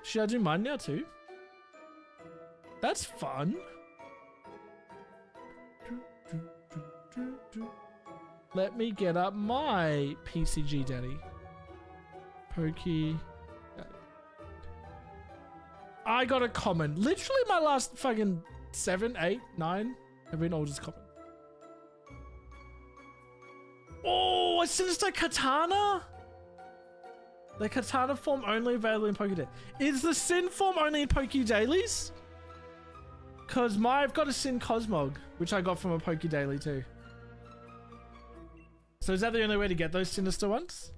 Should I do mine now too? That's fun. Let me get up my PCG daddy. Pokey. I got a common. Literally my last fucking 7, 8, 9 have been all just common. Oh, a Sinister Katana? The Katana form only available in Poké Daily. Is the Sin form only in Poké Dailies? Because I've got a Sin Cosmog, which I got from a Poké Daily too. So is that the only way to get those Sinister ones?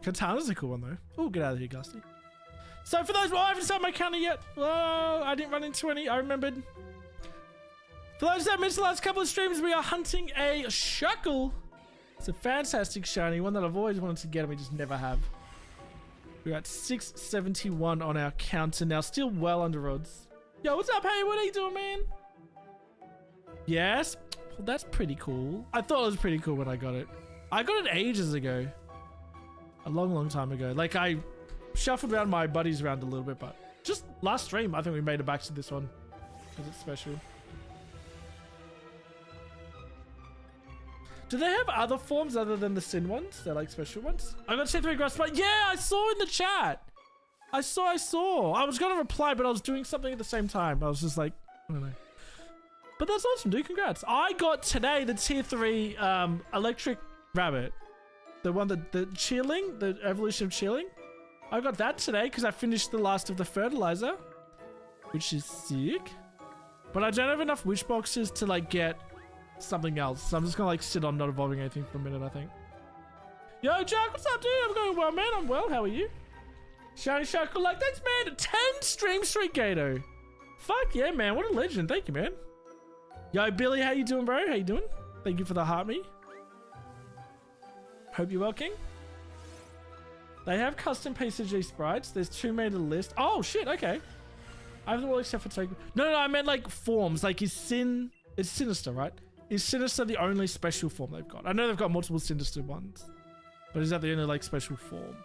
Katana's a cool one though. Oh, get out of here, Gusty. So for those, I haven't started my counter yet. Oh, I didn't run into any, I remembered. For those that missed the last couple of streams, we are hunting a Shuckle. It's a fantastic shiny, one that I've always wanted to get and we just never have. We're at 671 on our counter now, still well under odds. Yo, what's up, hey? What are you doing, man? Yes? Well, that's pretty cool. I thought it was pretty cool when I got it. I got it ages ago. A long, long time ago. Like, I shuffled around my buddies around a little bit, but just last stream, I think we made it back to this one. Because it's special. Do they have other forms other than the Sin ones? They're like special ones? I got T3 grass, but yeah, I saw in the chat. I saw. I was going to reply, but I was doing something at the same time. I was just like, I don't know. But that's awesome, dude. Congrats. I got today the tier 3 electric rabbit. The one that the chilling, the evolution of chilling. I got that today because I finished the last of the fertilizer, which is sick. But I don't have enough wish boxes to like get something else. So I'm just gonna like sit on not evolving anything for a minute, I think. Yo, Jack, what's up, dude? I'm going well, man. I'm well. How are you? Shiny Shuckle, like, thanks, man. 10 stream streak, Gato. Fuck yeah, man. What a legend. Thank you, man. Yo, Billy, how you doing, bro? How you doing? Thank you for the heart me. Hope you're well, King. They have custom PCG sprites. There's 2 made to the list. Oh, shit. Okay. I have them all except for Token. No, I meant like forms. Like, is Sin... It's Sinister, right? Is Sinister the only special form they've got? I know they've got multiple Sinister ones. But is that the only, like, special form?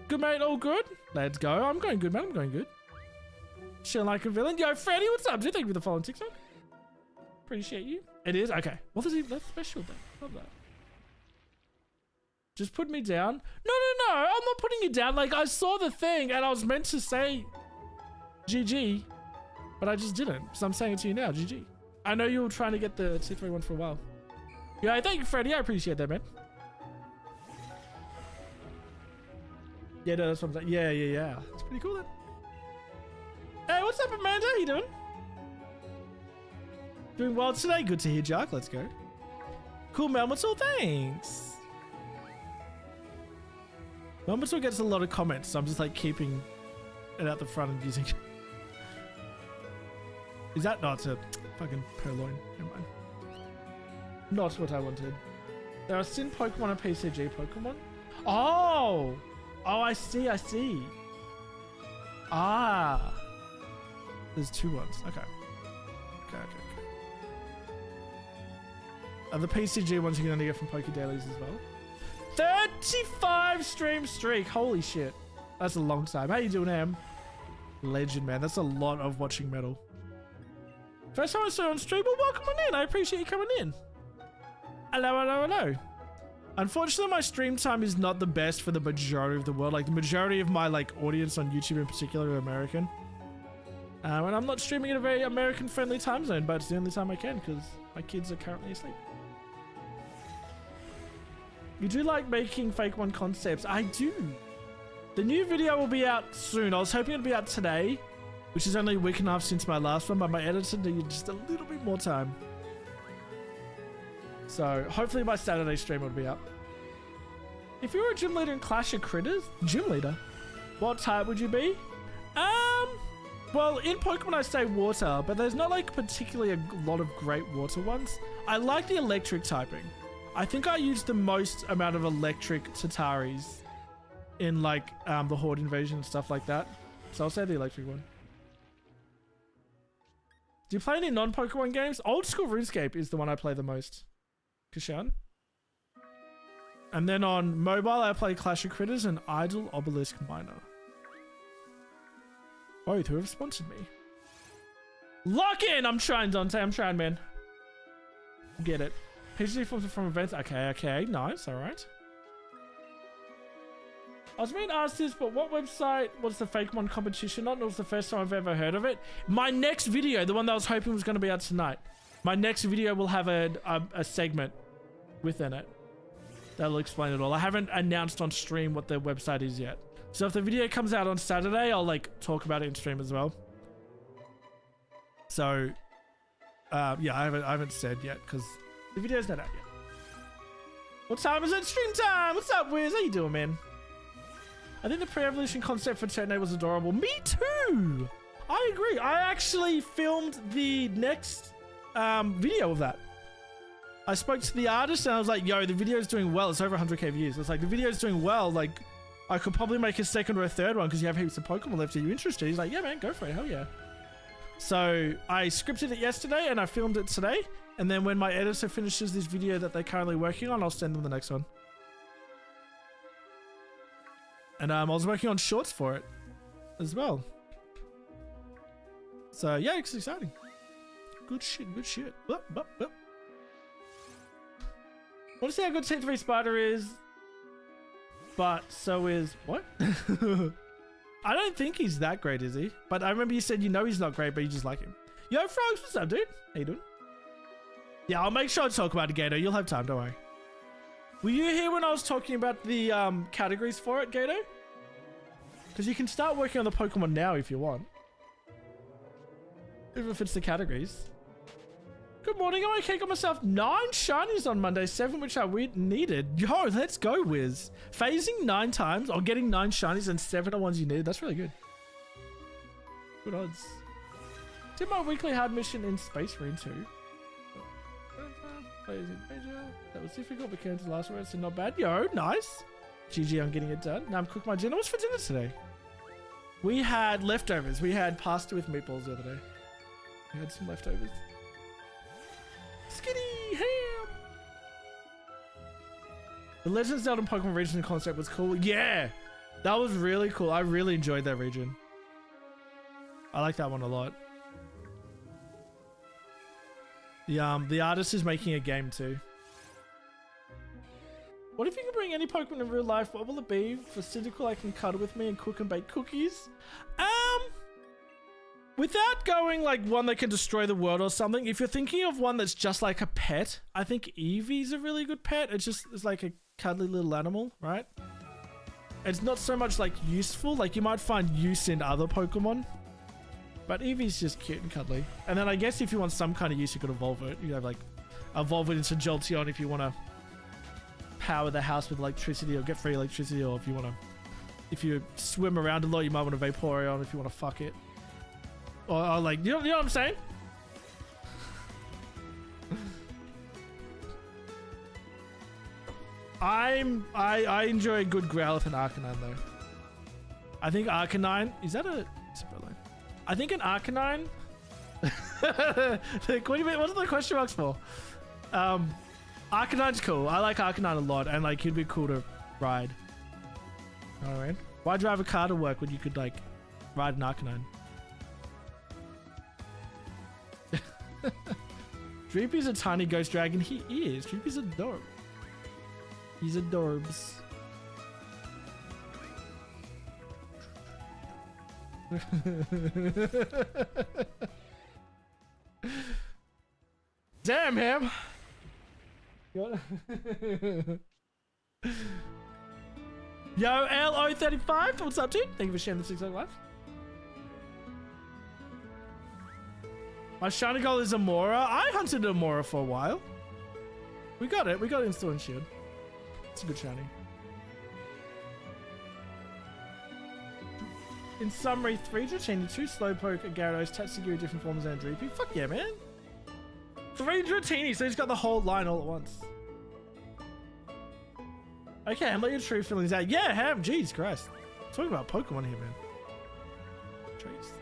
Good, mate. All good? Let's go. I'm going good, man. I'm going good. Chilling like a villain. Yo, Freddy, what's up, dude? Thank you for the follow on TikTok. Appreciate you. It is? Okay. Well, that's special then. Love that. Just put me down. No. I'm not putting you down. Like, I saw the thing and I was meant to say GG, but I just didn't. So I'm saying it to you now. GG. I know you were trying to get the tier 3 one for a while. Yeah, thank you, Freddy. I appreciate that, man. Yeah, no, that's what I'm saying. Yeah. It's pretty cool then. Hey, what's up, Amanda? How you doing? Doing well today. Good to hear, Jack. Let's go. Cool, Melmatul. Thanks. Melmatul gets a lot of comments, so I'm just like keeping it out the front and using it. Is that not a fucking purloin? Never mind. Not what I wanted. There are Sin Pokemon and PCG Pokemon. Oh, I see. Ah. There's 2 ones. Okay. And the PCG ones you can only get from Poké Dailies as well. 35 stream streak. Holy shit. That's a long time. How you doing, Am? Legend, man. That's a lot of watching metal. First time I saw you on stream, well, welcome on in. I appreciate you coming in. Hello. Unfortunately, my stream time is not the best for the majority of the world. Like, the majority of my, like, audience on YouTube in particular are American. And I'm not streaming in a very American-friendly time zone, but it's the only time I can because my kids are currently asleep. You do like making Fakemon concepts. I do. The new video will be out soon. I was hoping it'd be out today, which is only a week and a half since my last one, but my editor needed just a little bit more time. So hopefully by Saturday stream it'll be up. If you were a gym leader in Clash of Critters, gym leader, what type would you be? Well, in Pokemon I say water, but there's not like particularly a lot of great water ones. I like the electric typing. I think I use the most amount of electric Tataris in like the Horde invasion and stuff like that. So I'll say the electric one. Do you play any non-Pokemon games? Old school RuneScape is the one I play the most. Kashan? And then on mobile, I play Clash of Critters and Idle Obelisk Miner. Both who have sponsored me. Lock in! I'm trying, Dante. I'm trying, man. Get it. PG from events. Okay. Nice. All right. I was being asked this, but what website was the Fakemon competition on? It was the first time I've ever heard of it. My next video, the one that I was hoping was going to be out tonight, my next video will have a segment within it that'll explain it all. I haven't announced on stream what the website is yet. So if the video comes out on Saturday, I'll like talk about it in stream as well. So, yeah, I haven't said yet because the video's not out yet. What time is it? Stream time! What's up, Wiz? How you doing, man? I think the pre-evolution concept for Chetney was adorable. Me too! I agree. I actually filmed the next video of that. I spoke to the artist and I was like, yo, the video's doing well. It's over 100k views. It's like, the video's doing well. Like, I could probably make a second or a third one because you have heaps of Pokemon left. Are you interested? He's like, yeah, man, go for it. Hell yeah. So I scripted it yesterday and I filmed it today. And then when my editor finishes this video that they're currently working on, I'll send them the next one. And I was working on shorts for it as well. So yeah, it's exciting. Good shit, good shit. Want to see how good Team 3 Spider is, but so is... What? I don't think he's that great, is he? But I remember you said you know he's not great, but you just like him. Yo, Frogs, what's up, dude? How you doing? Yeah, I'll make sure to talk about it, Gato. You'll have time, don't worry. Were you here when I was talking about the categories for it, Gato? Because you can start working on the Pokemon now if you want. Even if it's the categories. Good morning. I'm okay. Got myself 9 shinies on Monday, 7 which I needed. Yo, let's go, Wiz. Phasing 9 times or getting 9 shinies and 7 are ones you needed. That's really good. Good odds. Did my weekly hard mission in Space Marine 2. That was difficult, but came to the last word, so not bad. Yo, nice. GG on getting it done. Now I'm cooking my dinner. What's for dinner today? We had leftovers. We had pasta with meatballs the other day. We had some leftovers. Skitty ham. The Legends Zelda Pokemon region concept was cool. Yeah, that was really cool. I really enjoyed that region. I like that one a lot. The artist is making a game too. What if you could bring any Pokemon in real life? What will it be? For Cynical, I can cuddle with me and cook and bake cookies. Without going like one that can destroy the world or something, if you're thinking of one that's just like a pet, I think Eevee's a really good pet. It's like a cuddly little animal, right? It's not so much like useful. Like you might find use in other Pokemon. But Eevee's just cute and cuddly. And then I guess if you want some kind of use, you could evolve it. You know, like evolve it into Jolteon if you want to power the house with electricity or get free electricity, or if you want to, if you swim around a lot, you might want to Vaporeon if you want to fuck it. Or like, you know what I'm saying? I enjoy a good Growlithe and Arcanine though. I think Arcanine, is that a Spellline? I think an Arcanine. What are the question marks for? Arcanine's cool. I like Arcanine a lot, and like he'd be cool to ride. Alright. Why drive a car to work when you could like ride an Arcanine? Dreepy's a tiny ghost dragon. He is. Dreepy's adorable. He's adorbs. Damn him. Yo, LO35, what's up, dude? Thank you for sharing the 6 live. My shiny goal is Amora. I hunted Amora for a while. We got it. We got it in Sword and Shield. It's a good shiny. In summary, 3 Dratini, 2 Slowpoke, a Gyarados, Tatsugiri, different forms, and a Dreepy. Fuck yeah, man. 3 Dratini, so he's got the whole line all at once. Okay, and let your true feelings out. Yeah, have. Jeez Christ. Talking about Pokemon here, man. Trees.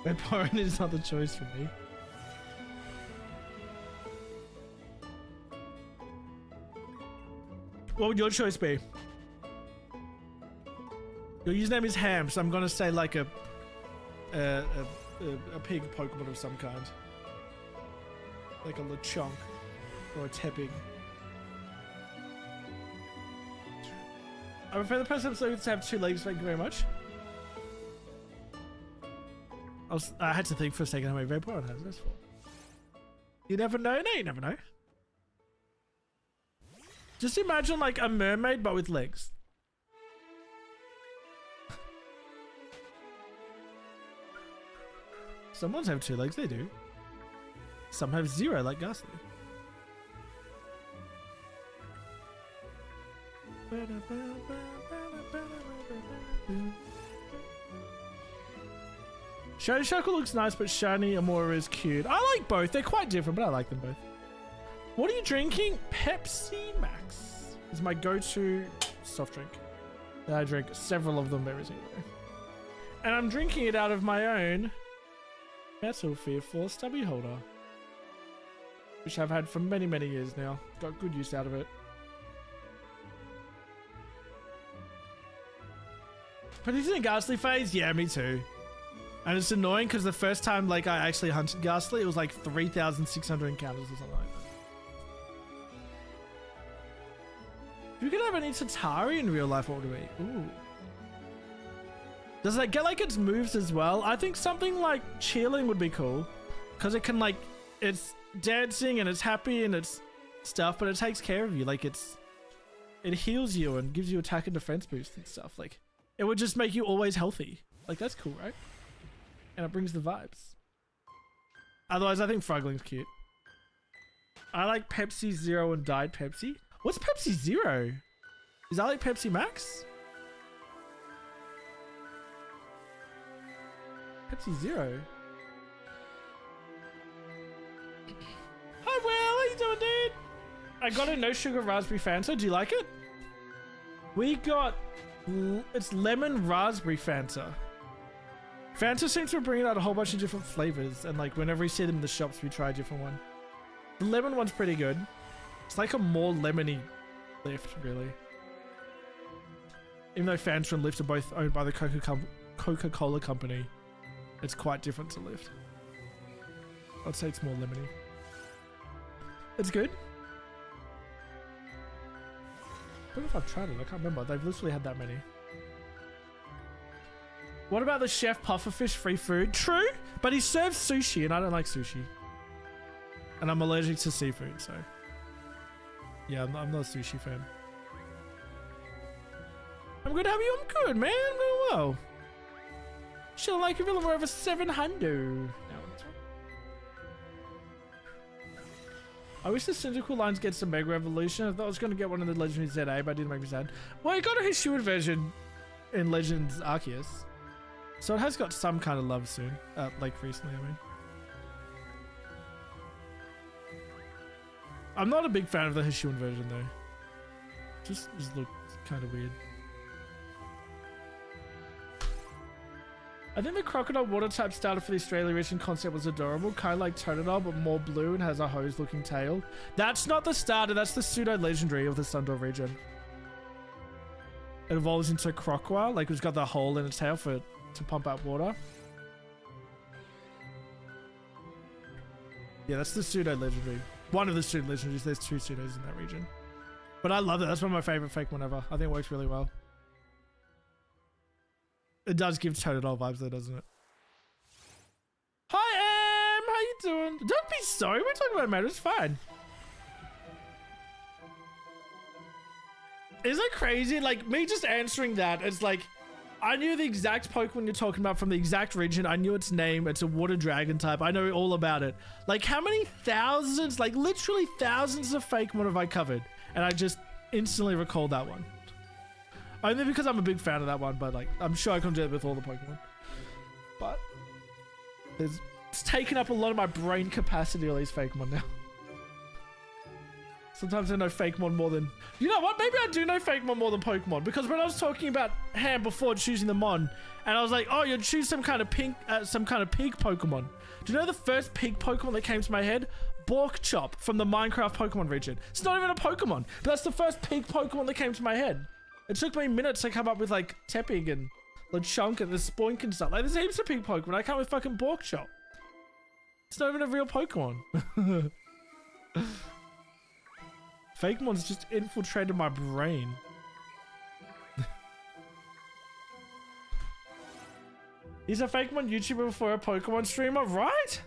Vaporeon is not the choice for me. What would your choice be? Your username is Ham, so I'm gonna say like a pig Pokemon of some kind. Like a Lechonk or a Tepig. I prefer the person to have 2 legs, thank you very much. I had to think for a second how many red Pokemon has this for. You never know? No, you never know. Just imagine like a mermaid but with legs. Some ones have 2 legs, they do. Some have 0, like Ghastly. Shiny Shuckle looks nice, but Shiny Amora is cute. I like both. They're quite different, but I like them both. What are you drinking? Pepsi Max is my go-to soft drink. I drink several of them every single day. And I'm drinking it out of my own Metal Fear 4 stubby holder, which I've had for many, many years now. Got good use out of it. But he's in a Ghastly phase? Yeah, me too. And it's annoying because the first time like I actually hunted Ghastly, it was like 3,600 encounters or something like that. If you could have any Tatari in real life, what would it be? Ooh. Does it get like its moves as well? I think something like Cheerling would be cool. Because it can like, it's dancing and it's happy and it's stuff, but it takes care of you. Like it heals you and gives you attack and defense boosts and stuff. Like it would just make you always healthy. Like that's cool, right? And it brings the vibes. Otherwise, I think Frugling's cute. I like Pepsi Zero and Diet Pepsi. What's Pepsi Zero? Is that like Pepsi Max? Pepsi Zero. Hi Will, how you doing, dude? I got a no sugar raspberry Fanta. Do you like it? We got, it's lemon raspberry Fanta. Fanta seems to be bringing out a whole bunch of different flavors, and like whenever we see them in the shops, we try a different one. The lemon one's pretty good. It's like a more lemony lift, really. Even though Fanta and Lift are both owned by the Coca-Cola company, it's quite different to Lift. I'd say it's more lemony. It's good. I don't know if I've tried it, I can't remember. They've literally had that many. What about the Chef Pufferfish free food? True, but he serves sushi and I don't like sushi. And I'm allergic to seafood, so. Yeah, I'm not a sushi fan. I'm good, how are you? I'm good, man. I'm doing well. She'll like a villain over 700. I wish the Cyndaquil lines get some Mega Evolution. I thought I was going to get one in the Legendary ZA, but it didn't make me sad. Well, I got a Hishuan version in Legends Arceus. So it has got some kind of love soon. Like recently, I mean. I'm not a big fan of the Hishuan version though. Just looks kind of weird. I think the crocodile water type starter for the Australia region concept was adorable. Kind of like Totodile, but more blue and has a hose looking tail. That's not the starter, that's the pseudo legendary of the Sundor region. It evolves into Crocodile, like it's got the hole in its tail to pump out water. Yeah, that's the pseudo legendary. One of the pseudo legendaries. There's 2 pseudos in that region. But I love it. That's one of my favorite Fakemon ever. I think it works really well. It does give Totodile vibes though, doesn't it? Hi, Em! How you doing? Don't be sorry. We're talking about it, man. It's fine. Isn't it crazy? Like, me just answering that, it's like, I knew the exact Pokemon you're talking about from the exact region. I knew its name. It's a water dragon type. I know all about it. Like, how many thousands, like literally thousands of Fakemon have I covered? And I just instantly recalled that one. Only because I'm a big fan of that one, but like, I'm sure I can do it with all the Pokemon. But it's taken up a lot of my brain capacity, all these Fakemon now. Sometimes I know Fakemon more than... You know what? Maybe I do know Fakemon more than Pokemon. Because when I was talking about Ham before choosing the Mon, and I was like, oh, you'd choose some kind of pink, some kind of pig Pokemon. Do you know the first pig Pokemon that came to my head? Bork Chop from the Minecraft Pokemon region. It's not even a Pokemon, but that's the first pig Pokemon that came to my head. It took me minutes to come up with like Tepig and Lechonk and the Spoink and stuff. Like there's heaps of pig Pokemon. I can't with fucking Bork Chop. It's not even a real Pokemon. Fakemon's just infiltrated my brain. He's a Fakemon YouTuber before a Pokemon streamer, right?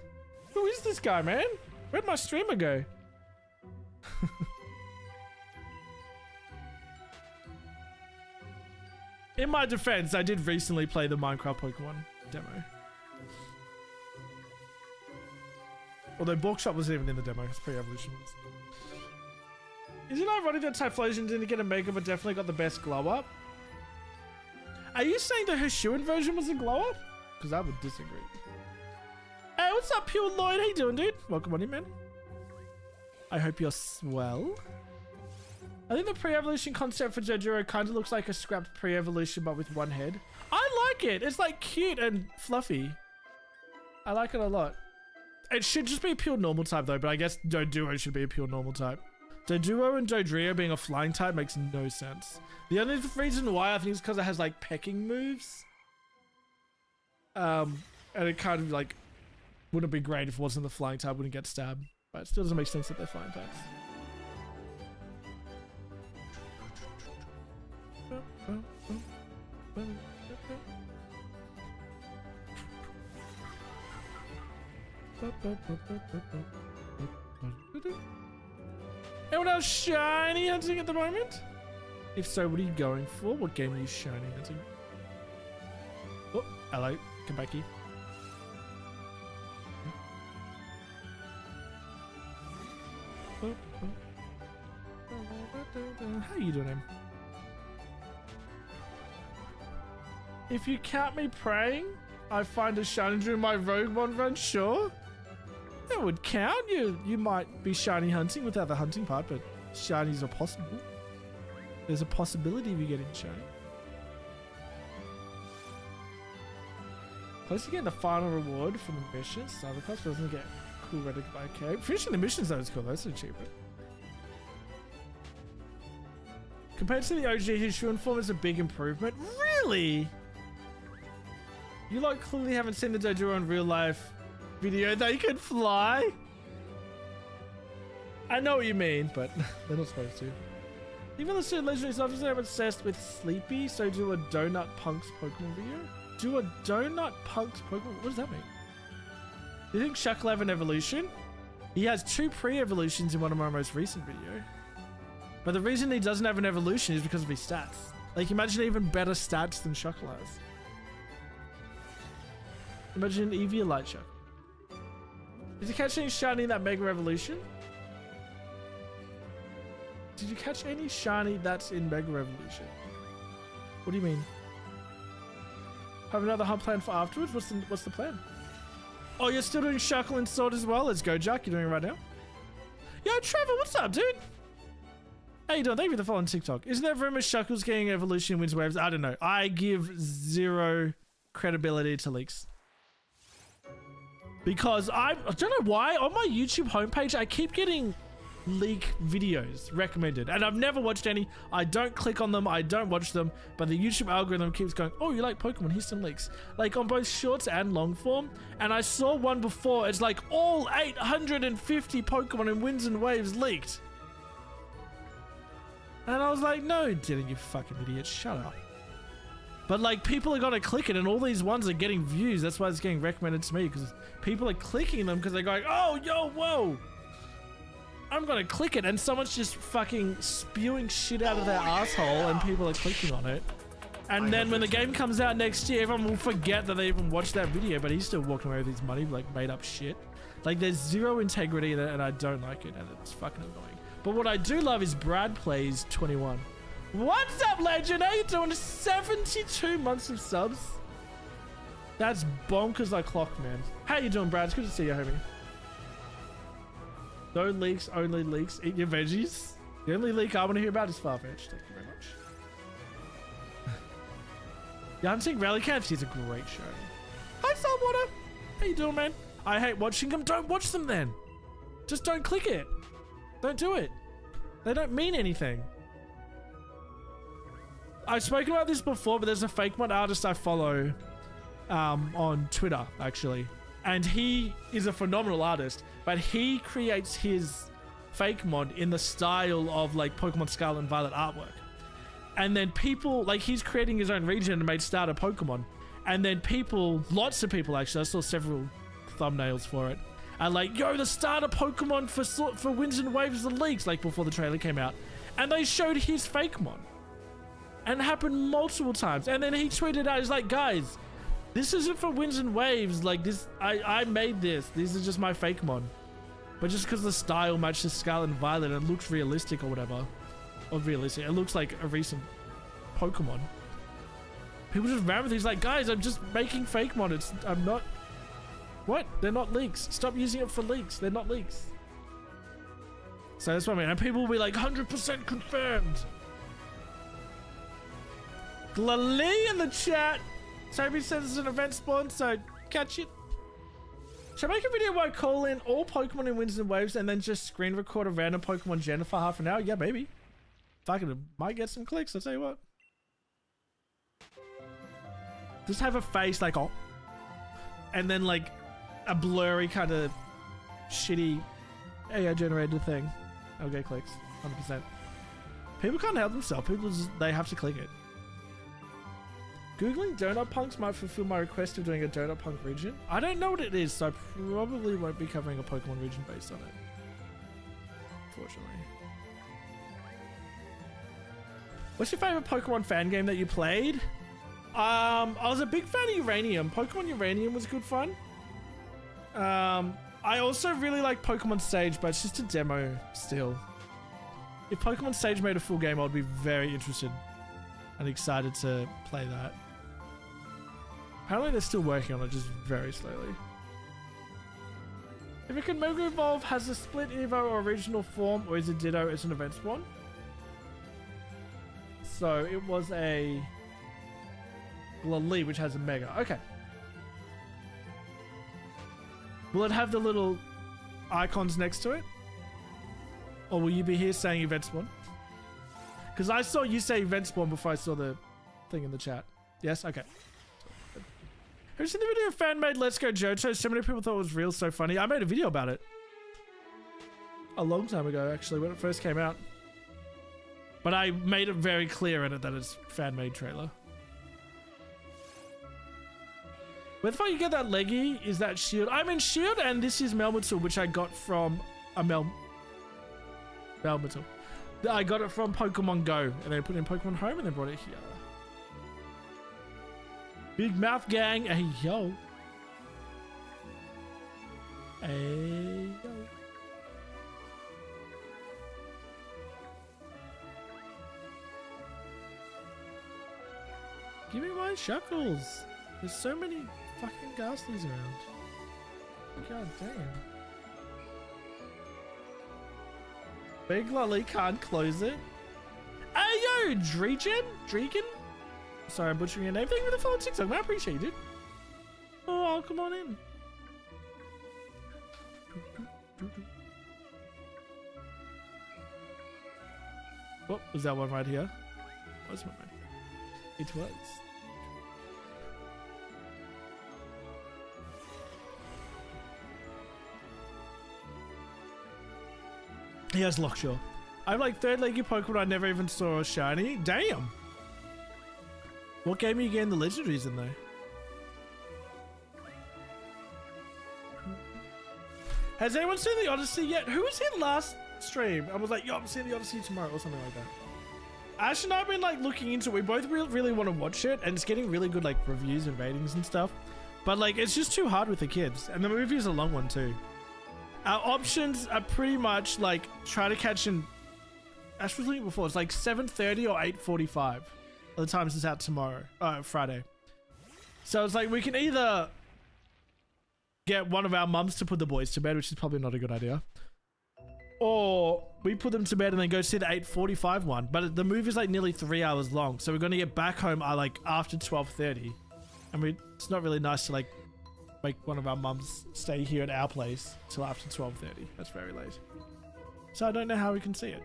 Who is this guy, man? Where'd my streamer go? In my defense, I did recently play the Minecraft Pokemon demo. Although Borkshot wasn't even in the demo, it's pre-evolution ones. Is it ironic that Typhlosion didn't get a Mega but definitely got the best glow up? Are you saying the Hisuian version was a glow up? Because I would disagree. Hey, what's up, Pure Lloyd? How you doing, dude? Welcome on in, man. I hope you're swell. I think the pre-evolution concept for Jojuro kind of looks like a scrapped pre-evolution but with one head. I like it. It's like cute and fluffy. I like it a lot. It should just be a pure normal type though, but I guess Doduo should be a pure normal type. Doduo and Dodrio being a flying type makes no sense. The only reason why I think is because it has like pecking moves. And it kind of like wouldn't be great if it wasn't the flying type, wouldn't get stabbed. But it still doesn't make sense that they're flying types. Anyone else shiny hunting at the moment? If so, what are you going for? What game are you shiny hunting? Oh, hello, come back here. How you doing, Em? If you count me praying, I find a shiny during my Roguemon run, sure. That would count. You might be shiny hunting without the hunting part, but shinies are possible. There's a possibility of you getting shiny. Close to getting the final reward from the mission. Cyber Class doesn't get cool relic by K. Finishing the missions though is cool. That's an achievement. Compared to the OG Hisuian form, it's a big improvement. Really? You like clearly haven't seen the Doduo in real life video. They can fly. I know what you mean, but they're not supposed to. Even the student legend is obviously obsessed with Sleepy, so do a Donut Punks Pokemon video. Do a Donut Punks Pokemon? What does that mean? Do you think Shuckle have an evolution? He has 2 pre-evolutions in one of my most recent videos. But the reason he doesn't have an evolution is because of his stats. Like, imagine even better stats than Shuckle has. Imagine an Eviolite Shuckle. Did you catch any shiny in that Mega Evolution? Did you catch any shiny that's in Mega Evolution? What do you mean? Have another hunt plan for afterwards? What's the plan? Oh, you're still doing Shuckle and Sword as well? Let's go, Jack. You're doing it right now? Yo, Trevor, what's up, dude? How you doing? Thank you for the follow on TikTok. Isn't there rumor Shuckle's getting evolution wins waves? I don't know. I give 0 credibility to leaks. Because I don't know why, on my YouTube homepage, I keep getting leak videos recommended. And I've never watched any. I don't click on them. I don't watch them. But the YouTube algorithm keeps going, oh, you like Pokemon? Here's some leaks. Like on both shorts and long form. And I saw one before. It's like all 850 Pokemon in Winds and Waves leaked. And I was like, no, didn't you fucking idiot. Shut up. But like people are gonna click it and all these ones are getting views. That's why it's getting recommended to me, because people are clicking them because they're going, oh, yo, whoa. I'm gonna click it and someone's just fucking spewing shit out of their asshole and people are clicking on it. And then when the game comes out next year, everyone will forget that they even watched that video, but he's still walking away with his money, like made up shit. Like there's 0 integrity in it and I don't like it and it's fucking annoying. But what I do love is Brad Plays 21. What's up, Legend? How you doing? 72 months of subs. That's bonkers like clock, man. How you doing, Brad? It's good to see you, homie. No leaks, only leaks. Eat your veggies. The only leak I want to hear about is Farfetch. Thank you very much. Yeah, I'm seeing Rally Camps. He's a great show. Hi, Saltwater. How you doing, man? I hate watching them. Don't watch them then. Just don't click it. Don't do it. They don't mean anything. I've spoken about this before, but there's a Fakemon artist I follow on Twitter, actually. And he is a phenomenal artist, but he creates his Fakemon in the style of like Pokemon Scarlet and Violet artwork. And then people, like he's creating his own region and made starter Pokemon. And then people, lots of people actually, I saw several thumbnails for it, are like, yo, the starter Pokemon for Winds and Waves and Leagues, like before the trailer came out. And they showed his Fakemon. And it happened multiple times. And then he tweeted out, he's like, guys, this isn't for Winds and Waves. Like this, I made this. These are just my Fakemon. But just because the style matches Scarlet and Violet and it looks realistic or whatever. Or realistic, it looks like a recent Pokemon. People just ran with it. He's like, guys, I'm just making Fakemon. I'm not... What? They're not leaks. Stop using it for leaks. They're not leaks. So that's what I mean. And people will be like, 100% confirmed. Glali in the chat. Toby says it's an event spawn, so catch it. Should I make a video where I call in all Pokemon in Winds and Waves and then just screen record a random Pokemon gen for half an hour? Yeah, maybe. Fucking, it might get some clicks, I'll tell you what. Just have a face like, oh. And then like a blurry kind of shitty AI generated thing. I'll get clicks, 100%. People can't help themselves. People just, they have to click it. Googling donut punks might fulfill my request of doing a donut punk region. I don't know what it is, so I probably won't be covering a Pokemon region based on it. Unfortunately. What's your favorite Pokemon fan game that you played? I was a big fan of Uranium. Pokemon Uranium was good fun. I also really like Pokemon Stage, but it's just a demo still. If Pokemon Stage made a full game, I'd be very interested and excited to play that. Apparently they're still working on it, just very slowly. If it can Mega Evolve, has a split Evo or original form, or is it Ditto as an event spawn? So it was a Glali, which has a Mega. Okay. Will it have the little icons next to it? Or will you be here saying event spawn? Because I saw you say event spawn before I saw the thing in the chat. Yes? Okay. Have you seen the video of fan-made Let's Go Johto? So many people thought it was real, so funny. I made a video about it. A long time ago, actually, when it first came out. But I made it very clear in it that it's fan-made trailer. Where the fuck you get that leggy? Is that Shield? I'm in Shield, and this is Melmetal, which I got from a Melmetal. I got it from Pokemon Go, and they put it in Pokemon Home, and they brought it here. Big Mouth Gang, hey yo. Hey yo. Give me my Shuckles. There's so many fucking Ghastlies around. God damn. Big Lolly can't close it. Hey yo, Dregan? Sorry, I'm butchering your name. Thank you for the follow on TikTok, man. I appreciate you, dude. Oh, come on in. Oh, was that one right here? Was one right here? It was. He has Lockjaw. I have like third leggy Pokemon I never even saw a shiny. Damn. What game are you getting the legendaries in though? Has anyone seen the Odyssey yet? Who was here last stream? I was like, yo, I'm seeing the Odyssey tomorrow or something like that. Ash and I have been like looking into it. We both really want to watch it, and it's getting really good like reviews and ratings and stuff. But like, it's just too hard with the kids, and the movie is a long one too. Our options are pretty much like try to catch in. Ash was looking before. It's like 7:30 or 8:45. By the time it's out tomorrow, Friday. So it's like we can either get one of our mums to put the boys to bed, which is probably not a good idea, or we put them to bed and then go see the 8:45 one. But the movie's like nearly 3 hours long, so we're gonna get back home like after 12:30, and it's not really nice to like make one of our mums stay here at our place till after 12:30. That's very late. So I don't know how we can see it.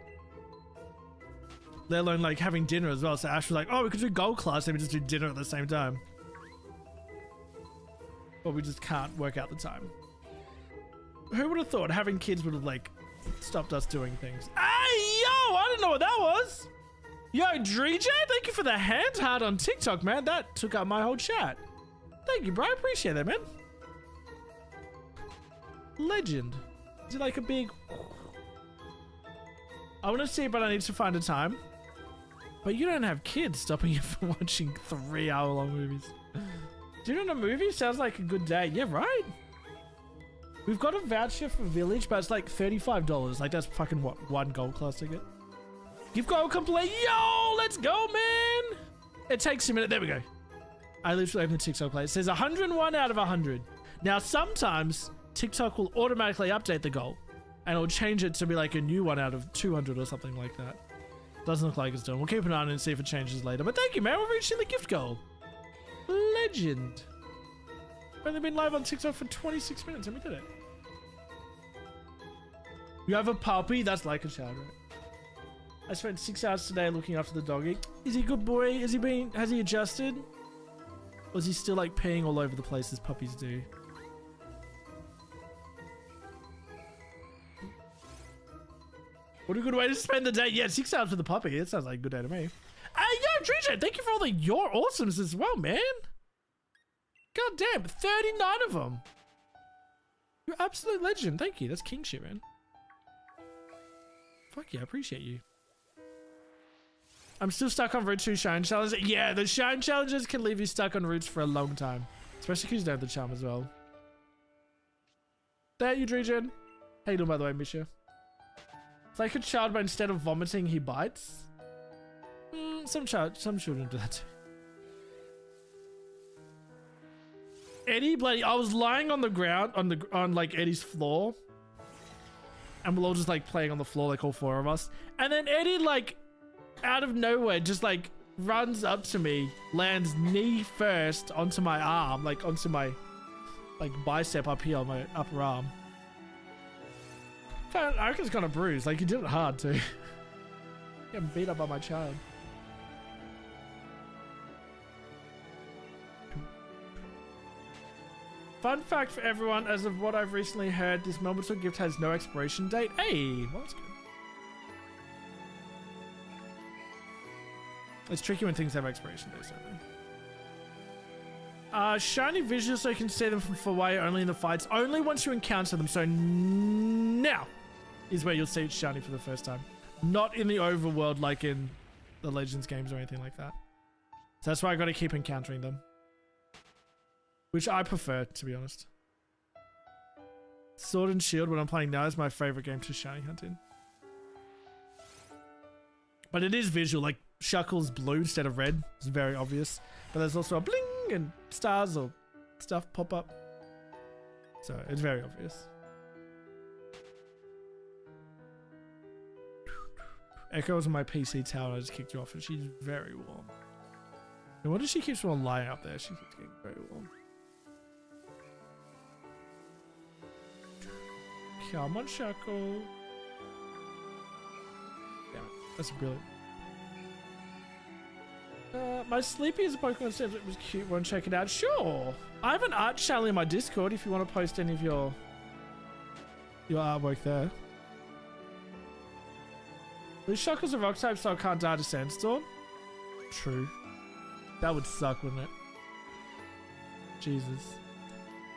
Let alone like having dinner as well. So Ash was like, oh, we could do gold class and we just do dinner at the same time. But we just can't work out the time. Who would have thought having kids would have like stopped us doing things? Hey, yo, I didn't know what that was. Yo, Dreej, thank you for the hand heart on TikTok, man. That took up my whole chat. Thank you, bro. I appreciate that, man. Legend. Is it like a big... I want to see it, but I need to find a time. But you don't have kids stopping you from watching 3-hour-long movies. Doing a movie sounds like a good day. Yeah, right? We've got a voucher for Village, but it's like $35. Like, that's fucking what? One gold class ticket? Gift goal complete. Yo, let's go, man. It takes a minute. There we go. I literally opened the TikTok play. It says 101 out of 100. Now, sometimes TikTok will automatically update the goal and it'll change it to be like a new one out of 200 or something like that. Doesn't look like it's done. We'll keep an eye on it and see if it changes later. But thank you, man. We're reaching the gift goal. Legend. I've only been live on TikTok for 26 minutes and we did it. You have a puppy? That's like a child, right? I spent 6 hours today looking after the doggy. Is he a good boy? Has he adjusted? Or is he still like peeing all over the place as puppies do? What a good way to spend the day. Yeah, 6 hours for the puppy. That sounds like a good day to me. Hey, yo, Dreej, thank you for all your awesomes as well, man. God damn, 39 of them. You're absolute legend. Thank you. That's king shit, man. Fuck yeah, I appreciate you. I'm still stuck on Route 2 Shine Challenge. Yeah, the Shine Challenges can leave you stuck on routes for a long time. Especially because you don't have the charm as well. There you, Dreegen. How you doing, by the way, Misha? It's like a child, but instead of vomiting, he bites. Some children do that too. Eddie, bloody, I was lying on the ground, on like Eddie's floor. And we're all just like playing on the floor, like all four of us. And then Eddie, like, out of nowhere, just like runs up to me, lands knee first onto my arm, like onto my like bicep up here on my upper arm. I reckon it's kind of bruised. Like, he did it hard too. Getting beat up by my child. Fun fact for everyone, as of what I've recently heard, this Melbourne gift has no expiration date. Hey, well, that's good. It's tricky when things have expiration dates, don't they? Shiny visuals so you can see them from far away, only in the fights. Only once you encounter them. So now is where you'll see it shiny for the first time. Not in the overworld like in the Legends games or anything like that. So that's why I got to keep encountering them. Which I prefer, to be honest. Sword and Shield, when I'm playing now, is my favorite game to shiny hunt in. But it is visual, like Shuckles blue instead of red. It's very obvious. But there's also a bling and stars or stuff pop up. So it's very obvious. Echo was on my PC tower and I just kicked her off and she's very warm. And what does she keep on lying up there? She keeps getting very warm. Come on, Shuckle. Yeah, that's brilliant. My Sleepy is a Pokemon said it was cute. Want to check it out? Sure. I have an art channel in my Discord if you want to post any of your artwork there. The Shuckles are rock type, so I can't die to Sandstorm. True. That would suck, wouldn't it? Jesus.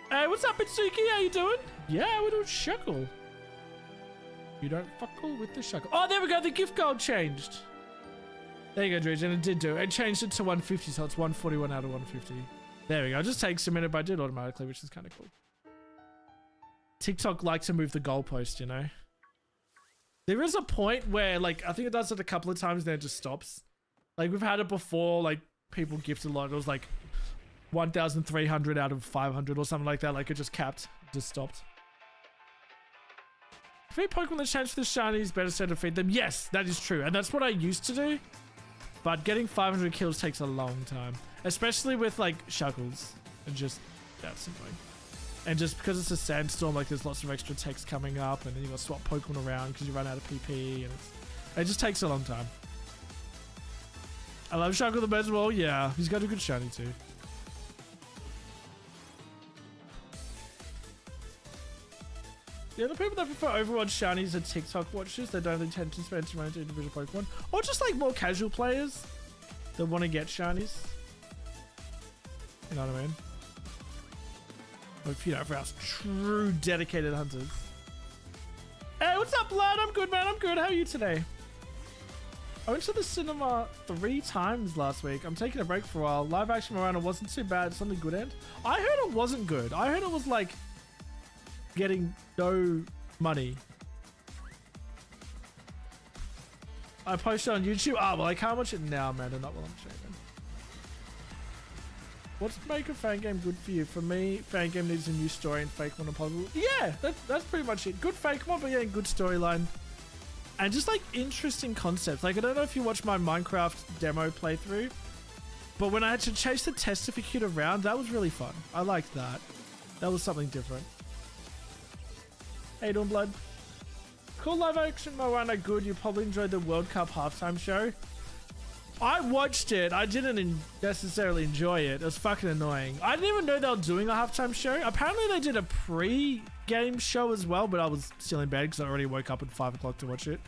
Hey, what's up, Mitsuki? How you doing? Yeah, we're doing Shuckle. You don't fuckle with the Shuckle. Oh, there we go. The gift gold changed. There you go, Dredge, and it did do it. It changed it to 150, so it's 141 out of 150. There we go. It just takes a minute, but I did automatically, which is kind of cool. TikTok likes to move the goalpost, you know? There is a point where, like, I think it does it a couple of times, then it just stops. Like, we've had it before, like, people gift a lot. It was like 1,300 out of 500 or something like that. Like, it just capped, just stopped. If any Pokemon that change for the shiny is better so to defeat them. Yes, that is true. And that's what I used to do. But getting 500 kills takes a long time. Especially with, like, Shuckles. And just, that's annoying. And just because it's a sandstorm, like there's lots of extra text coming up, and then you got to swap Pokemon around because you run out of PP, and it just takes a long time. I love Shuckle the best as well. Yeah, he's got a good shiny too. Yeah, the people that prefer Overwatch shinies are TikTok watchers. They don't have the attention span to manage individual Pokemon, or just like more casual players that want to get shinies. You know what I mean? Or if you know, for us true dedicated hunters. Hey, what's up, Blood? I'm good, man. I'm good. How are you today? I went to the cinema 3 times last week. I'm taking a break for a while. Live action Miranda wasn't too bad. Something good end. I heard it wasn't good. I heard it was like getting no money. I posted on YouTube. Ah, well, I can't watch it now, man. Not while I'm streaming. What's make a fan game good for you? For me, fan game needs a new story and Fakemon and puzzle. Yeah, that's pretty much it. Good Fakemon, but yeah, good storyline. And just like interesting concepts. Like, I don't know if you watched my Minecraft demo playthrough, but when I had to chase the testificate around, that was really fun. I liked that. That was something different. Hey, Dawn Blood. Cool live action Moana, good. You probably enjoyed the World Cup halftime show. I watched it. I didn't necessarily enjoy it. It was fucking annoying. I didn't even know they were doing a halftime show. Apparently they did a pre-game show as well, but I was still in bed because I already woke up at 5 o'clock to watch it.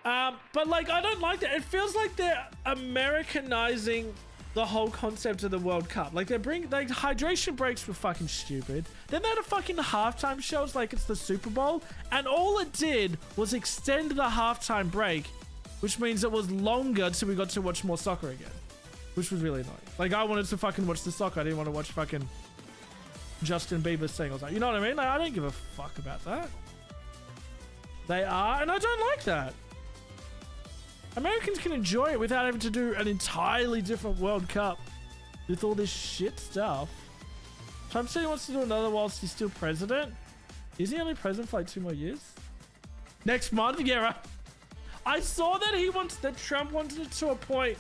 But like, I don't like that. It feels like they're Americanizing the whole concept of the World Cup. Like, like hydration breaks were fucking stupid. Then they had a fucking halftime show. It's like it's the Super Bowl, and all it did was extend the halftime break, which means it was longer till we got to watch more soccer again, which was really annoying. Like, I wanted to fucking watch the soccer. I didn't want to watch fucking Justin Bieber sing or something. You know what I mean? Like, I don't give a fuck about that. They are, and I don't like that. Americans can enjoy it without having to do an entirely different World Cup with all this shit stuff. Trump said he wants to do another whilst he's still president. Is he only president for like 2 more years? Next month? Yeah, right. I saw that Trump wanted to appoint,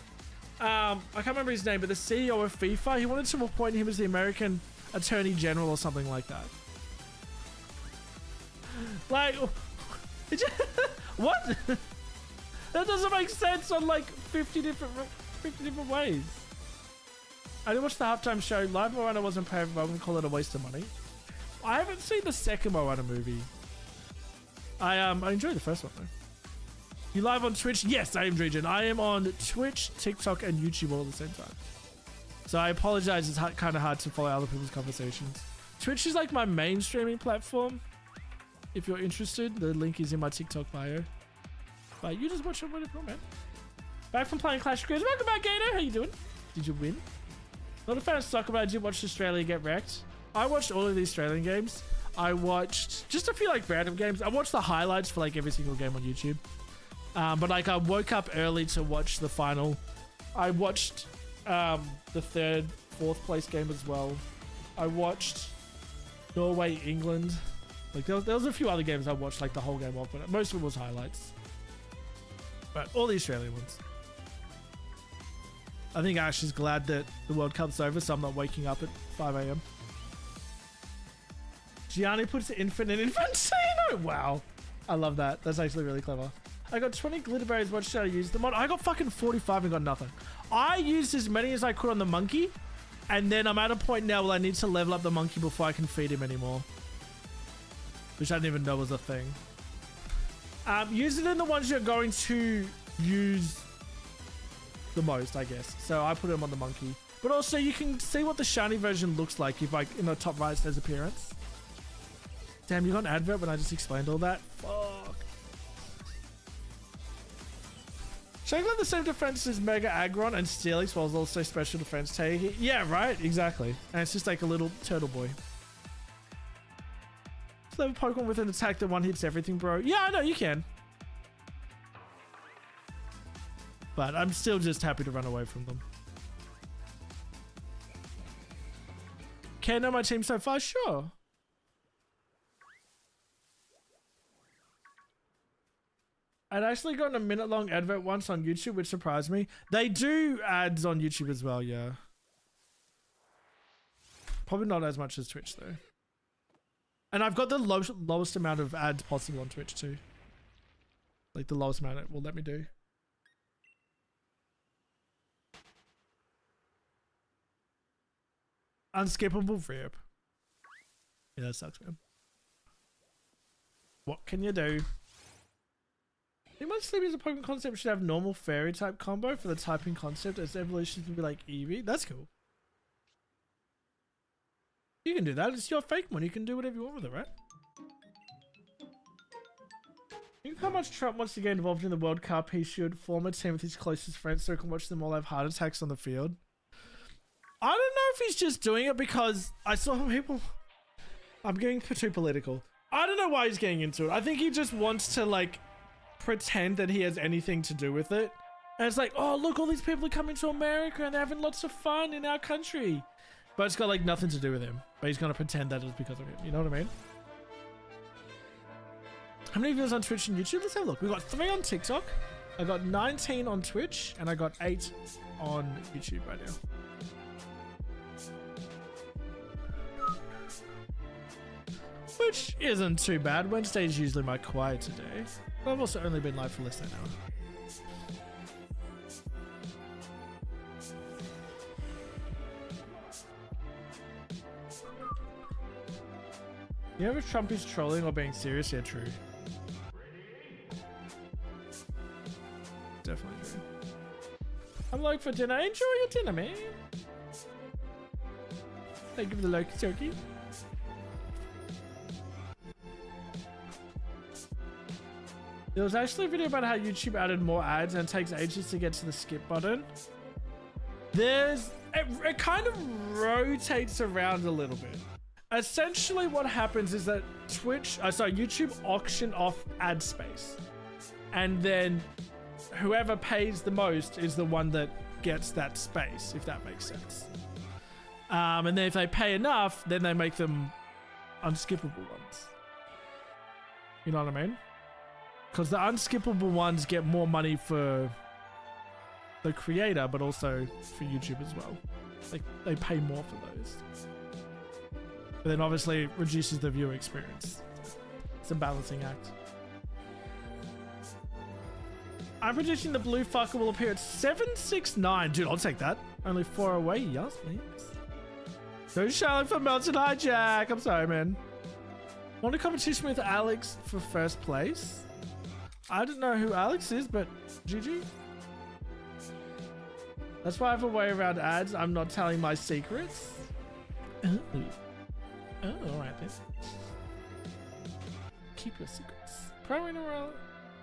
I can't remember his name, but the CEO of FIFA, he wanted to appoint him as the American Attorney General or something like that. Like, what? That doesn't make sense on like 50 different ways. I didn't watch the halftime show. Live Moana wasn't perfect, but I wouldn't call it a waste of money. I haven't seen the second Moana movie. I enjoyed the first one though. You live on Twitch? Yes, I am Drejan. I am on Twitch, TikTok, and YouTube all at the same time. So I apologize. It's kind of hard to follow other people's conversations. Twitch is like my main streaming platform. If you're interested, the link is in my TikTok bio. But you just watch it, whatever, man. Back from playing Clash of Clans. Welcome back, Gator. How you doing? Did you win? Not a fan of soccer, but I did watch Australia get wrecked. I watched all of the Australian games. I watched just a few like random games. I watched the highlights for like every single game on YouTube. But like, I woke up early to watch the final. I watched the 3rd, 4th place game as well. I watched Norway, England. Like there was a few other games I watched like the whole game off, but most of it was highlights. But all the Australian ones. I think Ash is glad that the World Cup's over, so I'm not waking up at 5 a.m. Gianni puts the infant in Infantino. Wow. I love that. That's actually really clever. I got 20 glitter berries. What should I use them on? I got fucking 45 and got nothing. I used as many as I could on the monkey, and then I'm at a point now where I need to level up the monkey before I can feed him anymore, which I didn't even know was a thing. Use it in the ones you're going to use the most, I guess. So I put him on the monkey. But also you can see what the shiny version looks like if like in the top right says appearance. Damn, you got an advert when I just explained all that? Fuck. Should I got the same defense as Mega Aggron and Steelix while also special defense take? Yeah, right? Exactly. And it's just like a little turtle boy. Level Pokemon with an attack that one hits everything, bro. Yeah, I know, you can. But I'm still just happy to run away from them. Can I know my team so far? Sure. I'd actually gotten a minute-long advert once on YouTube, which surprised me. They do ads on YouTube as well, yeah. Probably not as much as Twitch though. And I've got the lowest amount of ads possible on Twitch too. Like the lowest amount it will let me do. Unskippable rip. Yeah, that sucks, man. What can you do? I think my Sleepy as a Pokemon concept should have normal fairy type combo for the typing concept as evolution to be like Eevee. That's cool. You can do that. It's your Fakemon. You can do whatever you want with it, right? Think how much Trump wants to get involved in the World Cup. He should form a team with his closest friends so he can watch them all have heart attacks on the field. I don't know if he's just doing it because I saw people... I'm getting too political. I don't know why he's getting into it. I think he just wants to like pretend that he has anything to do with it. And it's like, oh look, all these people are coming to America and they're having lots of fun in our country. But it's got like nothing to do with him. But he's gonna pretend that it's because of him. You know what I mean? How many viewers on Twitch and YouTube? Let's have a look. We got 3 on TikTok. I got 19 on Twitch and I got 8 on YouTube right now. Which isn't too bad. Wednesday's usually my quieter day. But I've also only been live for less than an hour. You know if Trump is trolling or being serious? Yeah, true. Definitely true. I'm looking for dinner. Enjoy your dinner, man. Thank you for the Loki turkey. There was actually a video about how YouTube added more ads and it takes ages to get to the skip button. It kind of rotates around a little bit. Essentially what happens is that YouTube auction off ad space. And then whoever pays the most is the one that gets that space, if that makes sense. And then if they pay enough, then they make them unskippable ones. You know what I mean? Because the unskippable ones get more money for the creator, but also for YouTube as well. Like they pay more for those. But then obviously it reduces the viewer experience. It's a balancing act. I'm predicting the blue fucker will appear at 769. Dude, I'll take that. Only 4 away. Yes, please. No Charlotte for Melton Hijack. I'm sorry, man. Want a competition with Alex for first place? I don't know who Alex is, but GG. That's why I have a way around ads. I'm not telling my secrets. Oh, alright then. Keep your secrets. Pro in a row.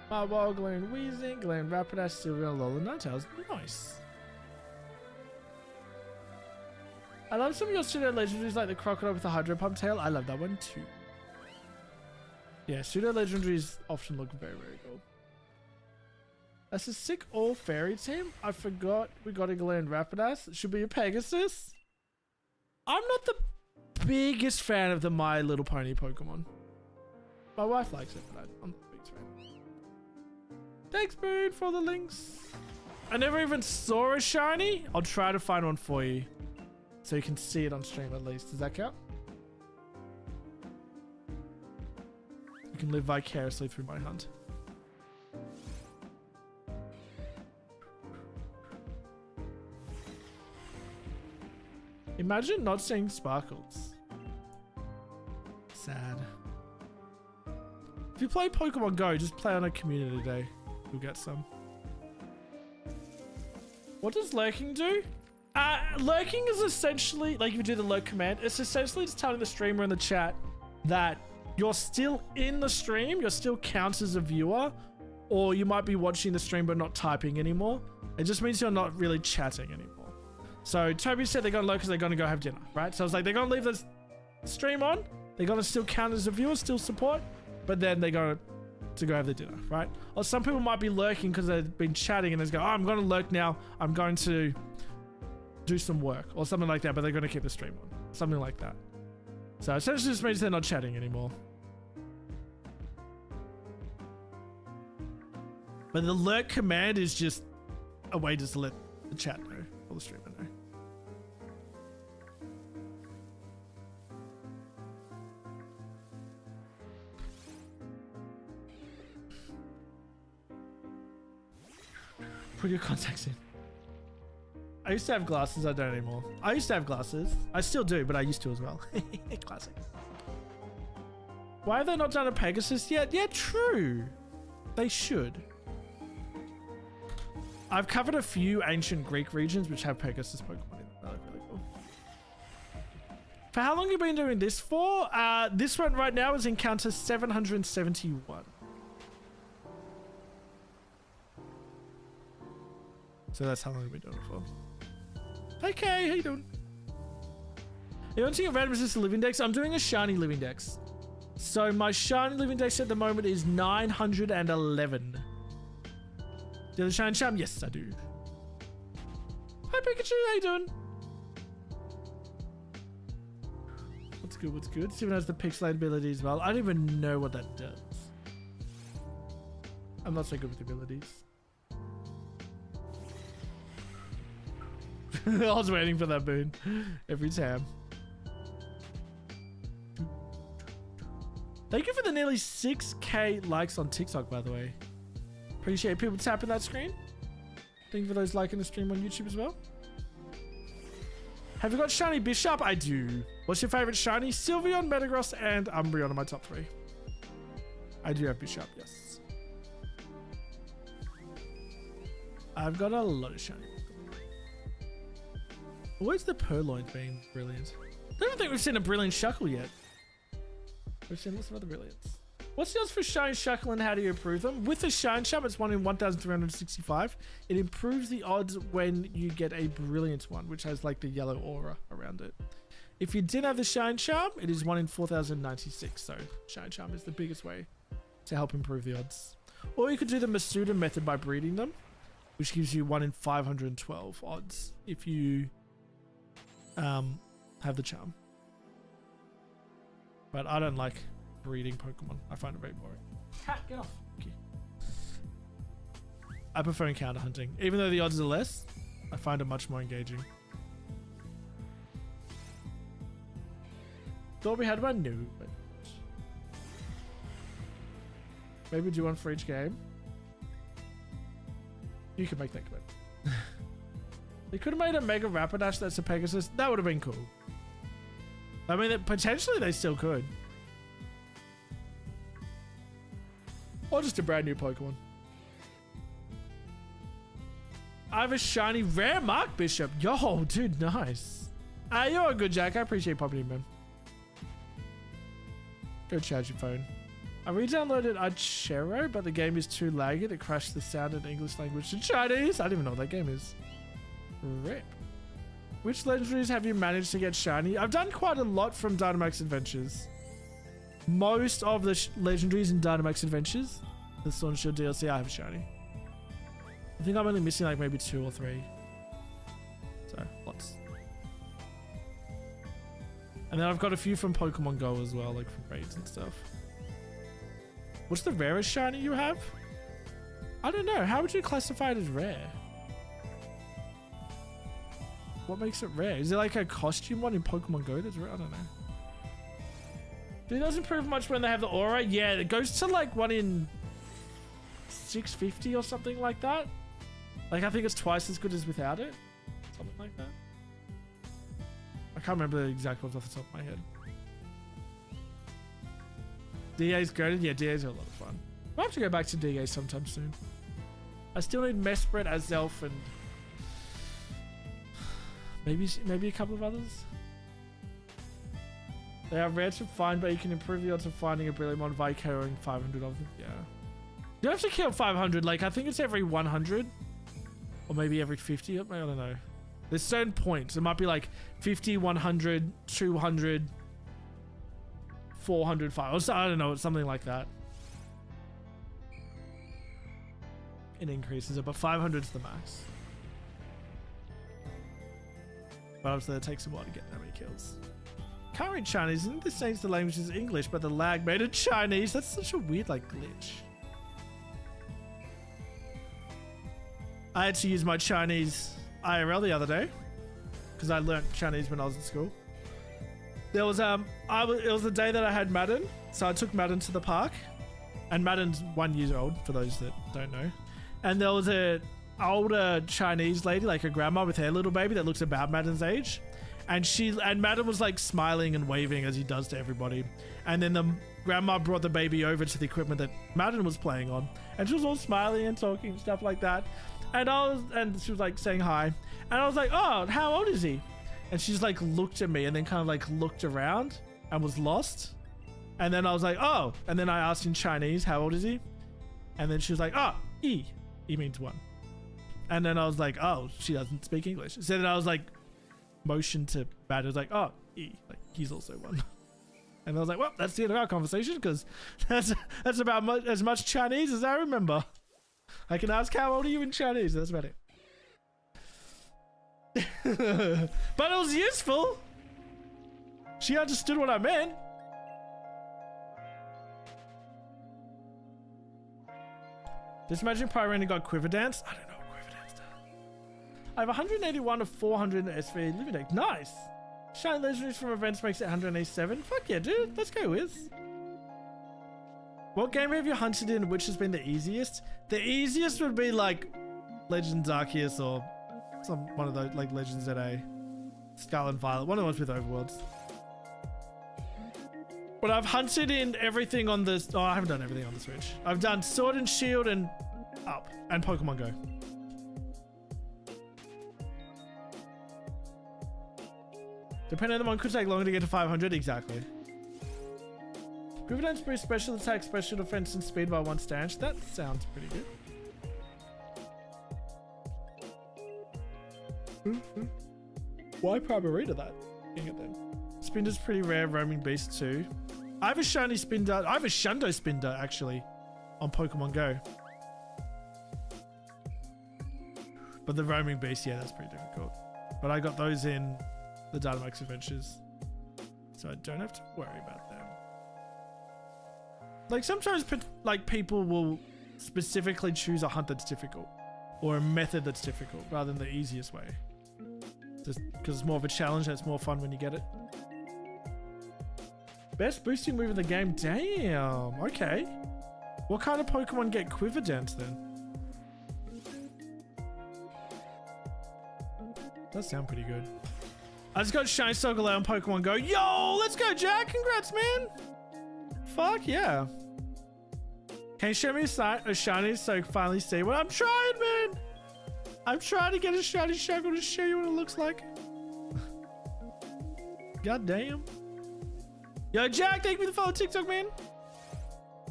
Marball, Glen Wheezing, Glen Rapidash, Sylvia, Lola, Ninetales. Nice. I love some of your pseudo legendaries like the crocodile with the hydro pump tail. I love that one too. Yeah, pseudo legendaries often look very, very cool. That's a sick all fairy team. I forgot we got a Glen Rapidash. It should be a Pegasus. I'm not the biggest fan of the My Little Pony Pokemon. My wife likes it, but I'm not the biggest fan. Thanks, Boone, for the links. I never even saw a shiny. I'll try to find one for you so you can see it on stream at least. Does that count? You can live vicariously through my hunt. Imagine not seeing sparkles. Sad. If you play Pokemon Go, just play on a community day. You'll get some. What does lurking do? Lurking is essentially, like if you do the lurk command, it's essentially just telling the streamer in the chat that you're still in the stream, you're still counts as a viewer, or you might be watching the stream but not typing anymore. It just means you're not really chatting anymore. So Toby said they're gonna lurk because they're gonna go have dinner, right? So I was like, they're gonna leave the stream on, they're gonna still count as a viewer, still support, but then they're going to go have their dinner, right? Or some people might be lurking because they've been chatting and they go, oh, I'm gonna lurk now, I'm going to do some work or something like that, but they're gonna keep the stream on, something like that. So essentially just means they're not chatting anymore. But the lurk command is just a way just to let the chat know or the streamer know. Put your contacts in. I used to have glasses. I don't anymore. I used to have glasses. I still do, but I used to as well. Classic. Why have they not done a Pegasus yet? Yeah, true. They should. I've covered a few ancient Greek regions which have Pegasus Pokemon in them. That look really cool. For how long have you been doing this for? This one right now is encounter 771. So that's how long we've been doing it for. Hey Kay, how you doing? You want to see a random resistant living dex? I'm doing a shiny living dex. So my shiny living dex at the moment is 911. Do you have the shiny charm? Yes, I do. Hi Pikachu, how you doing? What's good, what's good? Steven has the pixelate ability as well. I don't even know what that does. I'm not so good with abilities. I was waiting for that boon every time. Thank you for the nearly 6k likes on TikTok, by the way. Appreciate people tapping that screen. Thank you for those liking the stream on YouTube as well. Have you got shiny Bishop? I do. What's your favorite shiny? Sylveon, Metagross, and Umbreon are my top 3. I do have Bishop, yes. I've got a lot of shiny. Where's the Purloin being brilliant? I don't think we've seen a brilliant Shuckle yet. We've seen lots of other brilliants. What's the odds for shiny Shuckle and how do you improve them? With the shine charm, it's 1 in 1,365. It improves the odds when you get a brilliant one, which has like the yellow aura around it. If you didn't have the shine charm, it is 1 in 4,096. So shine charm is the biggest way to help improve the odds. Or you could do the Masuda method by breeding them, which gives you 1 in 512 odds if you have the charm. But I don't like breeding Pokemon. I find it very boring. Cat, get off. Okay. I prefer encounter hunting. Even though the odds are less, I find it much more engaging. Thought we had one? No, but maybe do one for each game. You can make that commitment. They could have made a Mega Rapidash that's a Pegasus. That would have been cool. I mean, potentially they still could. Or just a brand new Pokemon. I have a shiny rare Mark Bishop. Yo, dude, nice. You're a good Jack. I appreciate popping in, man. Go charge your phone. I re-downloaded Archero, but the game is too laggy that crashed the sound in English language to Chinese. I don't even know what that game is. Rip. Which legendaries have you managed to get shiny? I've done quite a lot from Dynamax Adventures. Most of the legendaries in Dynamax Adventures, the Sword and Shield DLC, I have shiny. I think I'm only missing like maybe 2 or 3. So, lots. And then I've got a few from Pokemon Go as well, like from raids and stuff. What's the rarest shiny you have? I don't know. How would you classify it as rare? What makes it rare? Is it like a costume one in Pokemon Go that's rare? I don't know. It doesn't improve much when they have the aura. Yeah, it goes to like 1 in 650 or something like that. Like I think it's twice as good as without it. Something like that. I can't remember the exact ones off the top of my head. DA's graded? Yeah, DA's are a lot of fun. I'll have to go back to DA sometime soon. I still need Mesprit, Azelf, and maybe a couple of others. They are rare to find, but you can improve the odds of finding a Brilliant by KOing 500 of them. Yeah. You don't have to kill 500. Like, I think it's every 100. Or maybe every 50. I don't know. There's certain points. It might be like 50, 100, 200, 400, 500. I don't know. It's something like that. It increases it, but 500 is the max. But obviously it takes a while to get that many kills. Can't read Chinese. Isn't this saying the language is English, but the lag made it Chinese? That's such a weird like glitch. I had to use my Chinese IRL the other day because I learnt Chinese when I was in school. There was it was the day that I had Madden, so I took Madden to the park, and Madden's 1 year old for those that don't know. And there was a older Chinese lady, like a grandma with her little baby that looks about Madden's age. And Madden was like smiling and waving as he does to everybody. And then the grandma brought the baby over to the equipment that Madden was playing on. And she was all smiling and talking and stuff like that. And she was like saying hi. And I was like, oh, how old is he? And she's like looked at me and then kind of like looked around and was lost. And then I was like, oh. And then I asked in Chinese, how old is he? And then she was like, oh, E. E means 1. And then I was like, oh, she doesn't speak English. So then I was like, motion to Madden. I was like, oh, E. Like, he's also 1. And I was like, well, that's the end of our conversation because that's about as much Chinese as I remember. I can ask how old are you in Chinese. That's about it. But it was useful. She understood what I meant. Just imagine Pyranny got Quiver Dance. I don't know what Quiver Dance does. I have 181 of 400 SV Living Deck. Nice. Shine Legendaries from events makes it 187. Fuck yeah, dude. Let's go, Wiz. What game have you hunted in which has been the easiest? The easiest would be like Legends Arceus or one of those like Legends ZA. Scarlet and Violet. One of the ones with overworlds. But I've hunted in everything on this. Oh, I haven't done everything on the Switch. I've done Sword and Shield and Up and Pokemon Go. Depending on the one, could take longer to get to 500. Exactly. Quiver Dance boosts special attack, special defense, and speed by 1 stage. That sounds pretty good. Why Primarina that? Dang it then. Spinder's pretty rare, roaming beast too. I have a shiny Spinder. I have a Shundo Spinder actually on Pokemon Go. But the roaming beast, yeah, that's pretty difficult. But I got those in the Dynamax Adventures. So I don't have to worry about them. Like sometimes like people will specifically choose a hunt that's difficult or a method that's difficult rather than the easiest way. Just because it's more of a challenge and it's more fun when you get it. Best boosting move in the game? Damn, okay. What kind of Pokemon get Quiver Dance then? That sounds pretty good. I just got Shiny Sogaleo on Pokemon Go. Yo, let's go, Jack. Congrats, man. Fuck yeah. Can you show me a shiny so I can finally see what I'm trying, man? I'm trying to get a shiny Shuckle to show you what it looks like. God damn. Yo, Jack, thank you for the follow TikTok, man. Do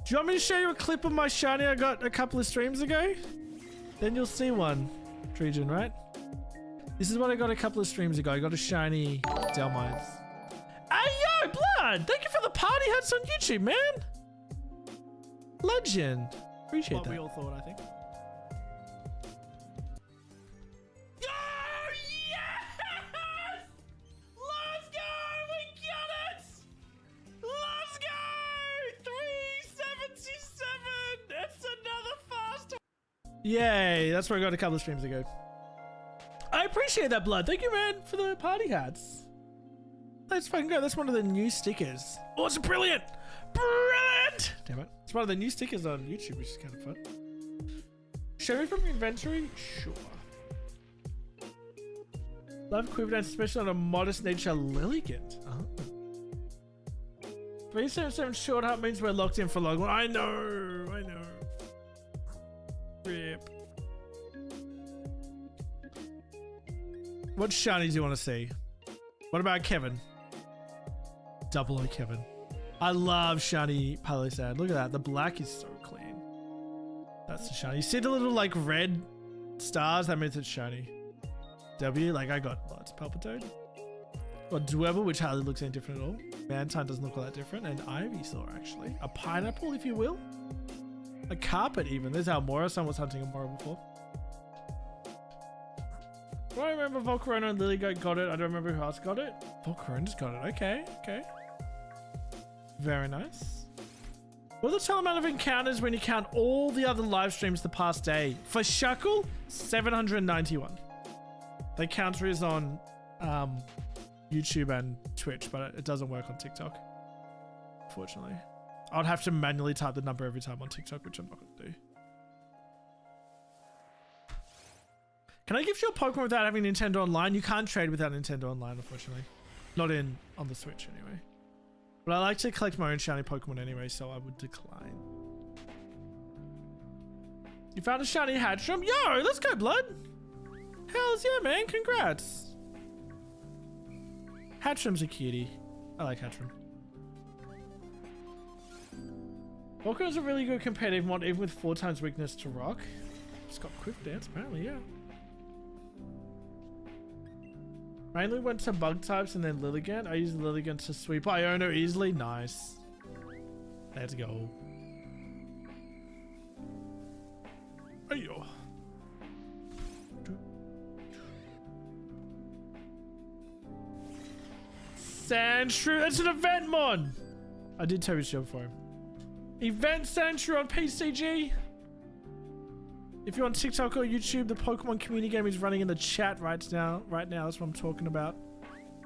you want me to show you a clip of my shiny I got a couple of streams ago? Then you'll see one. Trajan, right? This is what I got a couple of streams ago. I got a shiny Delmize. Hey, yo, Blood! Thank you for the party hats on YouTube, man. Legend. Appreciate that. What we all thought, I think. Yo, yes! Let's go! We got it! Let's go! 377! It's another fast. Yay! That's where I got a couple of streams ago. I appreciate that, Blood. Thank you, man, for the party hats. Let's fucking go. That's one of the new stickers. Oh, it's brilliant! Brilliant! Damn it. It's one of the new stickers on YouTube, which is kind of fun. Show me from your inventory? Sure. Love Quiver Dance, especially on a modest nature Lilligant. Oh. 377 short heart means we're locked in for long. I know. Rip. What shinies do you want to see? What about Kevin? Double O Kevin. I love shiny Palisade. Look at that. The black is so clean. That's the shiny. You see the little like red stars? That means it's shiny. W, like I got lots. Palpitoad. Got Dwebble, which hardly looks any different at all. Mantine doesn't look all that different. And Ivysaur, actually. A pineapple, if you will. A carpet, even. There's Almora. Someone was hunting Almora before. I remember Volcarona and Lilligoat got it. I don't remember who else got it. Volcarona's got it. Okay, okay. Very nice. What are the total amount of encounters when you count all the other live streams the past day? For Shuckle, 791. The counter is on YouTube and Twitch, but it doesn't work on TikTok, unfortunately. I'd have to manually type the number every time on TikTok, which I'm not going to do. Can I gift you a Pokemon without having Nintendo Online? You can't trade without Nintendo Online, unfortunately. Not on the Switch, anyway. But I like to collect my own shiny Pokemon anyway, so I would decline. You found a shiny Hatchram? Yo, let's go, blood! Hells yeah, man. Congrats. Hatchram's a cutie. I like Hatchram. Volcano's a really good competitive mod, even with 4 times weakness to rock. It's got quick dance, apparently, yeah. Mainly went to bug types and then Lilligant. I used Lilligant to sweep Iono easily. Nice. Let's go. Ayo. Sandshrew. It's an event mod. I did Toby's job for him. Event Sandshrew on PCG. If you're on TikTok or YouTube, the Pokemon community game is running in the chat right now. That's what I'm talking about.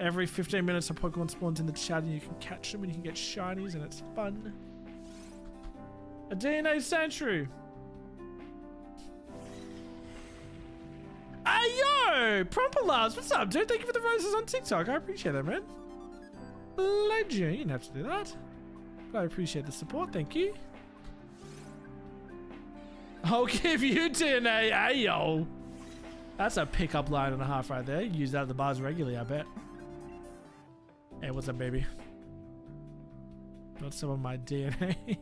Every 15 minutes, a Pokemon spawns in the chat and you can catch them and you can get shinies and it's fun. A DNA Sandshrew. Hey yo! Prompalars, what's up, dude? Thank you for the roses on TikTok. I appreciate that, man. Legend, you didn't have to do that. But I appreciate the support, thank you. I'll give you DNA, hey yo. That's a pickup line and a half right there. Use that at the bars regularly, I bet. Hey, what's up, baby? Got some of my DNA.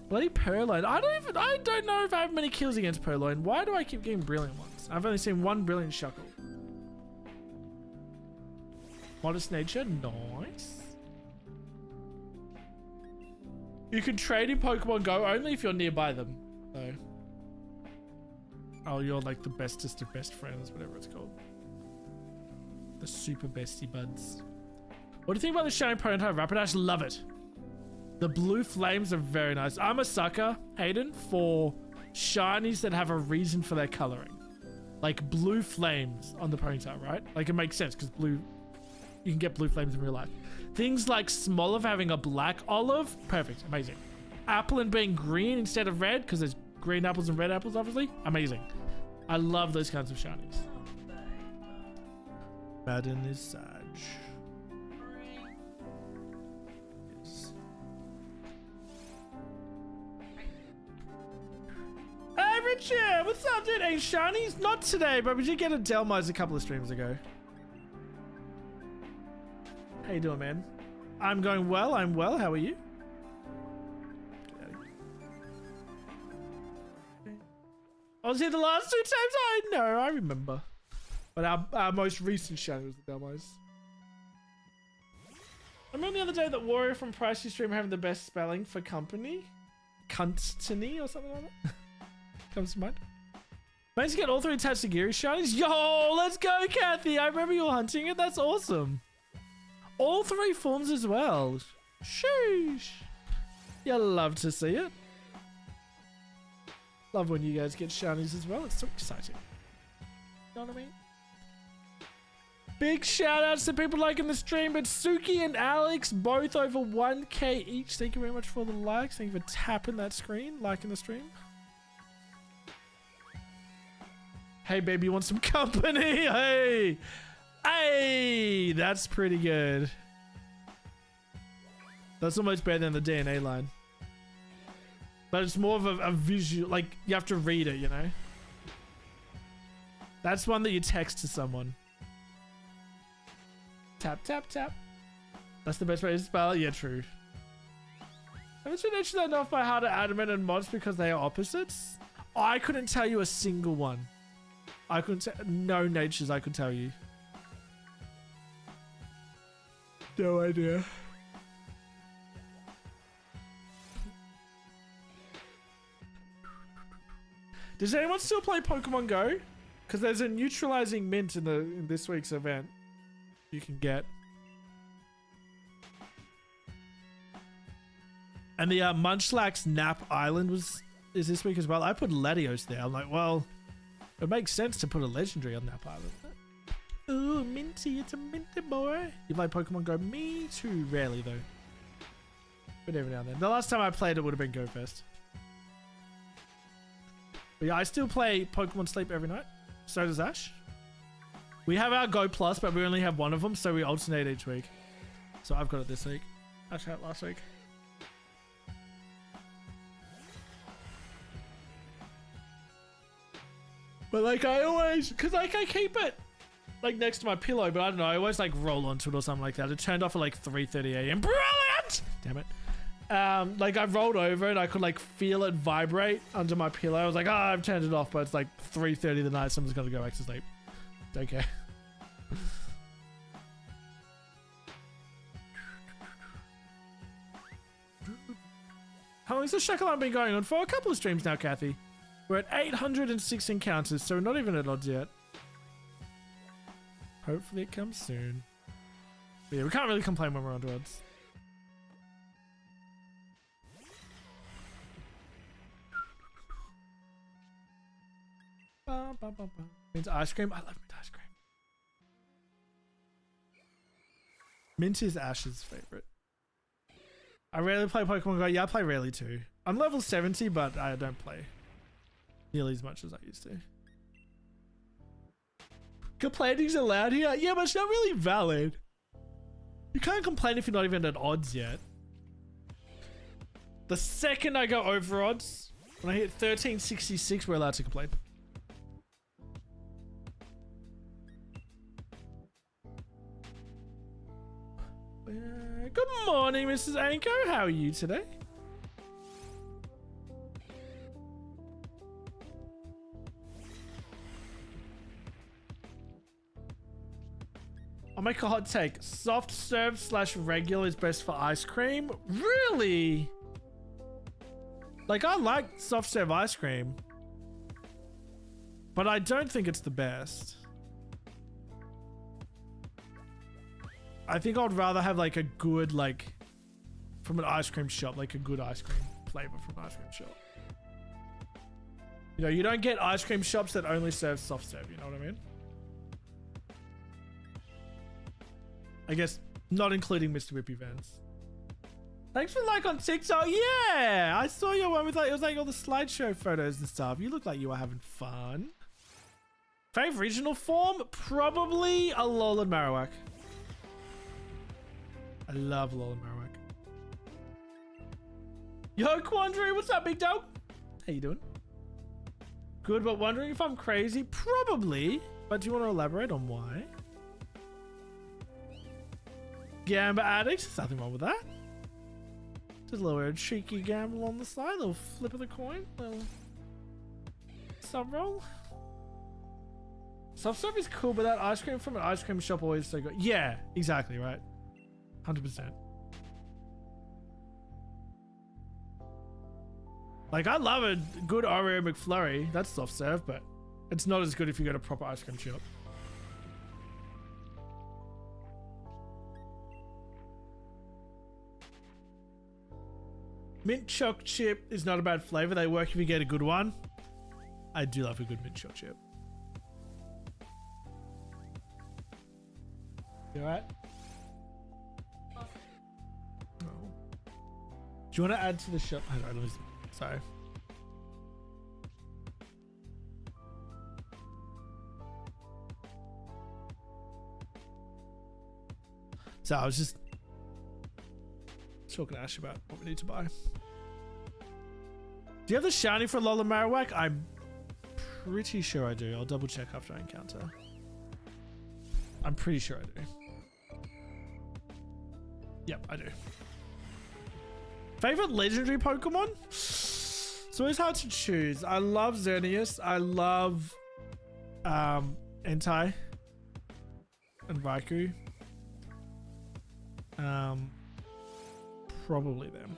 Bloody Purloin. I don't know if I have many kills against Purloin. Why do I keep getting brilliant ones? I've only seen one brilliant Shuckle. Modest nature, nice. You can trade in Pokemon Go only if you're nearby them, though. Oh, you're like the bestest of best friends, whatever it's called. The super bestie buds. What do you think about the shiny Ponyta Rapidash? Love it. The blue flames are very nice. I'm a sucker, Hayden, for shinies that have a reason for their coloring. Like blue flames on the Ponyta, right? Like it makes sense because blue, you can get blue flames in real life. Things like Smoliv having a black olive, perfect, amazing. Applin being green instead of red because there's green apples and red apples, obviously, amazing. I love those kinds of shinies. Madden is Sag. Yes. Hey Richard, what's up, dude? Hey, shinies? Not today, but we did get a Delmize a couple of streams ago. How you doing, man? I'm going well. I'm well. How are you? I was here the last 2 times. I know. I remember. But our most recent shiny was the Delmize. I remember the other day that Warrior from Pricey Stream having the best spelling for company. Cuntony or something like that. Comes to mind. Managed to get all 3 Tatsugiri shinies. Yo, let's go, Kathy. I remember you were hunting it. That's awesome. All 3 forms as well. Sheesh. You'll love to see it. Love when you guys get shinies as well. It's so exciting. You know what I mean? Big shout outs to people liking the stream. But Suki and Alex, both over 1K each. Thank you very much for the likes. Thank you for tapping that screen, liking the stream. Hey, baby, you want some company? Hey. Hey, that's pretty good. That's almost better than the DNA line. But it's more of a visual, like you have to read it, you know? That's one that you text to someone. Tap, tap, tap. That's the best way to spell it? Yeah, true. Haven't you mentioned that enough by heart adamant and mods because they are opposites? I couldn't tell you a single one. I couldn't no natures I could tell you. No idea. Does anyone still play Pokemon Go? Because there's a neutralizing mint in this week's event you can get. And the Munchlax Nap Island is this week as well. I put Latios there. I'm like, well, it makes sense to put a legendary on Nap Island. Ooh, minty, it's a minty boy. You play Pokemon Go? Me too, rarely though. But every now and then. The last time I played it would have been Go Fest. But yeah, I still play Pokemon Sleep every night. So does Ash. We have our Go Plus, but we only have one of them, so we alternate each week. So I've got it this week. Ash had it last week. But like I always, cause like I keep it like next to my pillow, but I don't know, I always like roll onto it or something like that. It turned off at like 3:30 a.m. Brilliant! Damn it. Like I rolled over and I could like feel it vibrate under my pillow. I was like, oh, I've turned it off, but it's like 3:30 the night, so I'm just gonna go back to sleep. Don't care. How long has the Shuckle been going on for? A couple of streams now, Kathy. We're at 806 encounters, so we're not even at odds yet. Hopefully it comes soon. But yeah, we can't really complain when we're on odds. Mint ice cream. I love mint ice cream. Mint is Ash's favorite. I rarely play Pokemon Go. Yeah, I play rarely too. I'm level 70, but I don't play nearly as much as I used to. Complaining's allowed here? Yeah, but it's not really valid. You can't complain if you're not even at odds yet. The second I go over odds, when I hit 1366, we're allowed to complain. Good morning, Mrs. Anko. How are you today? I'll make a hot take. Soft serve / regular is best for ice cream? Really? Like, I like soft serve ice cream, but I don't think it's the best. I think I'd rather have like a good, like, from an ice cream shop, like a good ice cream flavor from an ice cream shop. You know, you don't get ice cream shops that only serve soft serve, you know what I mean? I guess not including Mr. Whippy Vans. Thanks for the like on TikTok. Yeah, I saw your one with like, it was like all the slideshow photos and stuff. You look like you were having fun. Favorite regional form? Probably a Alolan Marowak. I love Alolan Marowak. Yo, Quandary, what's up, big dog? How you doing? Good, but wondering if I'm crazy? Probably, but do you want to elaborate on why? Gamba addict? There's nothing wrong with that. Just a little cheeky gamble on the side, a little flip of the coin, a little sub roll. Soft serve is cool, but that ice cream from an ice cream shop always so good. Yeah, exactly, right. 100%. Like, I love a good Oreo McFlurry. That's soft serve, but it's not as good if you go to a proper ice cream shop. Mint choc chip is not a bad flavor. They work if you get a good one. I do love a good mint choc chip. You alright? Oh. Do you want to add to the shop? Sorry. So I was just talking to Ash about what we need to buy. Do you have the shiny for Alolan Marowak? I'm pretty sure I do. I'll double check after I encounter. I'm pretty sure I do. Yep, I do. Favorite legendary Pokemon? It's always hard to choose. I love Xerneas. I love Entei and Raikou. Probably them.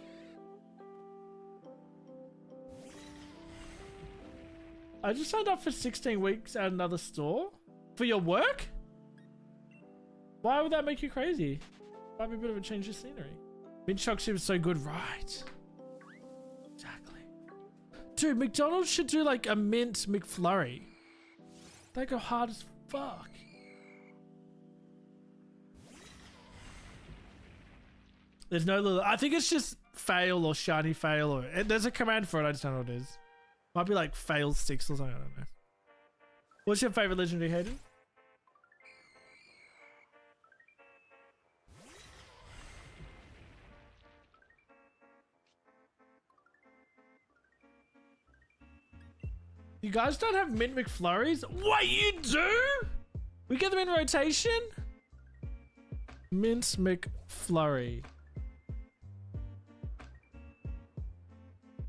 I just signed up for 16 weeks at another store. For your work? Why would that make you crazy? Might be a bit of a change of scenery. Mint choc chip is so good, right? Exactly. Dude, McDonald's should do like a mint McFlurry. They go hard as fuck. There's no little, I think it's just fail or shiny fail or there's a command for it, I just don't know what it is. Might be like failed sticks or something. I don't know. What's your favorite legendary, Hayden? You guys don't have Mint McFlurries? What, you do? We get them in rotation? Mint McFlurry.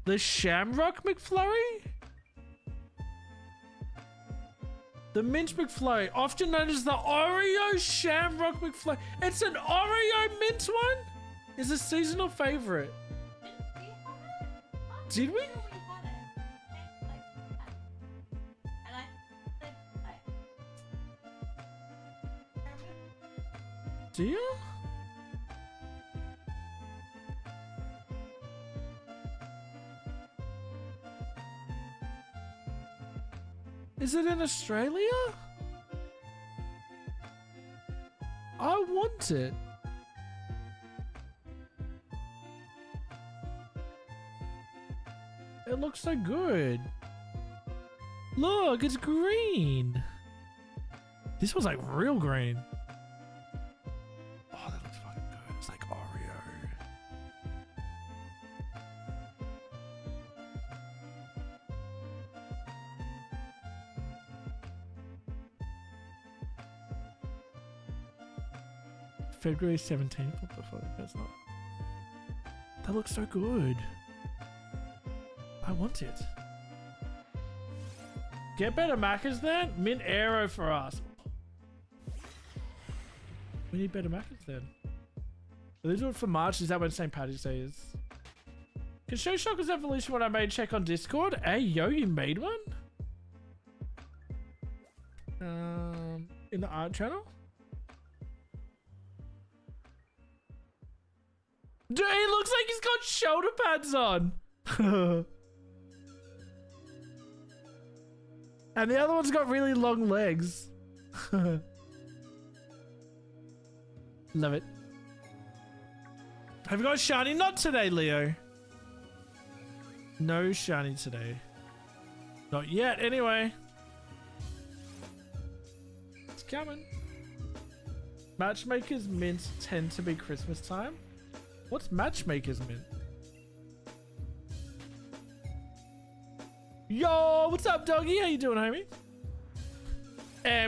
The Shamrock McFlurry? The Mint McFlurry, often known as the Oreo Shamrock McFlurry. It's an Oreo mint one? Is a seasonal favorite. Did we? Do you? Is it in Australia? I want it. It looks so good. Look, it's green. This was like real green. Oh, that looks fucking good. It's like Oreo. February 17th. What the fuck? That's not. That looks so good. I want it. Get better Maccas then? Mint Aero for us. We need better Maccas then. Are they doing it for March? Is that when St. Paddy's Day is? Can show Shockers Evolution what I made check on Discord? Hey yo, you made one? In the art channel? Dude, he looks like he's got shoulder pads on. And the other one's got really long legs. Love it. Have you got shiny? Not today, Leo. No shiny today. Not yet, anyway. It's coming. Matchmakers Mint tend to be Christmas time. What's Matchmakers Mint? Yo, what's up, doggy? How you doing, homie?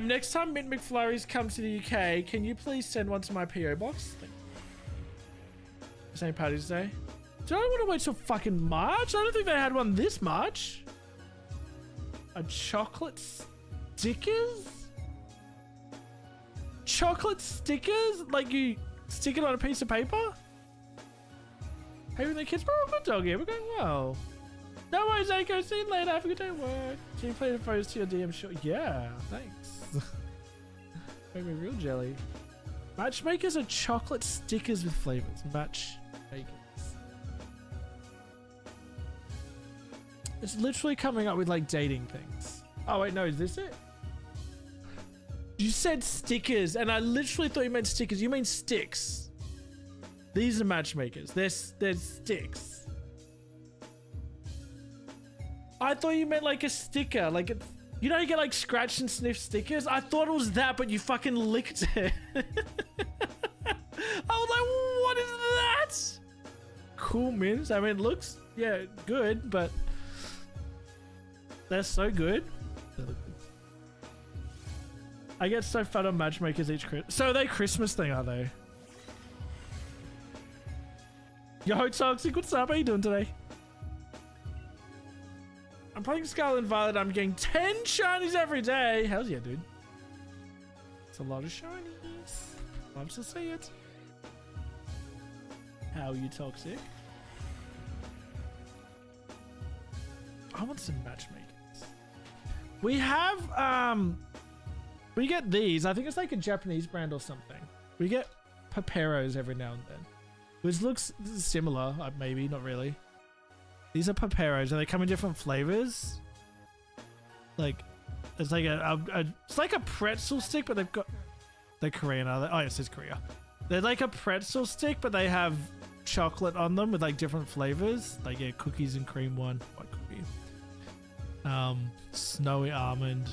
Next time Mint McFlurries come to the UK, can you please send one to my PO box? St. Paddy's Day. Do I want to wait till fucking March? I don't think they had one this March. A chocolate stickers? Chocolate stickers? Like you stick it on a piece of paper? Hey, with the kids, bro, good doggy. We're going well. No worries, Aiko. See you later. Have a good day at work. Can you play the photos to your DM? Sure. Yeah, thanks. Made me real jelly. Matchmakers are chocolate stickers with flavors. Matchmakers. It's literally coming up with like dating things. Oh wait, no, is this it? You said stickers, and I literally thought you meant stickers. You mean sticks. These are matchmakers. They're sticks. I thought you meant like a sticker, like it, you know, you get like scratch and sniff stickers. I thought it was that, but you fucking licked it. I was like, what is that? Cool mints. I mean, it looks, yeah, good, but they're so good. They look good. I get so fat on matchmakers each Christmas. So are they Christmas thing, are they? Yo, Toxic, what's up? How you doing today? I'm playing Scarlet and Violet. I'm getting 10 shinies every day. Hell yeah, dude. It's a lot of shinies. Love to see it. How are you, Toxic? I want some matchmakers. We have, we get these. I think it's like a Japanese brand or something. We get Paperos every now and then. Which looks similar, maybe, not really. These are Paperos, and they come in different flavors. Like, it's like it's like a pretzel stick, but they've got... They're Korean, are they? Oh, it says Korea. They're like a pretzel stick, but they have chocolate on them with like different flavors. Like, yeah, cookies and cream one. White cookie. Snowy almond,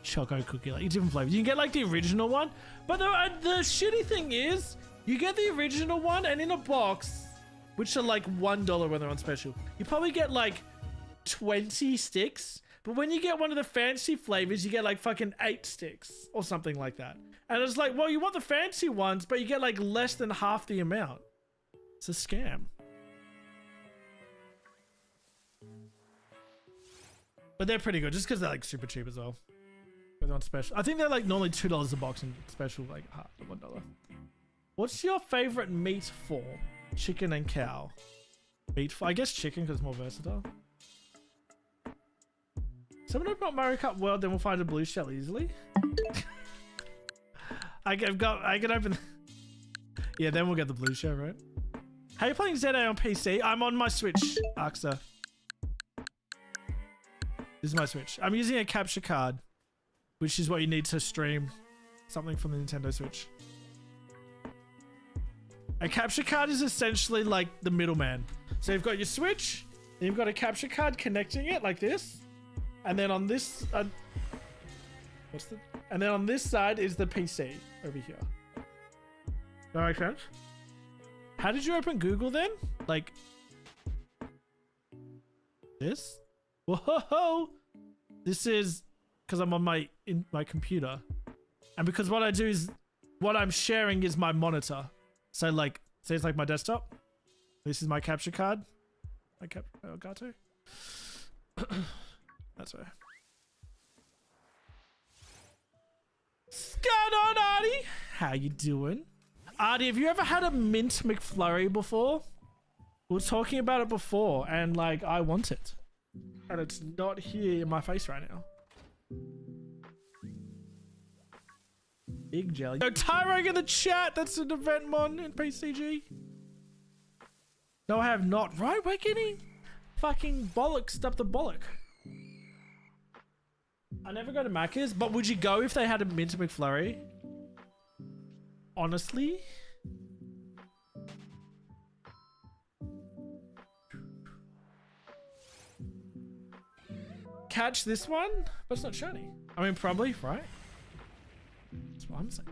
choco cookie, like different flavors. You can get like the original one, but the shitty thing is you get the original one and in a box, which are like $1 when they're on special, you probably get like 20 sticks. But when you get one of the fancy flavors, you get like fucking 8 sticks or something like that. And it's like, well, you want the fancy ones, but you get like less than half the amount. It's a scam. But they're pretty good just because they're like super cheap as well. But they're on special. I think they're like normally $2 a box and special like $1. What's your favorite meat form? Chicken and cow. Meat, I guess chicken because it's more versatile. Someone open up Mario Kart World, then we'll find a blue shell easily. I can open. Yeah, then we'll get the blue shell, right? How are you playing ZA on PC? I'm on my Switch, Arxa. This is my Switch. I'm using a capture card, which is what you need to stream something from the Nintendo Switch. A capture card is essentially like the middleman. So you've got your Switch, and you've got a capture card connecting it like this. And then on this, and then on this side is the PC over here. That make sense? How did you open Google then? Like this? Whoa! This is because I'm on my computer, and because what I do is what I'm sharing is my monitor. So like, say it's like my desktop. This is my capture card. My Elgato. That's right. What's going on, Artie? How you doing? Artie, have you ever had a mint McFlurry before? We were talking about it before, and like, I want it. And it's not here in my face right now. Big jelly. No, Tyrone in the chat. That's an event mon in PCG. No, I have not. Right, we're getting fucking bollocks up the bollock. I never go to Macca's, but would you go if they had a mint McFlurry? Honestly? Catch this one, but it's not shiny. I mean, probably, right? That's what I'm saying.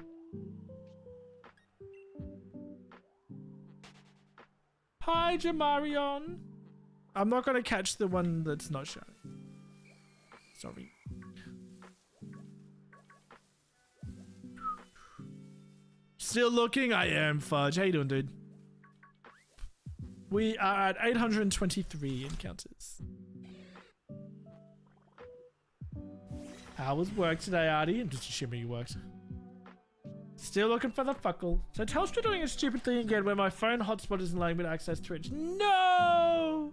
Hi, Jamarion. I'm not going to catch the one that's not shiny. Sorry. Still looking? I am, Fudge. How you doing, dude? We are at 823 encounters. How was work today, Artie? Just assuming you worked. Still looking for the fuckle. So Telstra doing a stupid thing again where my phone hotspot isn't allowing me to access Twitch. No!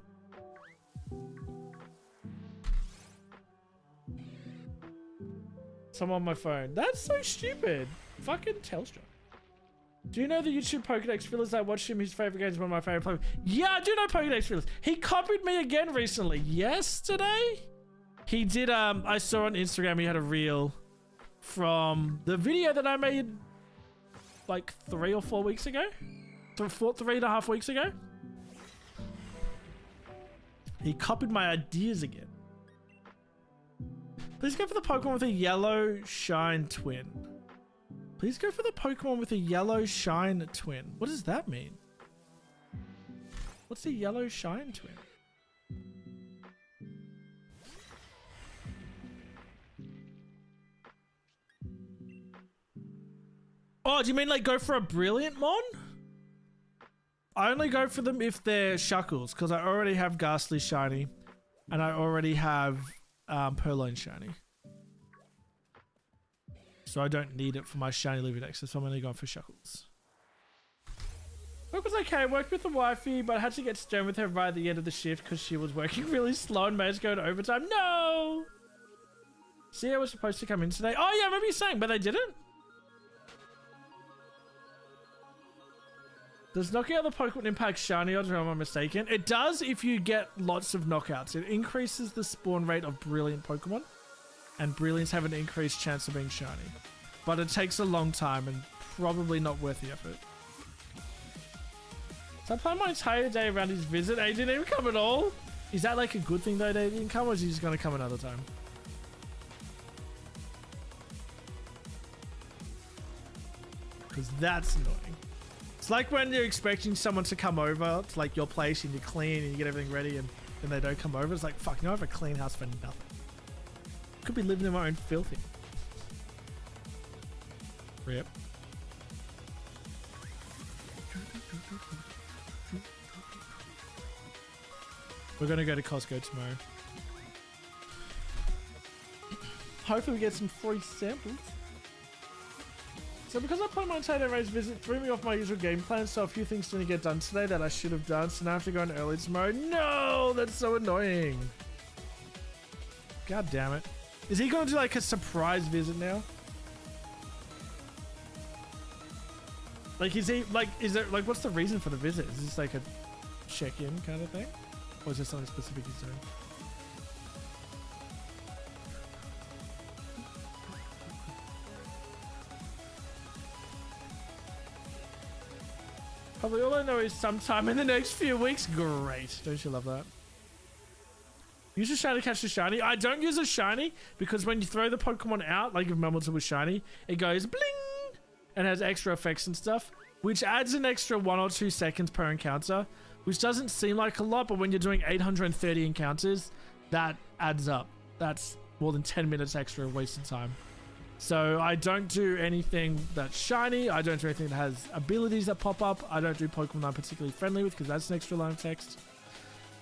Someone on my phone. That's so stupid. Fucking Telstra. Do you know the YouTube Pokedex Phyllis? I watched him. His favorite game is one of my favorite players. Yeah, I do know Pokedex Phyllis. He copied me again recently. Yesterday? He did, I saw on Instagram he had a reel from the video that I made like 3 or 4 weeks ago. 3.5 weeks ago. He copied my ideas again. Please go for the Pokemon with a yellow shine twin. Please go for the Pokemon with a yellow shine twin. What does that mean? What's a yellow shine twin? Oh, do you mean like go for a Brilliant Mon? I only go for them if they're Shuckles, because I already have Ghastly Shiny, and I already have Purloin Shiny. So I don't need it for my Shiny Living Dex, so I'm only going for Shuckles. Work was okay, worked with the wifey, but I had to get stern with her right at the end of the shift because she was working really slow and managed to go to overtime. No! Sia was supposed to come in today. Oh yeah, I remember you saying, but they didn't? Does knocking out the Pokemon impact shiny odds, or am I mistaken? It does if you get lots of knockouts. It increases the spawn rate of brilliant Pokemon, and brilliants have an increased chance of being shiny. But it takes a long time and probably not worth the effort. So I planned my entire day around his visit and he didn't even come at all. Is that like a good thing though they didn't come, or is he just gonna come another time? Because that's annoying. It's like when you're expecting someone to come over to like your place and you clean and you get everything ready and then they don't come over. It's like, fuck, now I have a clean house for nothing. Could be living in my own filthy. Rip. We're gonna go to Costco tomorrow. Hopefully we get some free samples. So because I planned my Tato Ray's visit, threw me off my usual game plan, so a few things didn't get done today that I should have done, so now I have to go in early tomorrow. No, that's so annoying. God damn it. Is he gonna do like a surprise visit now? Like, is he, like, is there, like, what's the reason for the visit? Is this like a check-in kind of thing? Or is there something specific he's doing? Probably all I know is sometime in the next few weeks. Great. Don't you love that? Use a shiny to catch the shiny. I don't use a shiny because when you throw the Pokemon out, like if Melmetal was shiny, it goes bling and has extra effects and stuff, which adds an extra 1 or 2 seconds per encounter, which doesn't seem like a lot, but when you're doing 830 encounters, that adds up. That's more than 10 minutes extra wasted time. So I don't do anything that's shiny. I don't do anything that has abilities that pop up. I don't do Pokemon I'm particularly friendly with because that's an extra line of text.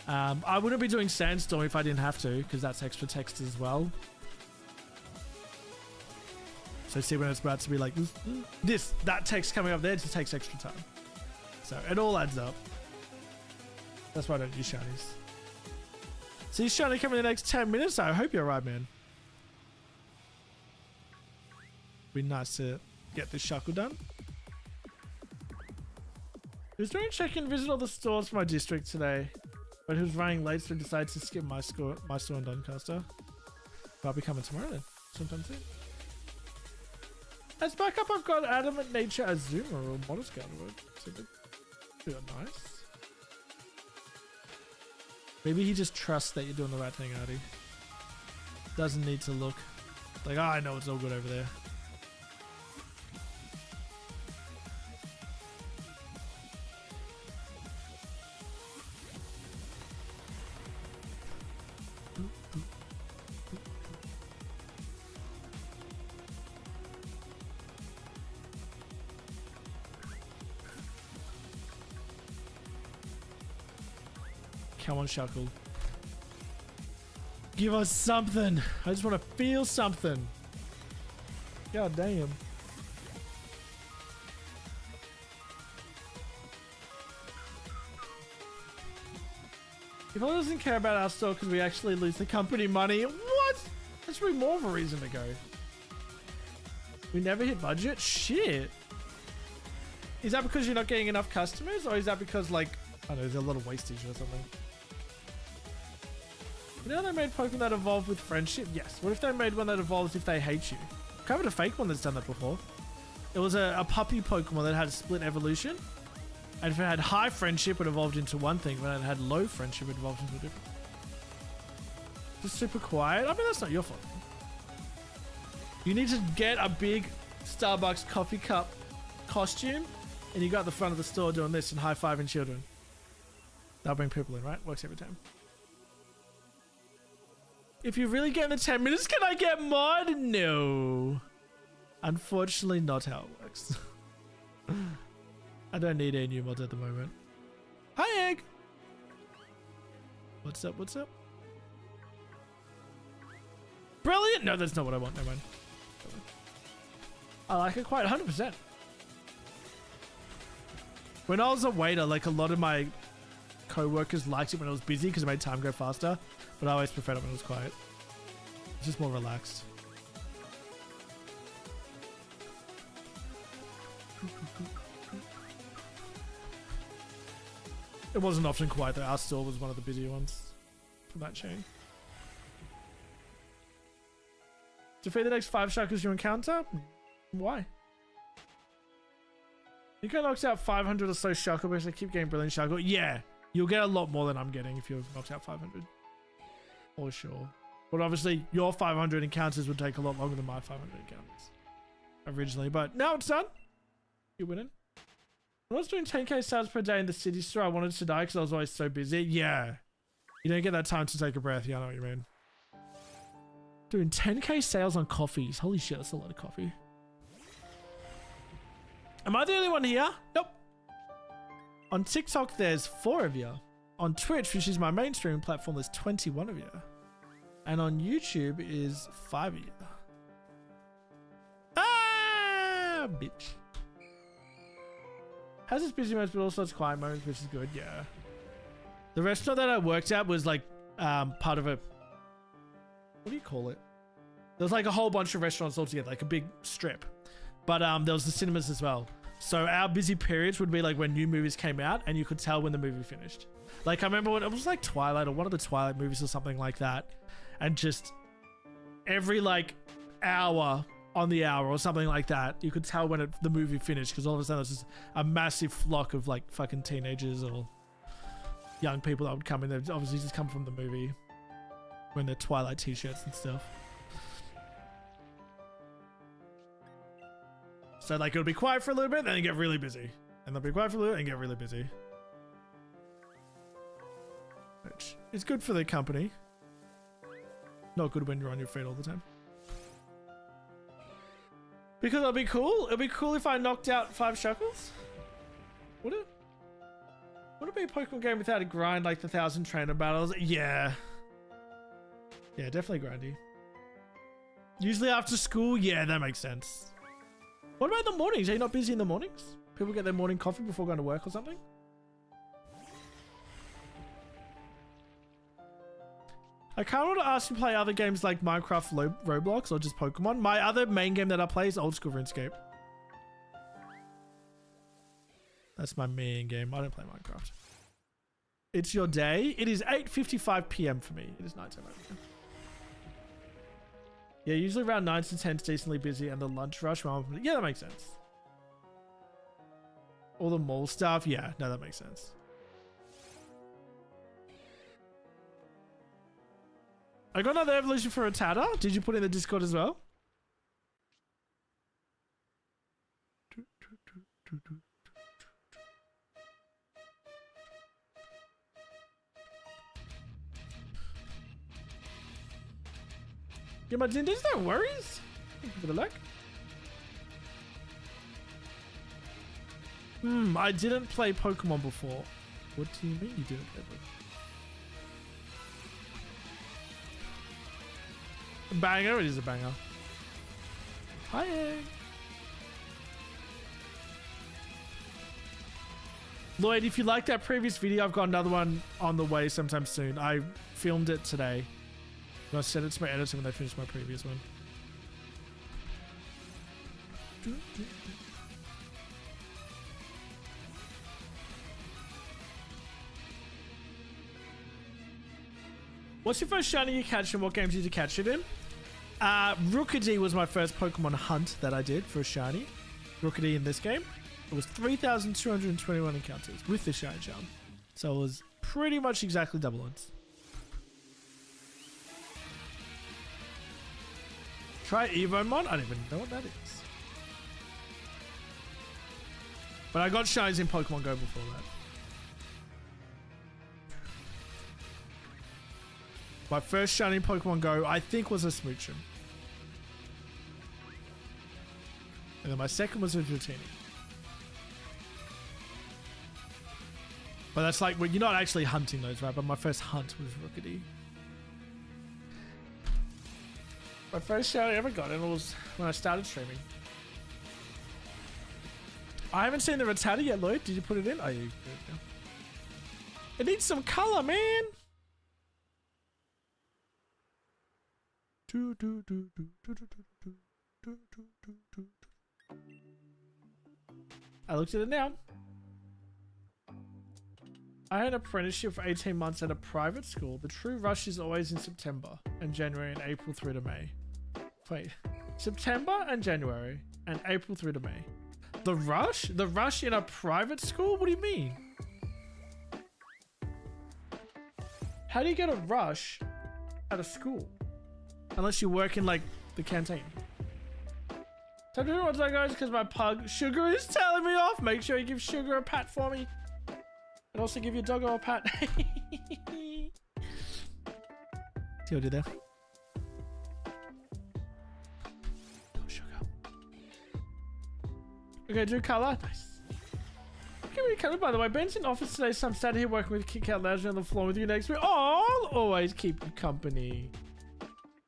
I wouldn't be doing Sandstorm if I didn't have to because that's extra text as well. So see when it's about to be like that text coming up there, it just takes extra time. So it all adds up. That's why I don't use shinies. So he's shiny coming in the next 10 minutes. I hope you're right, man. Be nice to get this Shuckle done. He was doing check-in visit all the stores for my district today, but he was running late, so he decided to skip my store in Doncaster. But I'll be coming tomorrow then, sometime soon. As backup, I've got Adamant Nature Azuma or Modest Garderobe. So they're nice. Maybe he just trusts that you're doing the right thing, Artie. Doesn't need to look. Like, oh, I know it's all good over there. Come on, Shuckle. Give us something. I just want to feel something. God damn. He probably doesn't care about our store because we actually lose the company money. What? That's really more of a reason to go. We never hit budget? Shit. Is that because you're not getting enough customers? Or is that because, like, I don't know, there's a lot of wastage or something? You know they made Pokemon that evolve with friendship? Yes. What if they made one that evolves if they hate you? I covered a fake one that's done that before. It was a puppy Pokemon that had a split evolution. And if it had high friendship, it evolved into one thing. When it had low friendship, it evolved into a different. Just super quiet. I mean, that's not your fault. You need to get a big Starbucks coffee cup costume. And you go at the front of the store doing this and high-fiving children. That'll bring people in, right? Works every time. If you really get in the 10 minutes, can I get mod? No. Unfortunately, not how it works. I don't need any new mods at the moment. Hi, Egg! What's up? What's up? Brilliant! No, that's not what I want. Never mind. I like it quite 100%. When I was a waiter, like a lot of my co-workers liked it when it was busy because it made time go faster, but I always preferred it when it was quiet. It's just more relaxed. It wasn't often quiet though. Our store was one of the busier ones from that chain. Defeat the next 5 Shuckles you encounter? Why? You can knock out 500 or so Shuckle because they keep getting Brilliant Shuckle. Yeah. You'll get a lot more than I'm getting if you've knocked out 500. For sure. But obviously, your 500 encounters would take a lot longer than my 500 encounters. Originally. But now it's done. You're winning. I was doing 10k sales per day in the city store. I wanted to die because I was always so busy. Yeah. You don't get that time to take a breath. Yeah, I know what you mean. Doing 10k sales on coffees. Holy shit, that's a lot of coffee. Am I the only one here? Nope. On TikTok, there's 4 of you. On Twitch, which is my mainstream platform, there's 21 of you. And on YouTube is 5 of you. Ah, bitch. Has its busy moments, but also its quiet moments, which is good, yeah. The restaurant that I worked at was like part of a... What do you call it? There was like a whole bunch of restaurants all together, like a big strip. But there was the cinemas as well. So our busy periods would be like when new movies came out and you could tell when the movie finished. Like I remember when it was like Twilight or one of the Twilight movies or something like that. And just every like hour on the hour or something like that, you could tell when the movie finished because all of a sudden there's just a massive flock of like fucking teenagers or young people that would come in. They'd obviously just come from the movie when they're Twilight t-shirts and stuff. So like it'll be quiet for a little bit, then it get really busy. And they'll be quiet for a little bit and get really busy. Which is good for the company. Not good when you're on your feet all the time. Because it'll be cool. It'll be cool if I knocked out 5 Shuckles. Would it? Would it be a Pokemon game without a grind like the 1000 trainer battles? Yeah. Yeah, definitely grindy. Usually after school? Yeah, that makes sense. What about in the mornings? Are you not busy in the mornings? People get their morning coffee before going to work or something? I kind of want to ask you to play other games like Minecraft, Roblox, or just Pokemon. My other main game that I play is old school RuneScape. That's my main game. I don't play Minecraft. It's your day. It is 8:55 p.m. for me. It is nighttime over here. Yeah, usually around 9 to 10 is decently busy and the lunch rush. Yeah, that makes sense. All the mall stuff. Yeah, no, that makes sense. I got another evolution for Rattata. Did you put in the Discord as well? Yeah, my there's no worries. Thank you for the luck. I didn't play Pokemon before. What do you mean you didn't play Pokemon? Banger, it is a banger. Hi, Egg. Lloyd, if you like that previous video, I've got another one on the way sometime soon. I filmed it today. I sent it to my editor when they finished my previous one. What's your first shiny you catch and what games did you catch it in? Rookidee was my first Pokemon hunt that I did for a shiny. Rookidee in this game. It was 3,221 encounters with the shiny charm. So it was pretty much exactly double odds. Try Evomon? I don't even know what that is. But I got shinies in Pokemon Go before that. My first shiny in Pokemon Go, I think, was a Smoochum. And then my second was a Dratini. But that's like, well, you're not actually hunting those, right? But my first hunt was Rookidee. My first shiny I ever got, and it was when I started streaming. I haven't seen the Rattata yet, Lloyd. Did you put it in? Oh, you. It needs some color, man. I looked at it now. I had an apprenticeship for 18 months at a private school. The true rush is always in September and January and April through to May. Wait, September and January and April through to May. The rush? The rush in a private school? What do you mean? How do you get a rush at a school? Unless you work in like the canteen. So do what's that, guys? Because my pug Sugar is telling me off. Make sure you give Sugar a pat for me. And also give your doggo a pat. See what I did there? Oh, Sugar. Okay, do color. Nice. Okay, we color, by the way. Ben's in office today, so I'm sat here working with Kick Out Lounge on the floor with you next week. Oh, I'll always keep you company.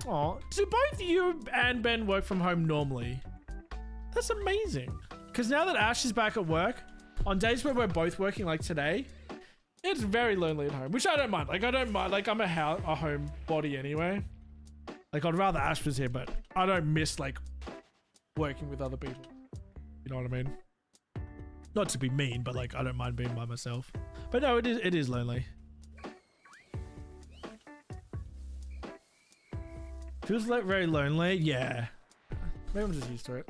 Oh, do both you and Ben work from home normally? That's amazing. Because now that Ash is back at work, on days where we're both working like today, it's very lonely at home, which I don't mind. Like, I don't mind. Like, I'm a home body anyway. Like, I'd rather Ash was here, but I don't miss, like, working with other people. You know what I mean? Not to be mean, but, like, I don't mind being by myself. But no, it is lonely. Feels like very lonely. Yeah. Maybe I'm just used to it.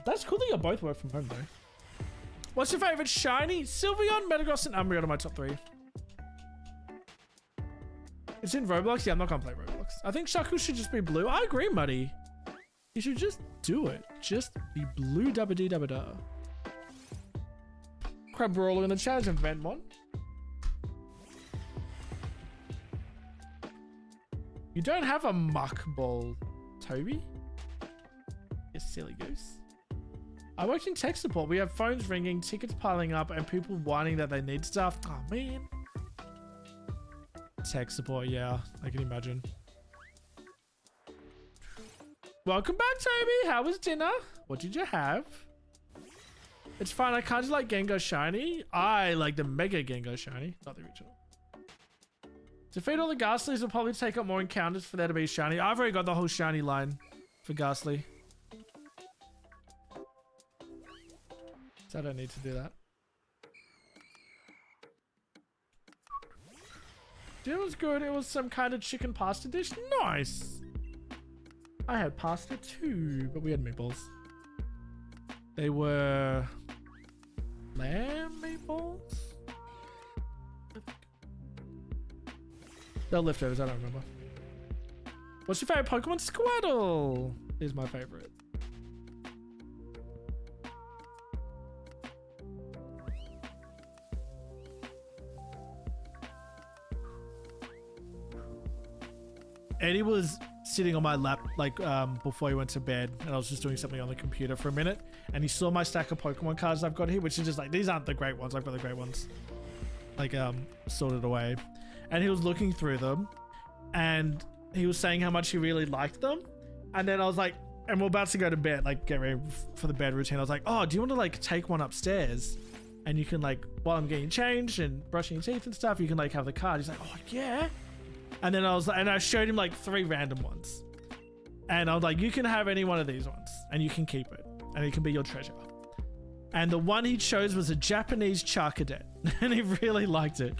That's cool that you both work from home, though. What's your favorite shiny? Sylveon, Metagross, and Umbreon are my top 3. It's in Roblox? Yeah, I'm not gonna play Roblox. I think Shuckles should just be blue. I agree, Muddy. You should just do it. Just be blue dabba dee dabba da. Crab Brawler in the chat and Fakemon. You don't have a muck ball, Toby? You silly goose. I worked in tech support. We have phones ringing, tickets piling up, and people whining that they need stuff. Oh, man. Tech support, yeah. I can imagine. Welcome back, Toby. How was dinner? What did you have? It's fine. I can't do like Gengar Shiny. I like the Mega Gengar Shiny, not the original. Defeat all the Ghastlies will probably take up more encounters for there to be shiny. I've already got the whole shiny line for Ghastly. So I don't need to do that. Dinner was good. It was some kind of chicken pasta dish. Nice. I had pasta too, but we had meatballs. They were lamb meatballs? They're leftovers, I don't remember. What's your favorite Pokemon? Squirtle is my favorite. Eddie was sitting on my lap like before he went to bed, and I was just doing something on the computer for a minute, and he saw my stack of Pokemon cards I've got here, which is just like, these aren't the great ones, I've got the great ones like sorted away, and he was looking through them and he was saying how much he really liked them, and then I was like, and we're about to go to bed, like get ready for the bed routine. I was like, oh, do you want to like take one upstairs and you can like, while I'm getting changed and brushing your teeth and stuff, you can like have the card. He's like, oh yeah. And then I was like, and I showed him like 3 random ones, and I was like, you can have any one of these ones and you can keep it and it can be your treasure. And the one he chose was a Japanese Charcadet, and he really liked it.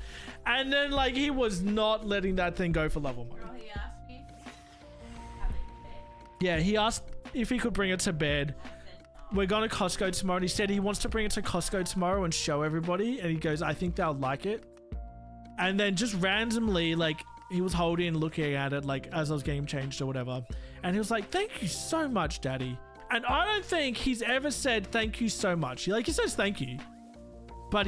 And then like, he was not letting that thing go for love or money. Girl, he asked me to have it in bed. Yeah, he asked if he could bring it to bed. We're going to Costco tomorrow, and he said he wants to bring it to Costco tomorrow and show everybody, and he goes, I think they'll like it. And then just randomly, like, he was holding and looking at it like as I was getting changed or whatever, and he was like, thank you so much, Daddy. And I don't think he's ever said thank you so much. He says thank you, but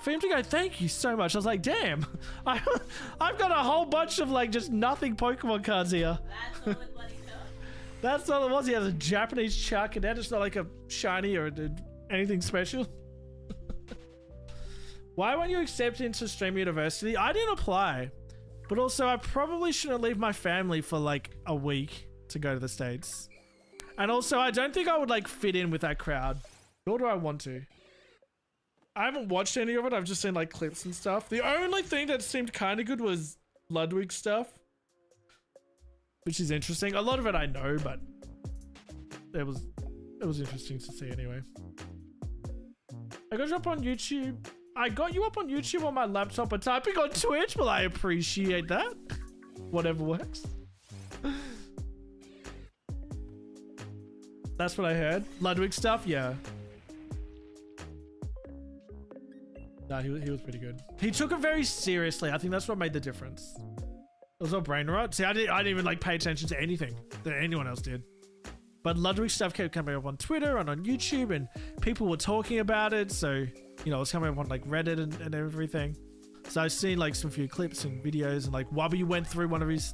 for him to go thank you so much, I was like, damn. I've got a whole bunch of like just nothing Pokemon cards here. That's all it bloody took. That's all it was. He has a Japanese Charcadet. It's not like a shiny or anything special. Why weren't you accepted into Stream University? I didn't apply. But also, I probably shouldn't leave my family for like a week to go to the States. And also, I don't think I would like fit in with that crowd. Nor do I want to. I haven't watched any of it. I've just seen like clips and stuff. The only thing that seemed kind of good was Ludwig's stuff, which is interesting. A lot of it I know, but it was interesting to see anyway. I got you up on YouTube. I got you up on YouTube on my laptop, but typing on Twitch. Well, I appreciate that. Whatever works. That's what I heard. Ludwig stuff, yeah. No, he was pretty good. He took it very seriously. I think that's what made the difference. It was all brain rot. See, I didn't even like pay attention to anything that anyone else did. But Ludwig's stuff kept coming up on Twitter and on YouTube, and people were talking about it. So, you know, it was coming up on like Reddit and everything. So I've seen like some few clips and videos, and like Wubby went through one of his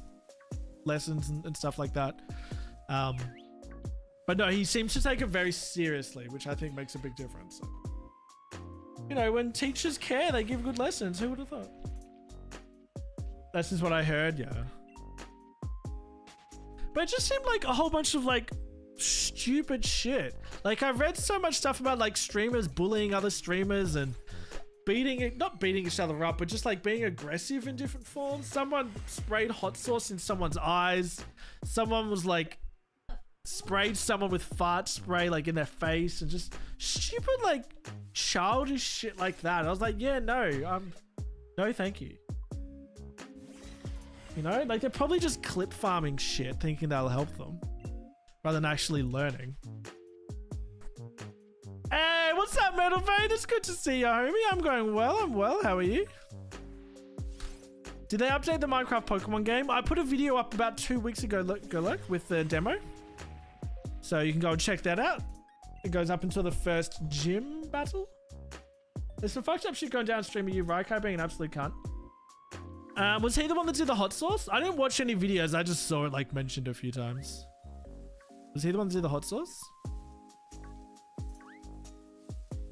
lessons and stuff like that. But no, he seems to take it very seriously, which I think makes a big difference. You know, when teachers care, they give good lessons. Who would have thought? That's just what I heard, yeah. But it just seemed like a whole bunch of like stupid shit. Like I read so much stuff about like streamers bullying other streamers and not beating each other up, but just like being aggressive in different forms. Someone sprayed hot sauce in someone's eyes. Someone was like sprayed someone with fart spray like in their face, and just stupid like childish shit like that. I was like, yeah, no, no thank you. You know, like they're probably just clip farming shit thinking that'll help them rather than actually learning. Hey, what's up, Metal Vein? It's good to see you, homie. I'm going well. I'm well. How are you? Did they update the Minecraft Pokemon game? I put a video up about 2 weeks ago, look, with the demo. So you can go and check that out. It goes up until the first gym battle. There's some fucked up shit going downstream of you, Raikai being an absolute cunt. Was he the one that did the hot sauce? I didn't watch any videos. I just saw it like mentioned a few times. Was he the one that did the hot sauce?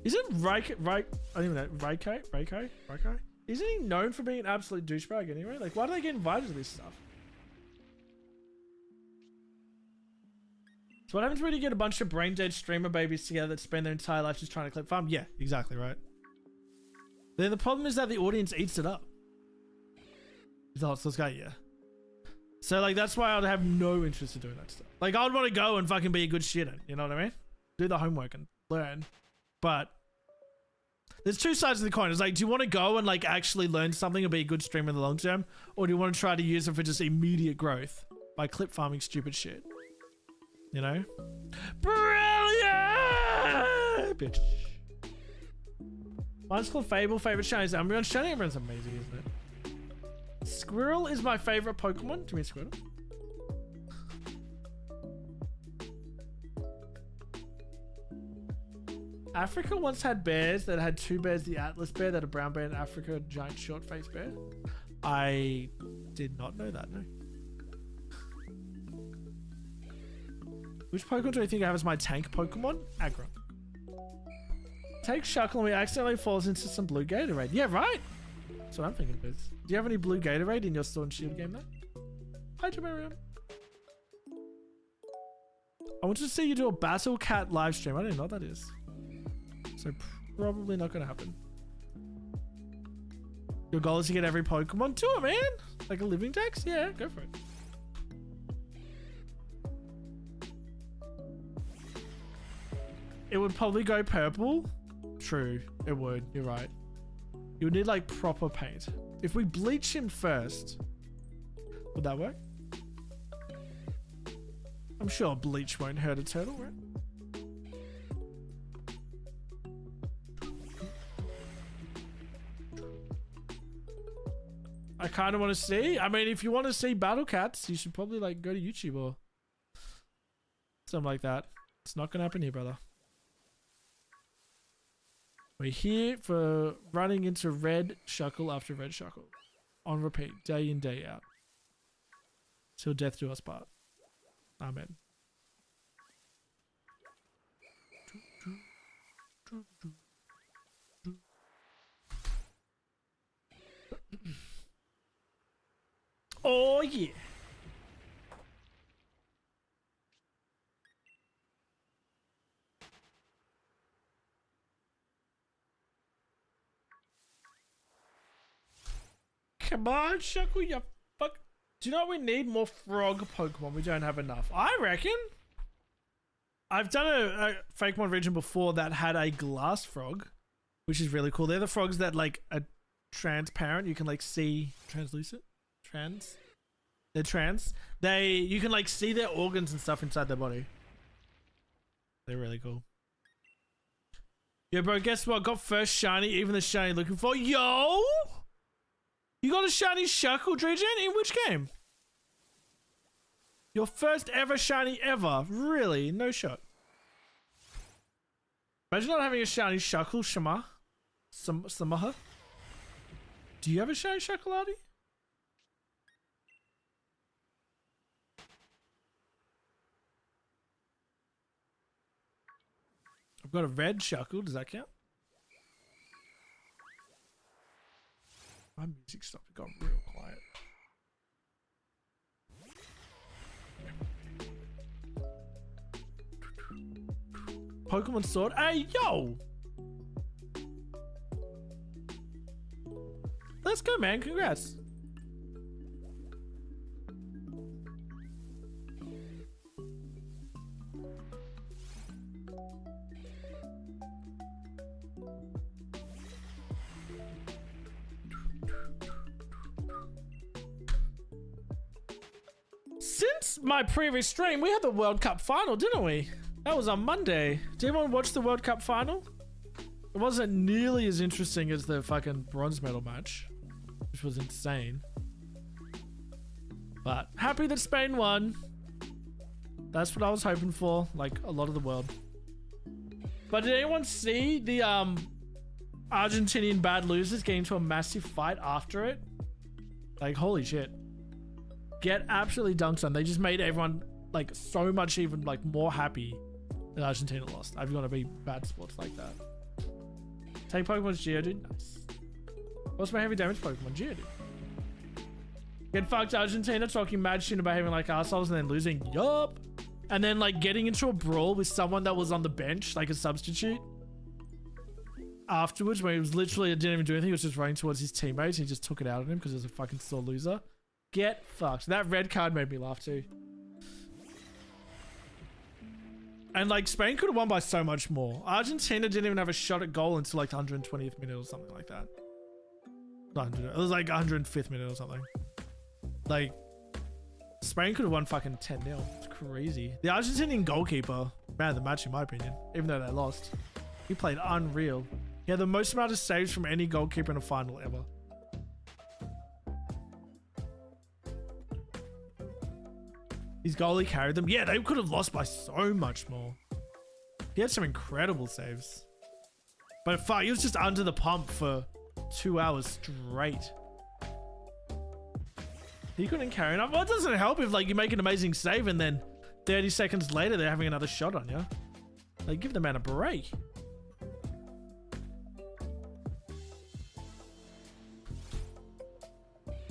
Isn't Raikai? I don't even know. Raikai? Isn't he known for being an absolute douchebag anyway? Like, why do they get invited to this stuff? So what happens when you get a bunch of brain dead streamer babies together that spend their entire life just trying to clip farm? Yeah, exactly right. Then the problem is that the audience eats it up. Is the hot sauce guy? Yeah. So like that's why I'd have no interest in doing that stuff. Like I would want to go and fucking be a good shitter. You know what I mean? Do the homework and learn. But there's two sides of the coin. It's like, do you want to go and like actually learn something and be a good streamer in the long term? Or do you want to try to use it for just immediate growth by clip farming stupid shit? You know? Brilliant! Bitch. Mine's called Fable. Favorite shiny is Umbreon. Shiny Umbreon's amazing, isn't it? Squirrel is my favorite Pokemon. Do you mean Squirtle? Africa once had bears that had two bears, the Atlas bear, that a brown bear in Africa, giant short-faced bear. I did not know that, no. Which Pokemon do you think I have as my tank Pokemon? Aggro. Take Shuckle and he accidentally falls into some blue Gatorade. Yeah, right? That's what I'm thinking, Biz. Do you have any blue Gatorade in your Sword and Shield game there? Hi, Jamarion. I want to see you do a Battle Cat live stream. I don't know what that is. So probably not going to happen. Your goal is to get every Pokemon? Do it, man. Like a living dex? Yeah, go for it. It would probably go purple. True, it would. You're right. You would need like proper paint. If we bleach him first, would that work? I'm sure bleach won't hurt a turtle, right? I kind of want to see. I mean, if you want to see battle cats, you should probably like go to YouTube or something like that. It's not going to happen here, brother. We're here for running into red Shuckle after red Shuckle. On repeat, day in, day out. Till death do us part. Amen. Oh yeah. Come on, Shuckle, you fuck. Do you know we need more frog Pokemon? We don't have enough. I reckon. I've done a Fakemon region before that had a glass frog, which is really cool. They're the frogs that like are transparent. You can like see translucent. They're trans. You can like see their organs and stuff inside their body. They're really cool. Yeah, bro, guess what? Got first shiny, even the shiny looking for. Yo! You got a shiny Shuckle, Drigen? In which game? Your first ever shiny ever. Really? No shot. Imagine not having a shiny Shuckle, Shama. Samaha. Do you have a shiny Shuckle, Artie? I've got a red Shuckle. Does that count? My music stopped. It got real quiet. Pokemon Sword. Hey, yo! Let's go, man. Congrats. Since my previous stream, we had the World Cup final, didn't we? That was on Monday. Did anyone watch the World Cup final? It wasn't nearly as interesting as the fucking bronze medal match, which was insane. But happy that Spain won. That's what I was hoping for, like a lot of the world. But did anyone see the Argentinian bad losers getting into a massive fight after it? Like, holy shit. Get absolutely dunked on. They just made everyone like so much even like more happy that Argentina lost. I've got to be bad sports like that. Take Pokemon's Geodude. Nice. What's my heavy damage Pokemon? Geodude. Get fucked Argentina talking mad shit about having like assholes and then losing. Yup. And then like getting into a brawl with someone that was on the bench, like a substitute. Afterwards, when he was literally didn't even do anything, he was just running towards his teammates. And he just took it out on him because he was a fucking sore loser. Get fucked. That red card made me laugh too. And like Spain could have won by so much more. Argentina didn't even have a shot at goal until like the 120th minute or something like that. Not 100, it was like 105th minute or something. Like Spain could have won fucking 10-0. It's crazy. The Argentinian goalkeeper, man, the match in my opinion, even though they lost, he played unreal. He had the most amount of saves from any goalkeeper in a final ever. His goalie carried them. Yeah, they could have lost by so much more. He had some incredible saves. But fuck, he was just under the pump for 2 hours straight. He couldn't carry enough. Well, it doesn't help if like you make an amazing save and then 30 seconds later they're having another shot on you. Like, give the man a break.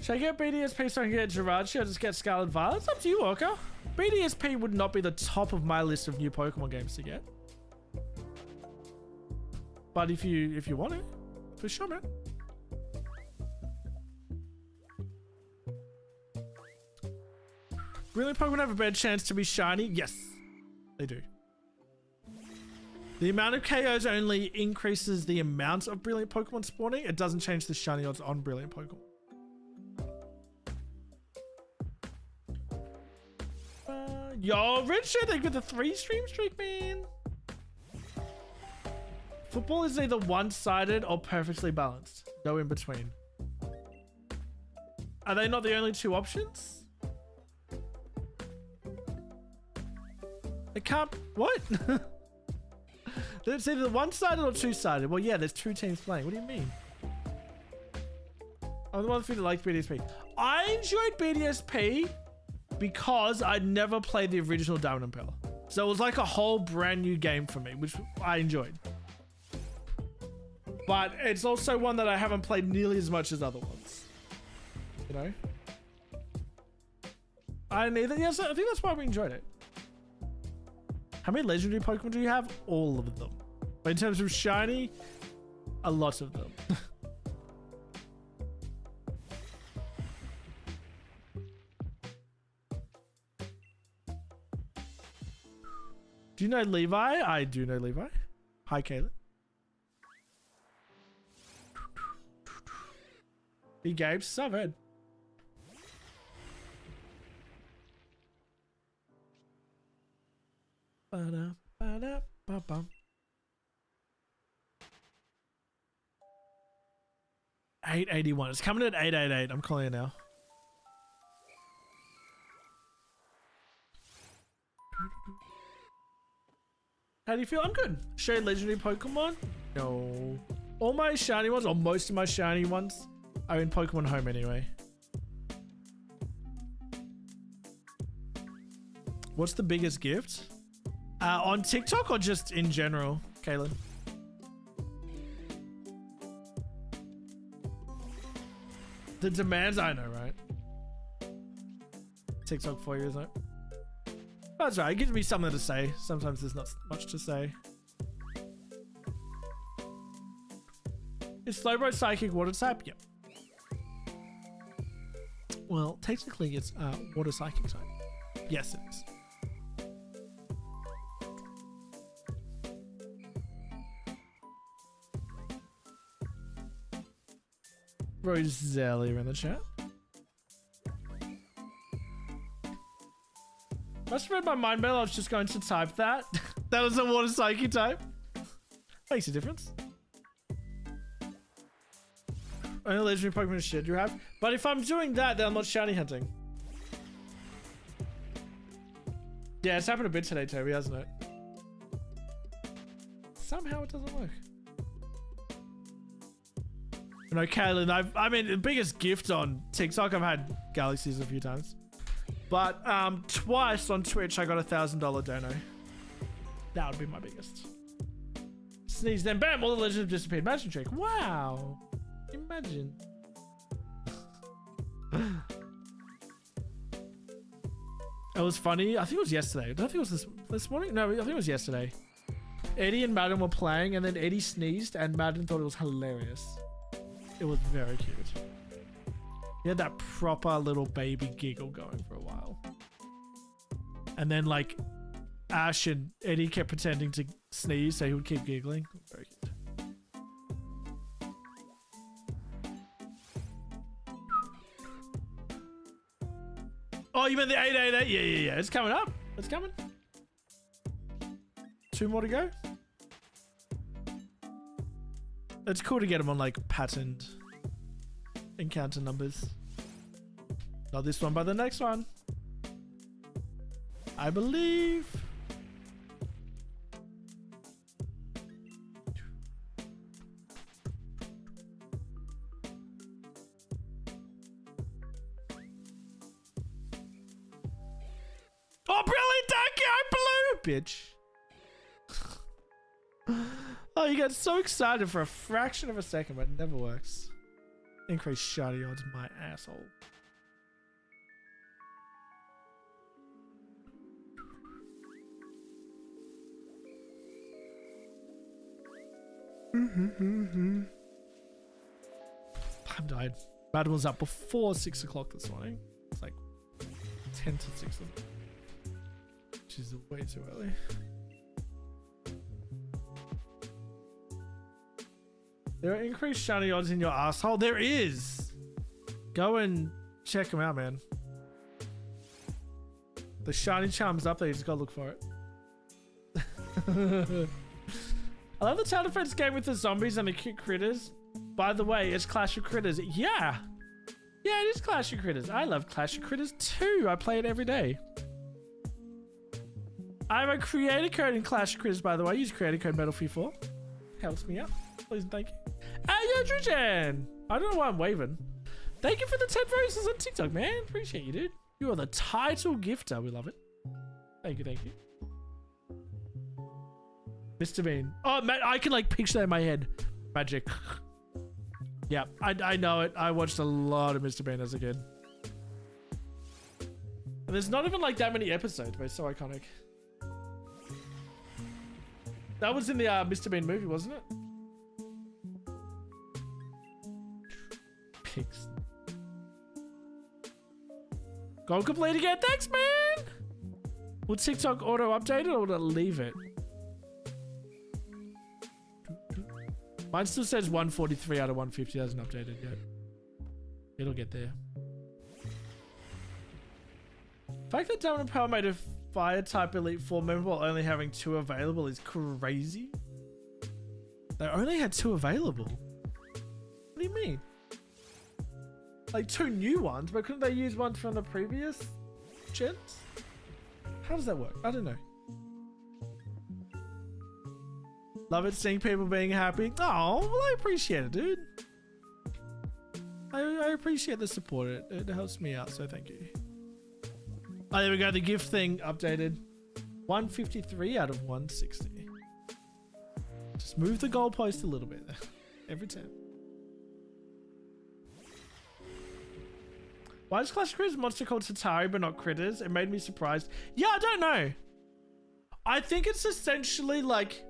Should I get BDSP so I can get Jirachi or just get Scarlet and Violet? It's up to you, Walker. BDSP would not be the top of my list of new Pokemon games to get. But if you want it, for sure, man. Brilliant Pokemon have a better chance to be shiny? Yes, they do. The amount of KOs only increases the amount of brilliant Pokemon spawning. It doesn't change the shiny odds on brilliant Pokemon. Yo, Richard, they got the 3-stream streak, man. Football is either one-sided or perfectly balanced. No in between. Are they not the only two options? It can't... What? It's either one-sided or two-sided. Well, yeah, there's two teams playing. What do you mean? I'm the one that likes BDSP. I enjoyed BDSP because I'd never played the original Diamond and Pearl. So it was like a whole brand new game for me, which I enjoyed. But it's also one that I haven't played nearly as much as other ones. You know? I neither. Yes, I think that's why we enjoyed it. How many legendary Pokemon do you have? All of them. But in terms of shiny, a lot of them. Do you know Levi? I do know Levi. Hi, Caleb. Hey, Gabe. So good. 881. It's coming at 888. I'm calling it now. How do you feel? I'm good. Share legendary Pokemon? No. All my shiny ones, or most of my shiny ones, are in Pokemon Home anyway. What's the biggest gift? On TikTok or just in general, Kaylin? The demands, I know, right? TikTok for you, isn't it? That's right, it gives me something to say. Sometimes there's not much to say. Is Slowbro Psychic water type? Yep. Well, technically it's water psychic type. Yes, it is. Roselia in the chat. Must have read my mind mail. I was just going to type that. That was a water psychic type. Makes a difference. Only legendary Pokemon shit you have. But if I'm doing that, then I'm not shiny hunting. Yeah, it's happened a bit today, Toby, hasn't it? Somehow it doesn't work. You know, Kaylin, I mean, the biggest gift on TikTok, I've had Galaxies a few times. But twice on Twitch, I got $1,000 dono. That would be my biggest. Sneeze, then bam, all the legends have disappeared. Magic trick. Wow. Imagine. It was funny. I think it was yesterday. I don't think it was this morning. No, I think it was yesterday. Eddie and Madden were playing, and then Eddie sneezed, and Madden thought it was hilarious. It was very cute. He had that proper little baby giggle going for a while. And then, like, Ash and Eddie kept pretending to sneeze, so he would keep giggling. Very cute. Oh, you meant the 888? Yeah. It's coming up. It's coming. 2 more to go. It's cool to get them on, like, patterned encounter numbers. Not this one, but the next one. I believe. Oh, brilliant! Thank you, I blew, bitch. Oh, you get so excited for a fraction of a second, but it never works. Increase shiny odds, my asshole. I'm died. Madden was up before 6 o'clock this morning. It's like 10 to 6, which is way too early. There are increased shiny odds in your asshole. There is. Go and check them out, man. The shiny charm's up there. You just gotta look for it. I love the tower defense game with the zombies and the cute critters. By the way, it's Clash of Critters. Yeah, it is Clash of Critters. I love Clash of Critters too. I play it every day. I have a creator code in Clash of Critters, by the way. Use creator code Metal4. Helps me out. Please and thank you. Hey, yo, Drujan! I don't know why I'm waving. Thank you for the 10 roses on TikTok, man. Appreciate you, dude. You are the title gifter. We love it. Thank you, thank you. Mr. Bean. Oh, man, I can like picture that in my head. Magic. Yeah, I know it. I watched a lot of Mr. Bean as a kid. And there's not even like that many episodes, but it's so iconic. That was in the Mr. Bean movie, wasn't it? Pigs. Goal complete again. Thanks, man. Will TikTok auto update it or will it leave it? Mine still says 143 out of 150. Hasn't updated yet. It'll get there. The fact that Diamond and Pearl made a fire type Elite Four member while only having 2 available is crazy. They only had 2 available. What do you mean? Like 2 new ones, but couldn't they use one from the previous gens? How does that work? I don't know. Love it seeing people being happy. Oh, well, I appreciate it, dude. I appreciate the support. It helps me out, so thank you. Oh, there we go. The gift thing updated. 153 out of 160. Just move the goalpost a little bit every time. Why is Clash of Critters monster called Tatari but not Critters? It made me surprised. Yeah, I don't know. I think it's essentially like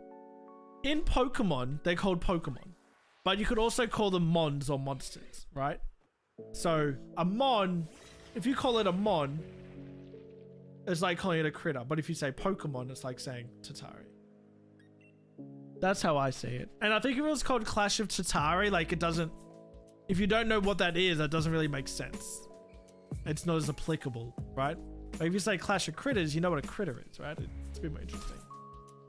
in Pokemon, they're called Pokemon. But you could also call them Mons or monsters, right? So a Mon, if you call it a Mon, it's like calling it a critter. But if you say Pokemon, it's like saying Tatari. That's how I see it. And I think if it was called Clash of Tatari, like it doesn't, if you don't know what that is, that doesn't really make sense. It's not as applicable, right? But if you say Clash of Critters, you know what a critter is, right? It's a bit more interesting.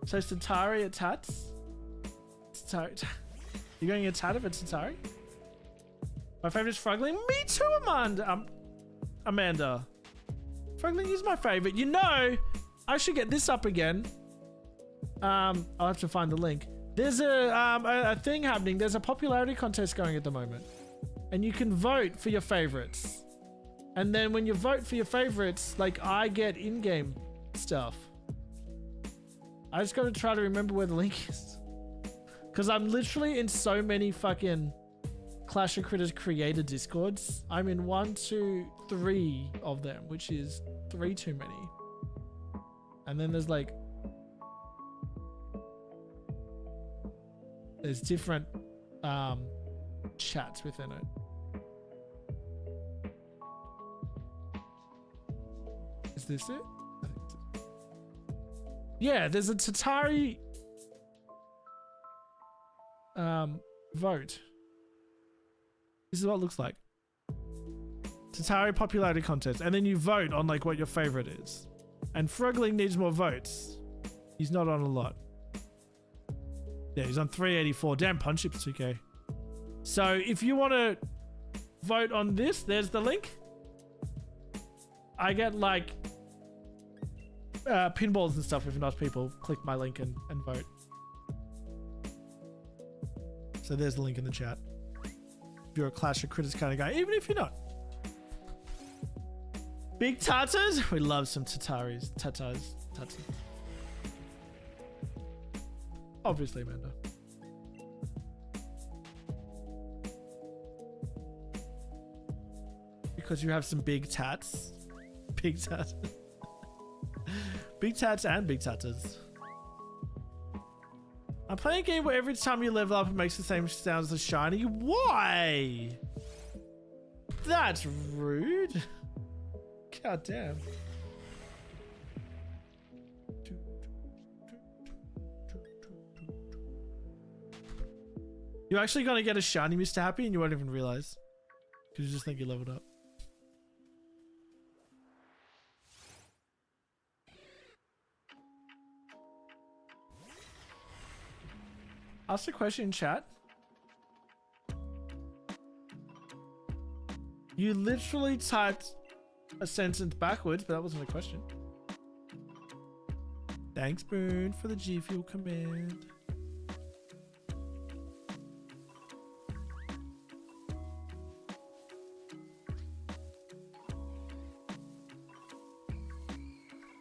So Tatari at Tats? Tatari. You going to Tat if it's Tatari? My favorite is Frugling. Me too, Amanda. Frugling is my favorite. You know, I should get this up again. I'll have to find the link. There's a thing happening. There's a popularity contest going at the moment. And you can vote for your favorites. And then when you vote for your favorites, like I get in-game stuff. I just got to try to remember where the link is. Because I'm literally in so many fucking Clash of Critters creator discords. I'm in 1, 2, 3 of them, which is 3 too many. And then there's like, there's different chats within it. Is this it? I think it's it. Yeah, there's a Tatari vote. This is what it looks like. Tatari popularity contest. And then you vote on like what your favorite is. And Frugling needs more votes. He's not on a lot. Yeah, he's on 384. Damn, Punch Chip's 2k. So if you want to vote on this, there's the link. I get like pinballs and stuff if enough people click my link and vote. So there's the link in the chat. If you're a Clash of Critters kind of guy, even if you're not. Big Tatas? We love some Tataris. Tatas. Obviously, Amanda. Because you have some big tats. Big tats. Big tats and big tatas. I'm playing a game where every time you level up it makes the same sounds as shiny. Why? That's rude. God damn. You're actually gonna get a shiny, Mr. Happy, and you won't even realize. Because you just think you leveled up. Ask a question in chat. You literally typed a sentence backwards, but that wasn't a question. Thanks, Boone, for the gfuel command.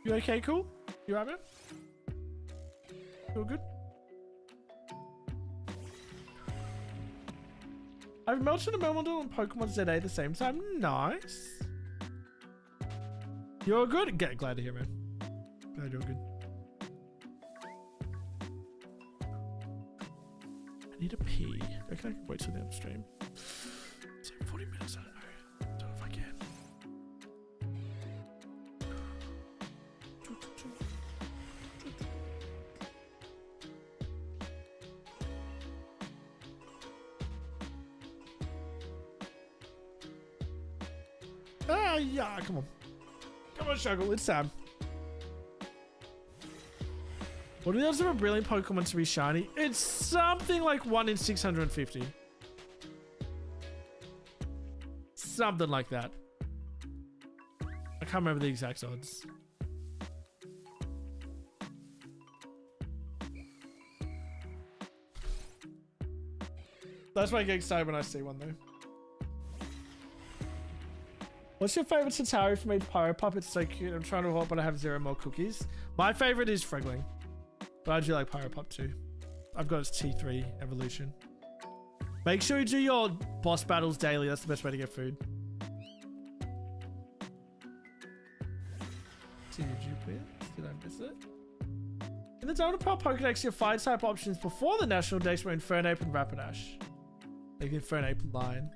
You okay, cool? You alright, man? You all good? I've melted a Melmondel and Pokemon ZA at the same time. Nice. You're good? Glad to hear, man. Glad you're good. I need a pee. I reckon I can wait till the end of stream. It's like 40 minutes, I don't know. I don't know if I can. Ah, yeah, come on. Come on, Shuggle, it's time. What are the odds of a brilliant Pokemon to be shiny? It's something like 1 in 650. something like that. I can't remember the exact odds. That's why I get excited when I see one though. What's your favorite Satari from each Pyro Pup? It's so cute. I'm trying to hold, but I have 0 more cookies. My favorite is Fregling. But I do like Pyro Pup too. I've got its T3 evolution. Make sure you do your boss battles daily. That's the best way to get food. Did I miss it? In the Diamond Pearl Pokedex, your fire type options before the National Dex were Infernape and Rapidash. Like the Infernape line.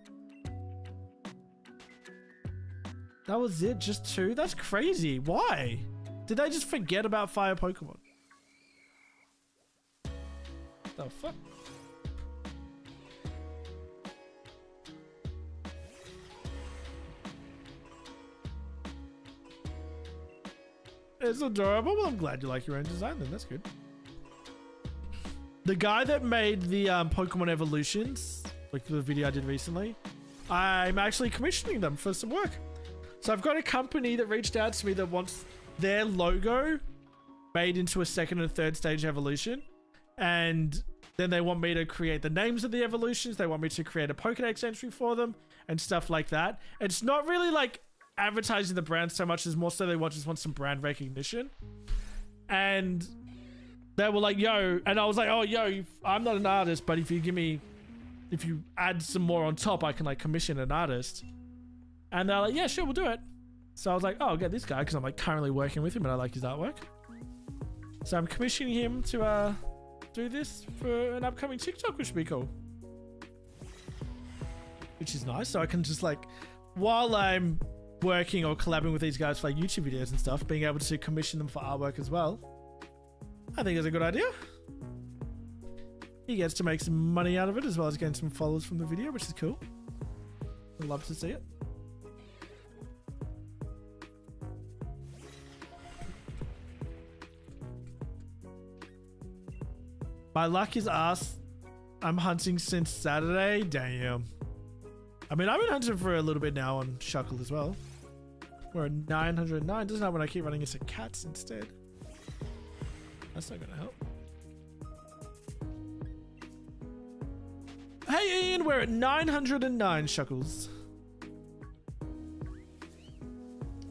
That was it? Just 2? That's crazy. Why? Did they just forget about fire Pokemon? The fuck? It's adorable. Well, I'm glad you like your own design then. That's good. The guy that made the Pokemon evolutions, like the video I did recently, I'm actually commissioning them for some work. So I've got a company that reached out to me that wants their logo made into a 2nd and 3rd stage evolution. And then they want me to create the names of the evolutions. They want me to create a Pokedex entry for them and stuff like that. It's not really like advertising the brand so much as more so they just want some brand recognition. And they were like, yo, and I was like, oh, yo, I'm not an artist, but if you add some more on top, I can like commission an artist. And they're like, yeah, sure, we'll do it. So I was like, oh, I'll get this guy because I'm like currently working with him and I like his artwork. So I'm commissioning him to do this for an upcoming TikTok, which would be cool. Which is nice. So I can just like, while I'm working or collabing with these guys for like YouTube videos and stuff, being able to commission them for artwork as well. I think it's a good idea. He gets to make some money out of it as well as getting some followers from the video, which is cool. I'd love to see it. My luck is ass. I'm hunting since Saturday. Damn. I mean, I've been hunting for a little bit now on Shuckle as well. We're at 909. Doesn't help when I keep running into cats instead. That's not going to help. Hey Ian, we're at 909 Shuckles.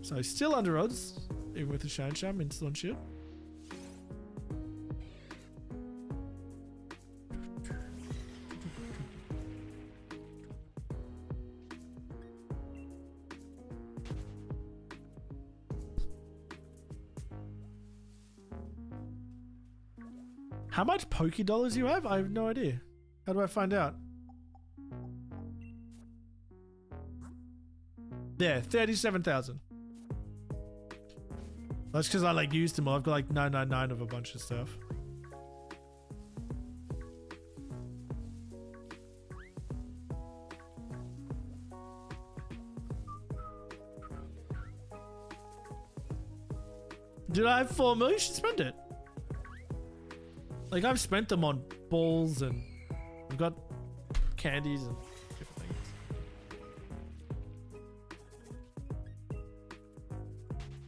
So still under odds, even with the Shine Charm in Launch Shield. How much Poké-Dollars you have? I have no idea. How do I find out? There, 37,000. That's because I like used them all. I've got like 999 of a bunch of stuff. Did I have 4 million? You should spend it. Like, I've spent them on balls and I've got candies and different things.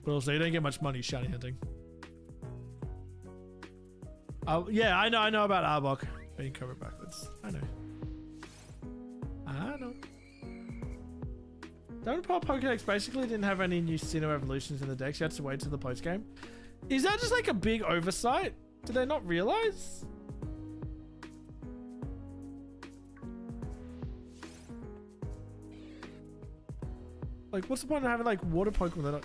But also, you don't get much money shiny hunting. Yeah, I know about Arbok being covered backwards. I know. Diamond Pearl Pokedex basically didn't have any new Sinnoh evolutions in the decks. You had to wait till the post game. Is that just like a big oversight? Did they not realize? Like, what's the point of having like water Pokemon that are,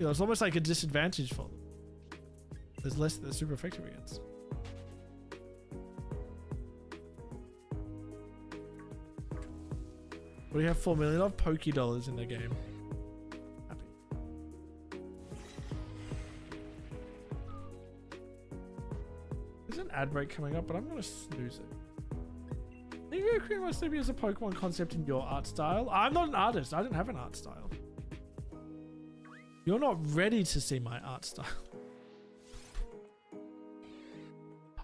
you know, it's almost like a disadvantage for them. There's less that they're super effective against. What do you have 4 million of? Poké-Dollars in the game. Happy. There's an ad break coming up, but I'm gonna snooze it. Think you create my sleepy as a Pokemon concept in your art style? I'm not an artist. I don't have an art style. You're not ready to see my art style.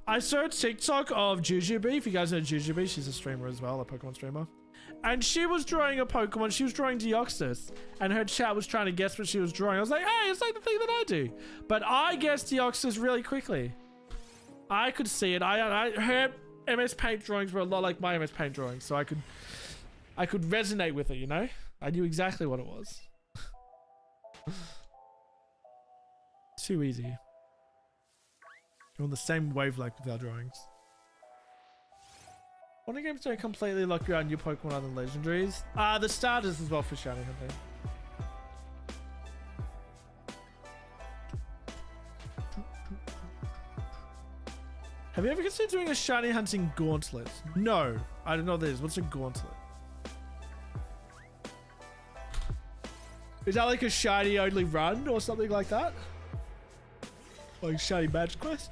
I saw a TikTok of Jujubee. If you guys know Jujubee, she's a streamer as well, a Pokemon streamer. And she was drawing a Pokemon. She was drawing Deoxys. And her chat was trying to guess what she was drawing. I was like, hey, it's like the thing that I do. But I guessed Deoxys really quickly. I could see it. Her MS Paint drawings were a lot like my MS Paint drawings. So I could resonate with it, you know? I knew exactly what it was. Too easy. We're on the same wavelength with our drawings. What games don't completely lock you out new Pokemon other than legendaries? The starters as well for shiny hunting. Have you ever considered doing a shiny hunting gauntlet? No, I don't know what that is. What's a gauntlet? Is that like a shiny only run or something like that? Like shiny badge quest?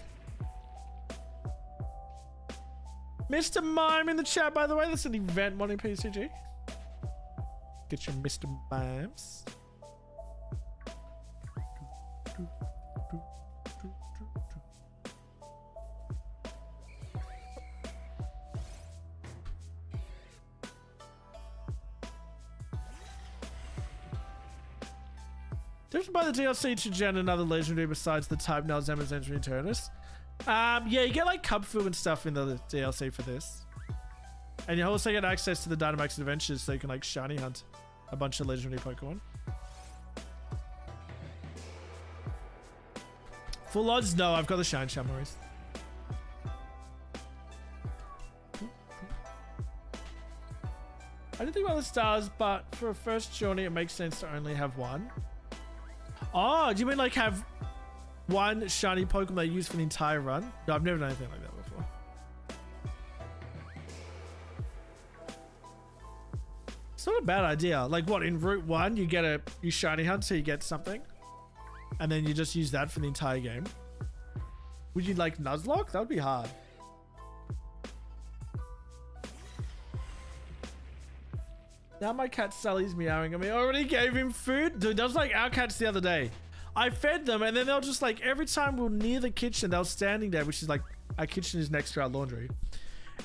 Mr. Mime in the chat, by the way. That's an event modding PCG. Get your Mr. Mimes. Do you have to buy the DLC to gen another legendary besides the type now Zama's entry Turnus? Yeah, you get like Cubfu and stuff in the DLC for this. And you also get access to the Dynamax Adventures so you can like shiny hunt a bunch of legendary Pokemon. Full odds? No, I've got the Shine Shammaries. I didn't think about the stars, but for a first journey it makes sense to only have one. Oh, do you mean like have one shiny Pokemon they use for the entire run? No, I've never done anything like that before. It's not a bad idea. Like what, in Route 1 you shiny hunt so you get something and then you just use that for the entire game. Would you like Nuzlocke? That would be hard. Now my cat Sully's meowing at me. I already gave him food. Dude, that was like our cats the other day. I fed them and then they'll just like, every time we're near the kitchen, they were standing there, which is like, our kitchen is next to our laundry.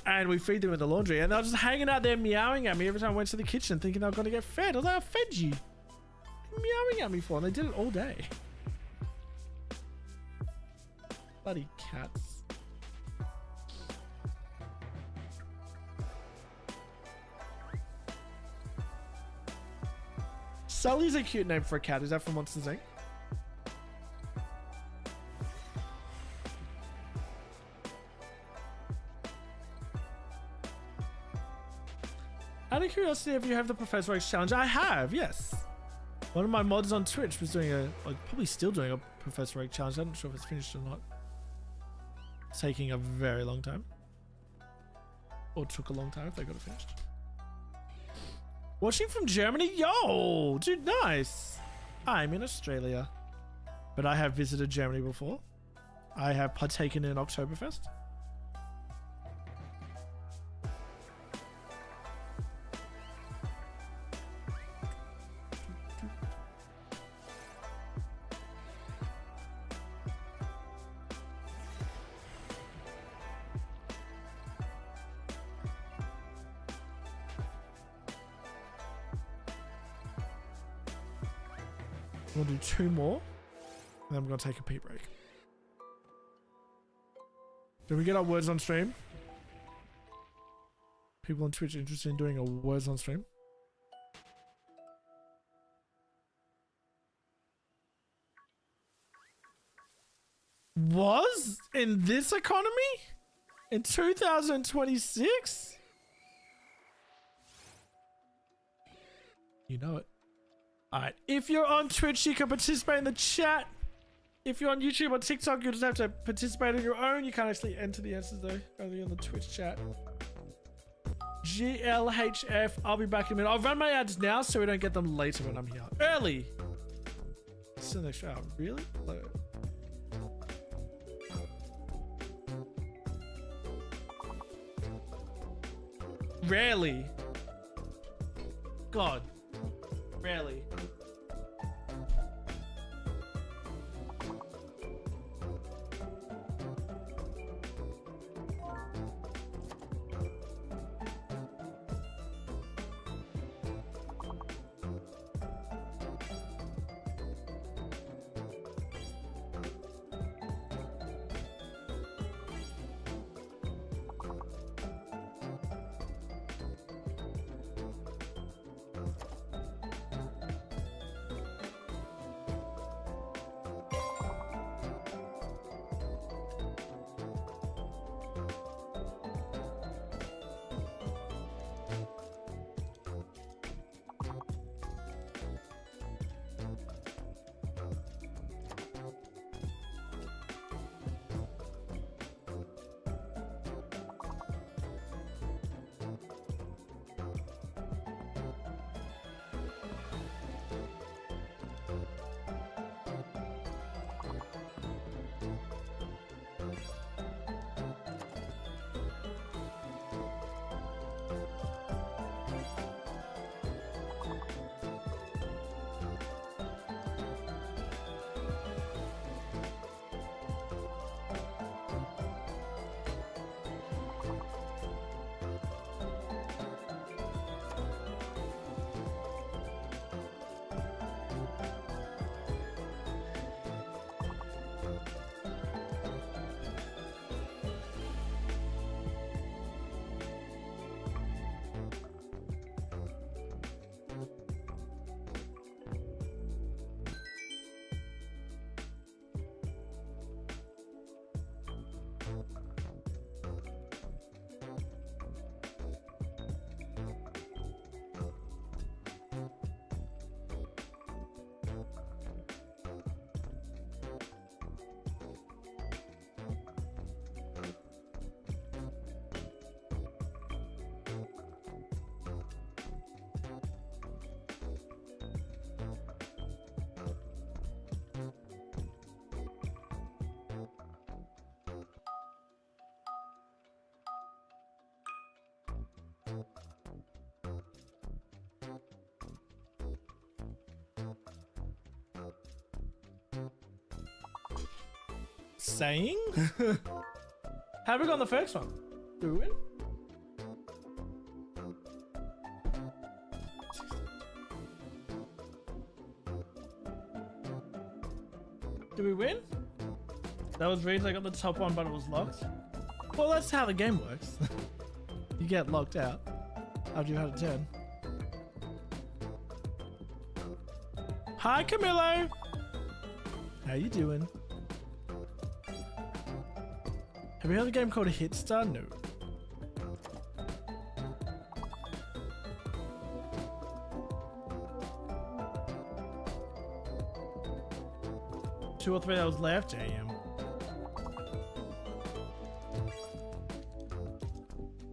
And we feed them in the laundry and they're just hanging out there meowing at me every time I went to the kitchen thinking they were going to get fed. I was like, I fed you. What are you meowing at me for? And they did it all day. Bloody cats. Sully's a cute name for a cat. Is that from Monsters Inc? Out of curiosity, if you have the Professor X challenge, I have, yes. One of my mods on Twitch was doing probably still doing a Professor X challenge. I'm not sure if it's finished or not. It's taking a very long time. Or took a long time if they got it finished. Watching from Germany? Yo, dude, nice. I'm in Australia, but I have visited Germany before. I have partaken in Oktoberfest. We'll do 2 more, and then I'm going to take a pee break. Did we get our words on stream? People on Twitch interested in doing a words on stream? Was? In this economy? In 2026? You know it. Alright, if you're on Twitch, you can participate in the chat. If you're on YouTube or TikTok, you just have to participate on your own. You can't actually enter the answers though, only on the Twitch chat. GLHF, I'll be back in a minute. I'll run my ads now so we don't get them later when I'm here. Early! It's the next hour. Really? Rarely. God. Rarely. saying? How we got on the first one? Do we win? Did we win? That was reads I got the top one, but it was locked. Well, that's how the game works. You get locked out after you've had a turn. Hi, Camillo. How you doing? Have you heard of a game called Hitstar? No. Two or three hours left. Damn.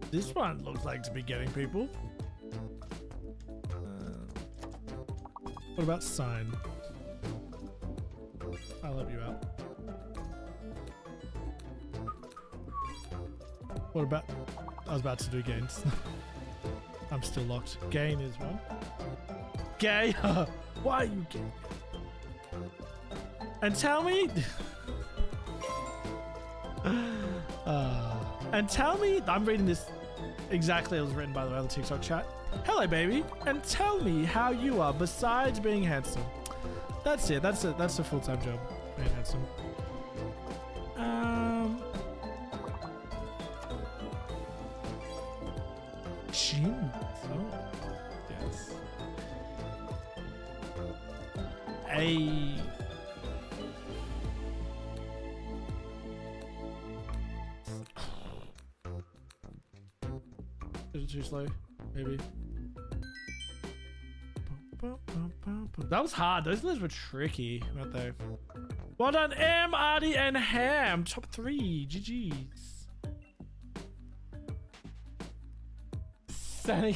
This one looks like to be getting people. What about sign? I'll help you out. What about... I was about to do gains. I'm still locked. Gain is one. Gay? Why are you gay? And tell me... and tell me... I'm reading this exactly as it was written by the way on the TikTok chat. Hello, baby. And tell me how you are besides being handsome. That's it. That's a full-time job. Being handsome. Jeans. Oh. Yes. Hey. Is it too slow? Maybe. That was hard. Those lists were tricky, weren't they? Well done, M, Artie, and Ham. Top 3. GG's. Sonic.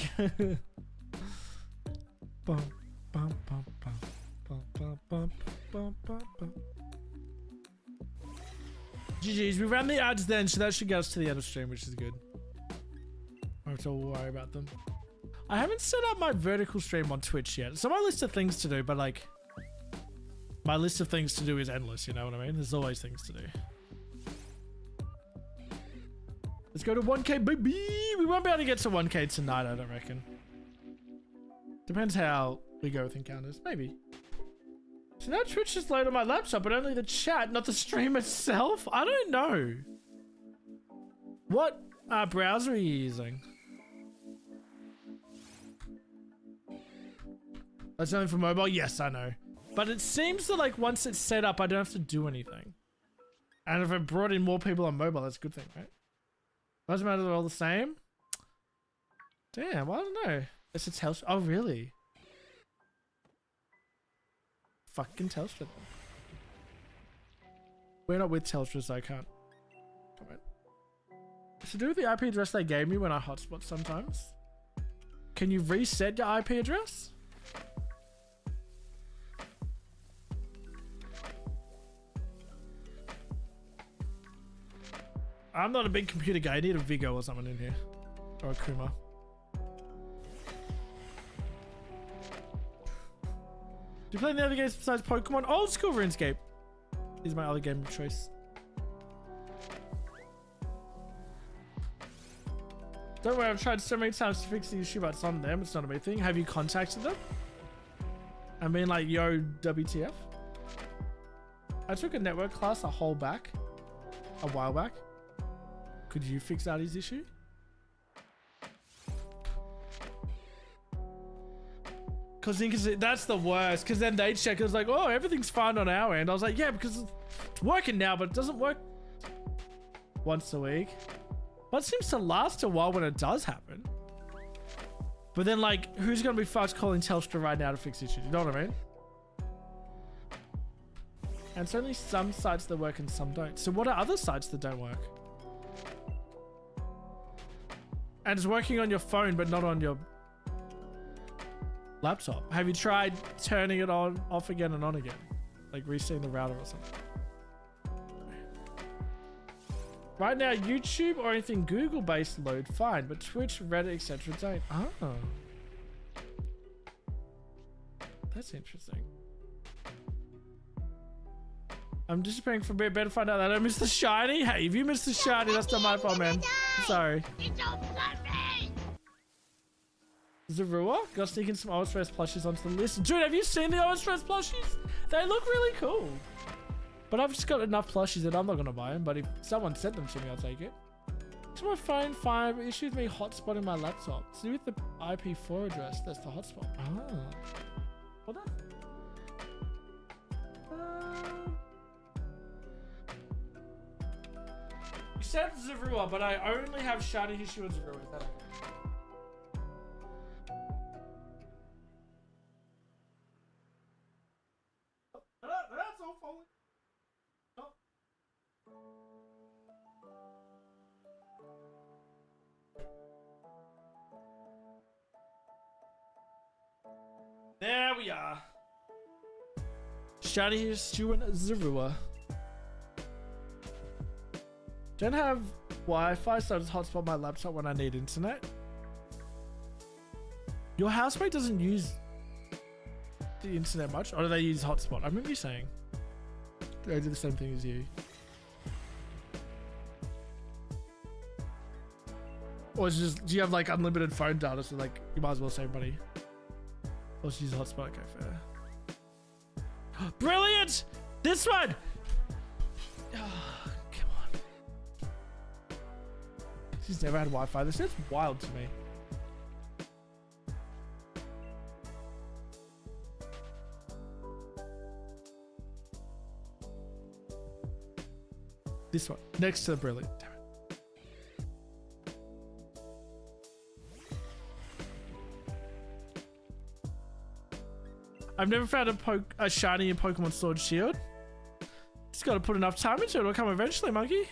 GG's. We ran the ads then, so that should get us to the end of stream, which is good. I don't have to worry about them. I haven't set up my vertical stream on Twitch yet. It's on my list of things to do, but like, my list of things to do is endless, you know what I mean? There's always things to do. Let's go to 1K, baby! We won't be able to get to 1K tonight, I don't reckon. Depends how we go with encounters, maybe. So now Twitch is loaded on my laptop, but only the chat, not the stream itself? I don't know. What browser are you using? That's only for mobile? Yes, I know. But it seems that like once it's set up, I don't have to do anything. And if it brought in more people on mobile, that's a good thing, right? Doesn't matter, they're all the same. Damn, I don't know. It's a Telstra. Oh, really? Fucking Telstra then. We're not with Telstra, so I can't comment. It's to do with the IP address they gave me when I hotspot sometimes. Can you reset your IP address? I'm not a big computer guy. I need a Vigo or someone in here. Or a Kuma. Do you play any other games besides Pokemon? Old school RuneScape is my other game of choice. Don't worry, I've tried so many times to fix the issue, but it's on them. It's not a big thing. Have you contacted them? And been like, yo, WTF? I took a network class a while back. Could you fix Artie's issue? Because that's the worst. Because then they check. It was like, oh, everything's fine on our end. I was like, yeah, because it's working now, but it doesn't work once a week. But it seems to last a while when it does happen. But then, like, who's going to be fucked calling Telstra right now to fix issues? You know what I mean? And it's only some sites that work and some don't. So what are other sites that don't work? And it's working on your phone, but not on your laptop. Have you tried turning it on, off again and on again? Like resetting the router or something? Right now, YouTube or anything Google-based load fine, but Twitch, Reddit, etc. don't. Oh. That's interesting. I'm just preparing for bed to find out that I missed the shiny. Hey, if you missed the shiny, that's not my fault, man. I'm sorry. Zorua, gotta sneak in some Old Stress plushies onto the list. Dude, have you seen the Old Stress plushies? They look really cool. But I've just got enough plushies that I'm not gonna buy them. But if someone sent them to me, I'll take it. To my phone 5 issued me hotspotting my laptop. It's with the IP4 address. That's the hotspot. Ah. Hold on. Except Zorua, but I only have shiny Hishu and Zorua. Is that okay? That's all falling. Oh. There we are. Shiny Hishu and Zorua. Don't have Wi-Fi, so I just hotspot my laptop when I need internet. Your housemate doesn't use the internet much, or do they use hotspot? I remember you saying they do the same thing as you. Or is it just, do you have like unlimited phone data, so like you might as well save money? Or just use a hotspot? Okay, fair. Brilliant! This one! She's never had Wi-Fi. This is wild to me. This one, next to the brilliant. Damn it. I've never found a shiny in Pokemon Sword Shield. Just got to put enough time into it. It'll come eventually, monkey.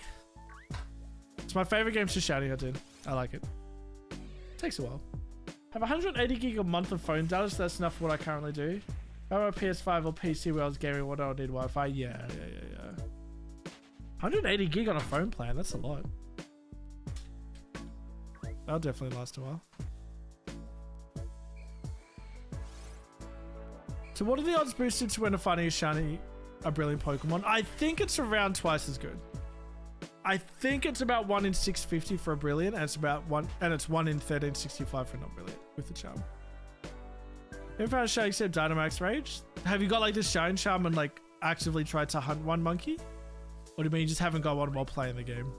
It's my favorite game to shiny. I like it. Takes a while. I have 180 gig a month of phone data, so that's enough for what I currently do. If I have a PS5 or PC where I was gaming, what do I need Wi-Fi? Yeah. 180 gig on a phone plan, that's a lot. That'll definitely last a while. So what are the odds boosted to when finding a shiny, a brilliant Pokemon? I think it's around twice as good. I think it's about 1 in 650 for a brilliant, and it's 1 in 1365 for not brilliant with the charm. Never found a shiny except Dynamax Rage. Have you got like the shine charm and like actively tried to hunt one monkey? Or do you mean you just haven't got one while playing the game?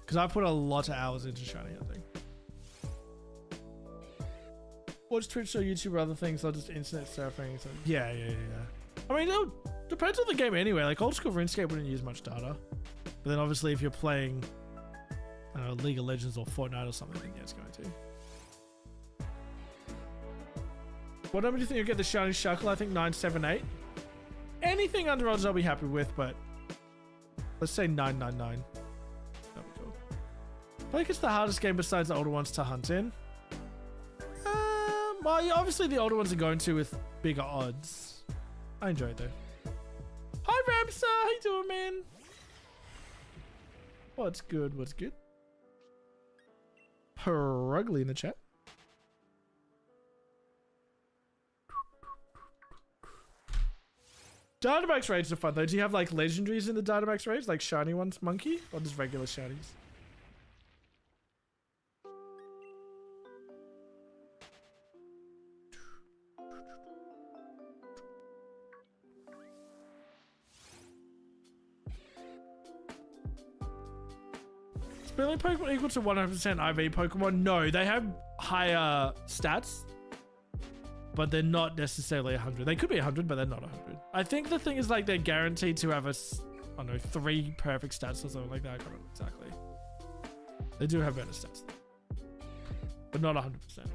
Because I put a lot of hours into shiny hunting. Watch Twitch or YouTube or other things, not just internet surfing. So yeah. I mean, it depends on the game anyway. Like old school RuneScape wouldn't use much data. But then obviously if you're playing League of Legends or Fortnite or something, then yeah, it's going to. What number do you think you'll get the shiny Shuckle? I think 978. Anything under odds I'll be happy with, but let's say 999. That'd be cool. I think it's the hardest game besides the older ones to hunt in. Well, yeah, obviously the older ones are going to with bigger odds. I enjoy it though. Hi Ramsar, how you doing, man? What's good? Perugly in the chat. Dynamax raids are fun though. Do you have like legendaries in the Dynamax raids? Like shiny ones, monkey? Or just regular shinies? Brilliant Pokemon equal to 100% IV Pokemon? No, they have higher stats, but they're not necessarily 100. They could be 100, but they're not 100. I think the thing is like they're guaranteed to have I don't know, 3 perfect stats or something like that. I can't remember exactly. They do have better stats, but not 100%.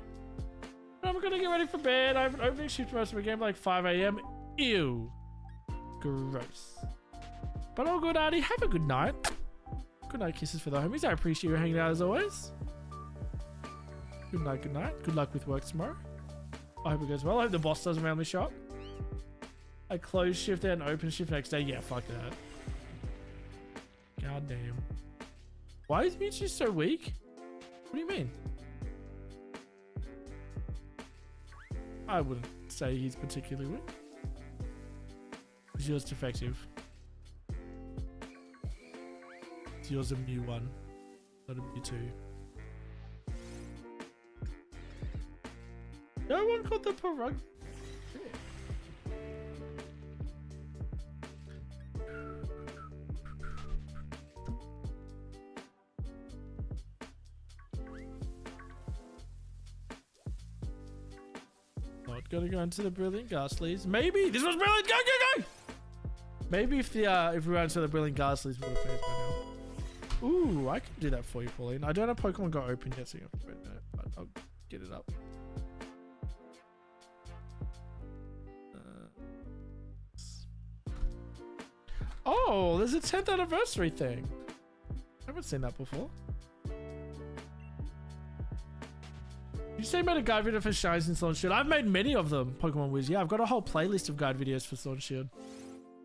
I'm gonna get ready for bed. I have an opening shift most of the game, like 5 AM. Ew. Gross. But all good, Artie. Have a good night. Good night, kisses for the homies. I appreciate you hanging out as always. Good night, good night. Good luck with work tomorrow. I hope it goes well. I hope the boss doesn't round me shop. I close shift and open shift next day. Yeah, fuck that. God damn. Why is Mewtwo so weak? What do you mean? I wouldn't say he's particularly weak. He's just defective. yours a Mew one, not a Mewtwo. No one called the Parug. Not gonna go into the Brilliant Ghastlies. Maybe this was brilliant. Go, go, go! Maybe if we went into the Brilliant Ghastlies, we would have phased by now. Ooh, I can do that for you, Pauline. I don't have Pokemon Go open yet, so you have to wait a minute, but I'll get it up. Oh, there's a 10th anniversary thing. I haven't seen that before. You say you made a guide video for Shines in Sword and Shield. I've made many of them, Pokemon Wiz. Yeah, I've got a whole playlist of guide videos for Sword and Shield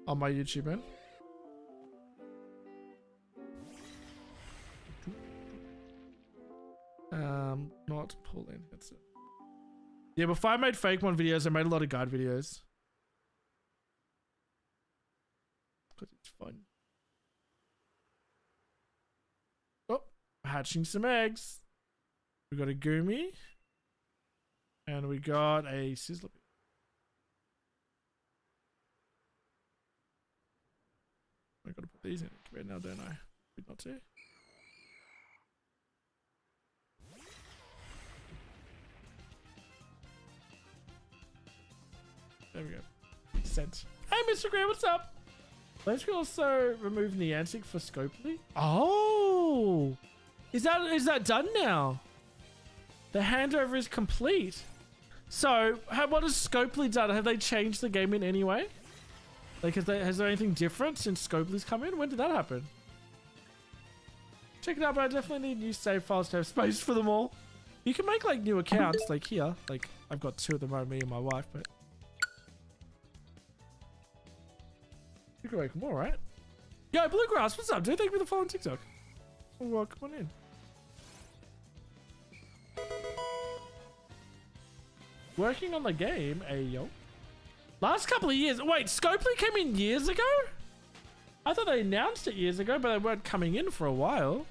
on my YouTube, man. Not pulling. That's it. Yeah, before I made Fakemon videos, I made a lot of guide videos. Because it's fun. Oh, hatching some eggs. We got a Goomy. And we got a Sizzler. I gotta put these in right now, don't I? Did not to. There we go. Sent. Hey, Mr. Graham, what's up? Let's also remove Niantic for Scopely. Oh, is that done now? The handover is complete. So, what has Scopely done? Have they changed the game in any way? Like, has there anything different since Scopely's come in? When did that happen? Check it out, but I definitely need new save files to have space for them all. You can make, like, new accounts, like here. Like, I've got 2 at the moment, me and my wife, but... You can make more, right? Yo, Bluegrass, what's up, dude? Thank you for the follow on TikTok. Well, come on in. Working on the game, yo. Last couple of years. Wait, Scopely came in years ago? I thought they announced it years ago, but they weren't coming in for a while.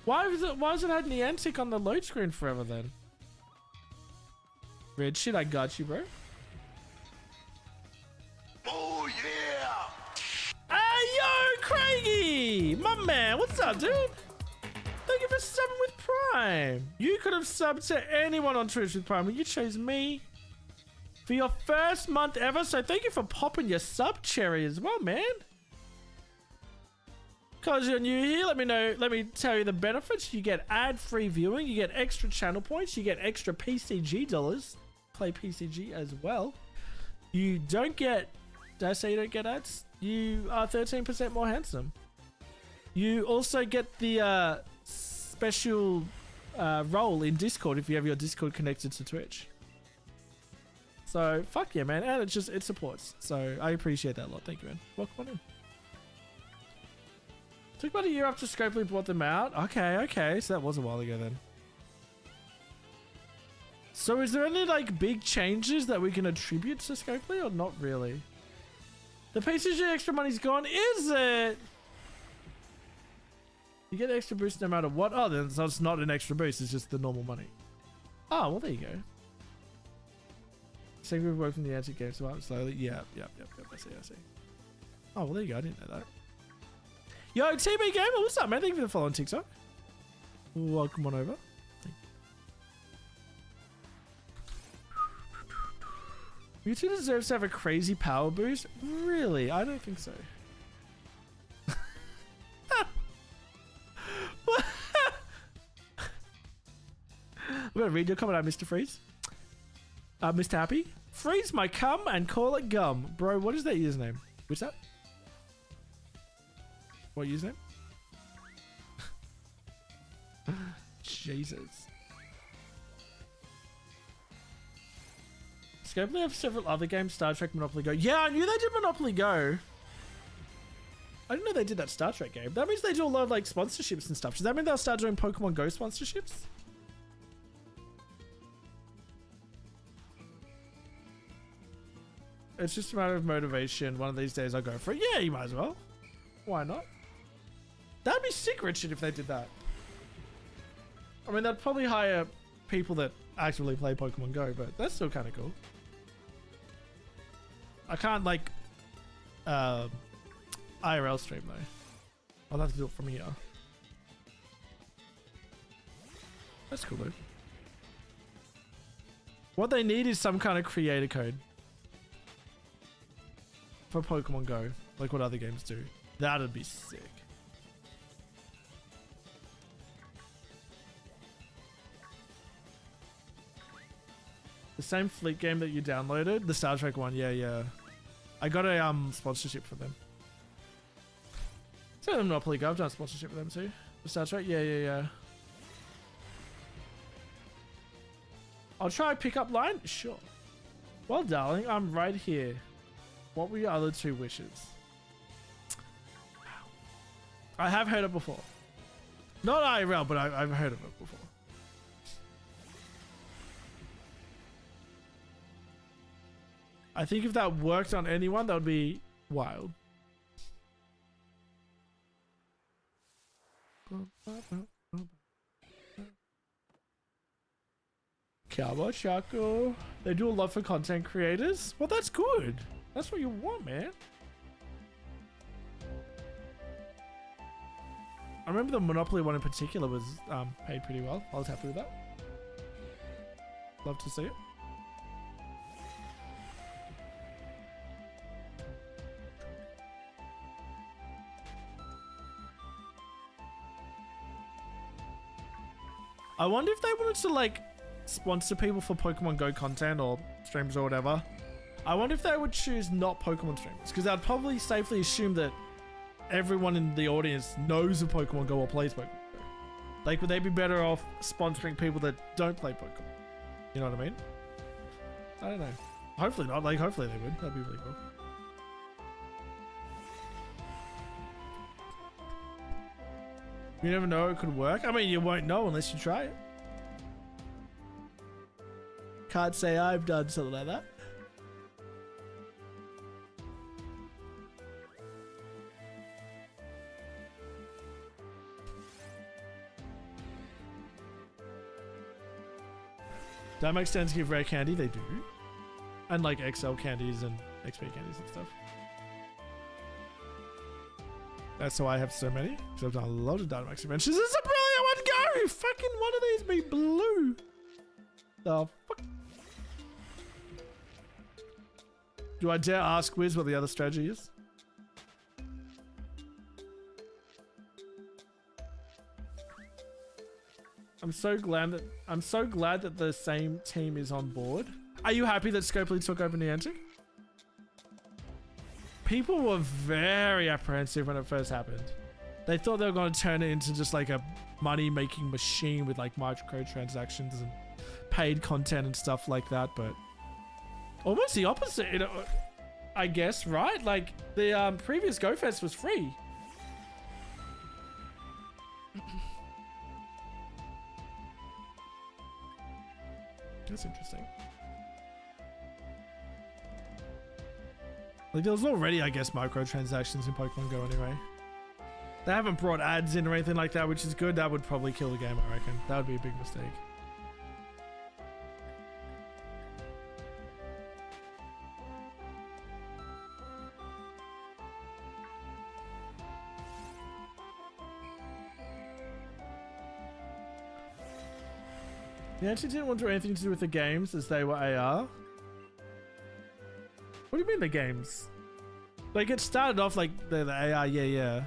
Why has it had Niantic on the load screen forever then? Red shit, I got you, bro. Oh yeah! Hey yo, Craigie! My man, what's up, dude? Thank you for subbing with Prime. You could have subbed to anyone on Twitch with Prime, but you chose me for your first month ever. So thank you for popping your sub cherry as well, man. Because you're new here, let me tell you the benefits. You get ad-free viewing, you get extra channel points, you get extra PCG dollars. Play PCG as well. You don't get, did I say you don't get ads? You are 13% more handsome. You also get the special role in Discord if you have your Discord connected to Twitch. So fuck yeah, man, and it supports. So I appreciate that a lot. Thank you, man. Welcome on in. Took about a year after Scopely brought them out. Okay, so that was a while ago then. So is there any like big changes that we can attribute to Scopely or not really? The PCG extra money's gone, is it? You get extra boost no matter what. Oh, then so it's not an extra boost, it's just the normal money. Oh, well there you go. Same group work from the anti-game so slowly. Yep. I see. Oh, well there you go, I didn't know that. Yo, TB Gamer, what's up, man? Thank you for the follow on TikTok. Welcome on over. Mewtwo deserves to have a crazy power boost? Really? I don't think so. I'm gonna read your comment out, Mr. Freeze. Mr. Happy. Freeze my cum and call it gum. Bro, what is that username? What's that? What username? Jesus. Scopely have several other games, Star Trek, Monopoly Go. Yeah, I knew they did Monopoly Go. I didn't know they did that Star Trek game. That means they do a lot of like sponsorships and stuff. Does that mean they'll start doing Pokemon Go sponsorships? It's just a matter of motivation. One of these days I'll go for it. Yeah, you might as well. Why not? That'd be sick, Richard, if they did that. I mean, they'd probably hire people that actively play Pokemon Go, but that's still kind of cool. I can't, like, IRL stream, though. I'll have to do it from here. That's cool, though. What they need is some kind of creator code for Pokemon Go, like what other games do. That'd be sick. The same Fleet game that you downloaded, the Star Trek one, yeah. I got a sponsorship for them. So Monopoly Go, I've done a sponsorship for them too. The Star Trek, yeah. I'll try pickup line, sure. Well, darling, I'm right here. What were your other two wishes? I have heard it before. Not IRL, but I've heard of it before. I think if that worked on anyone, that would be wild. Cowboy Shaco. They do a lot for content creators. Well, that's good. That's what you want, man. I remember the Monopoly one in particular was paid pretty well. I was happy with that. Love to see it. I wonder if they wanted to like sponsor people for Pokemon Go content or streams or whatever. I wonder if they would choose not Pokemon streams, because I'd probably safely assume that everyone in the audience knows of Pokemon Go or plays Pokemon Go. Like, would they be better off sponsoring people that don't play Pokemon? You know what I mean? I don't know. Hopefully not. Like, hopefully they would. That'd be really cool. You never know it could work. I mean, you won't know unless you try it. Can't say I've done something like that. Dynamax stands give rare candy, they do. And like XL candies and XP candies and stuff. That's why I have so many, because I've done a lot of Dynamax adventures. This is a brilliant one, go! Fucking one of these be blue. The fuck? Do I dare ask Wiz what the other strategy is? I'm so glad that the same team is on board. Are you happy that Scopely took over Niantic? People were very apprehensive when it first happened. They thought they were going to turn it into just like a money-making machine with like microtransactions and paid content and stuff like that, but almost the opposite, you know, I guess, right? Like the previous GoFest was free. That's interesting. Like there was already, I guess, microtransactions in Pokemon Go anyway. They haven't brought ads in or anything like that, which is good. That would probably kill the game, I reckon. That would be a big mistake. They actually didn't want to do anything to do with the games as they were AR. What do you mean the games? Like it started off like the AR, yeah.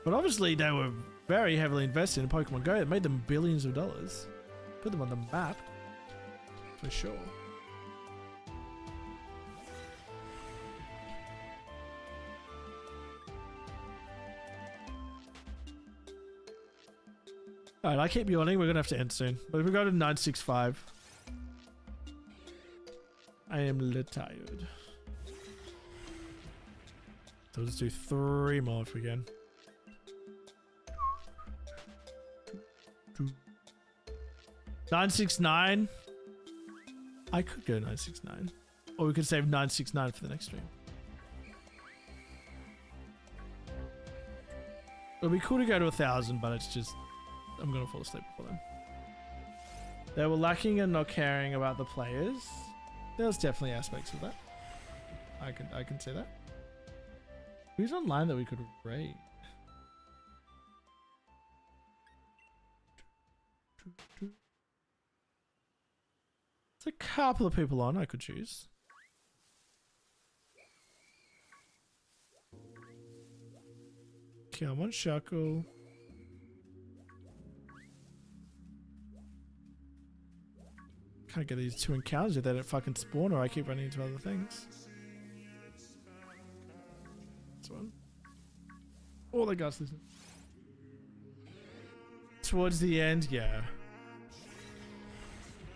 But obviously they were very heavily invested in Pokemon Go. It made them billions of dollars. Put them on the map. For sure. Alright, I keep yawning. We're going to have to end soon. But we go to 965. I am a little tired. So let's do 3 more if we can. 969. I could go 969. Or we could save 969 for the next stream. It'll be cool to go to 1,000, but it's just I'm gonna fall asleep before then. They were lacking in not caring about the players. There's definitely aspects of that. I can see that. Who's online that we could raid? There's a couple of people on I could choose. Come on, Shuckle. Can't get these 2 encounters if they don't fucking spawn, or I keep running into other things. This one. Oh, the guys listen. Towards the end, yeah.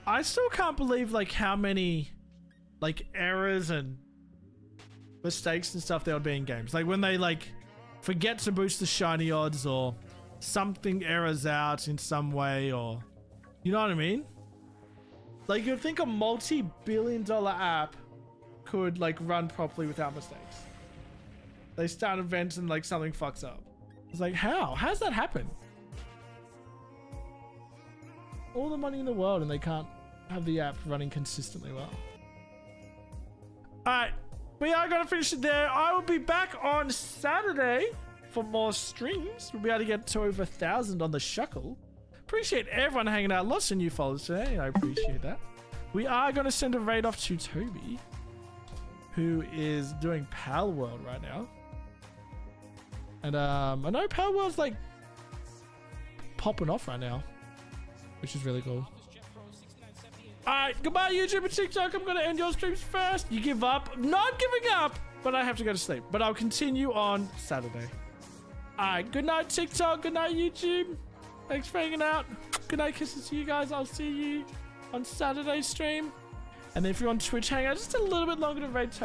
I still can't believe like how many like errors and mistakes and stuff there would be in games. Like when they like forget to boost the shiny odds, or something errors out in some way, or you know what I mean? Like you'd think a multi-billion-dollar app could like run properly without mistakes. They start events and like something fucks up. It's like, how's that happen? All the money in the world and they can't have the app running consistently well. Alright, we are going to finish it there. I will be back on Saturday for more streams. We'll be able to get to over 1,000 on the Shuckle. Appreciate everyone hanging out. Lots of new followers today. I appreciate that. We are going to send a raid off to Toby, who is doing Pal World right now. And I know Pal World's like popping off right now, which is really cool. Alright, goodbye YouTube and TikTok. I'm going to end your streams first. You give up. I'm not giving up, but I have to go to sleep. But I'll continue on Saturday. Alright, good night TikTok. Good night YouTube. Thanks for hanging out. Good night kisses to you guys. I'll see you on Saturday's stream. And then if you're on Twitch, hang out just a little bit longer to raid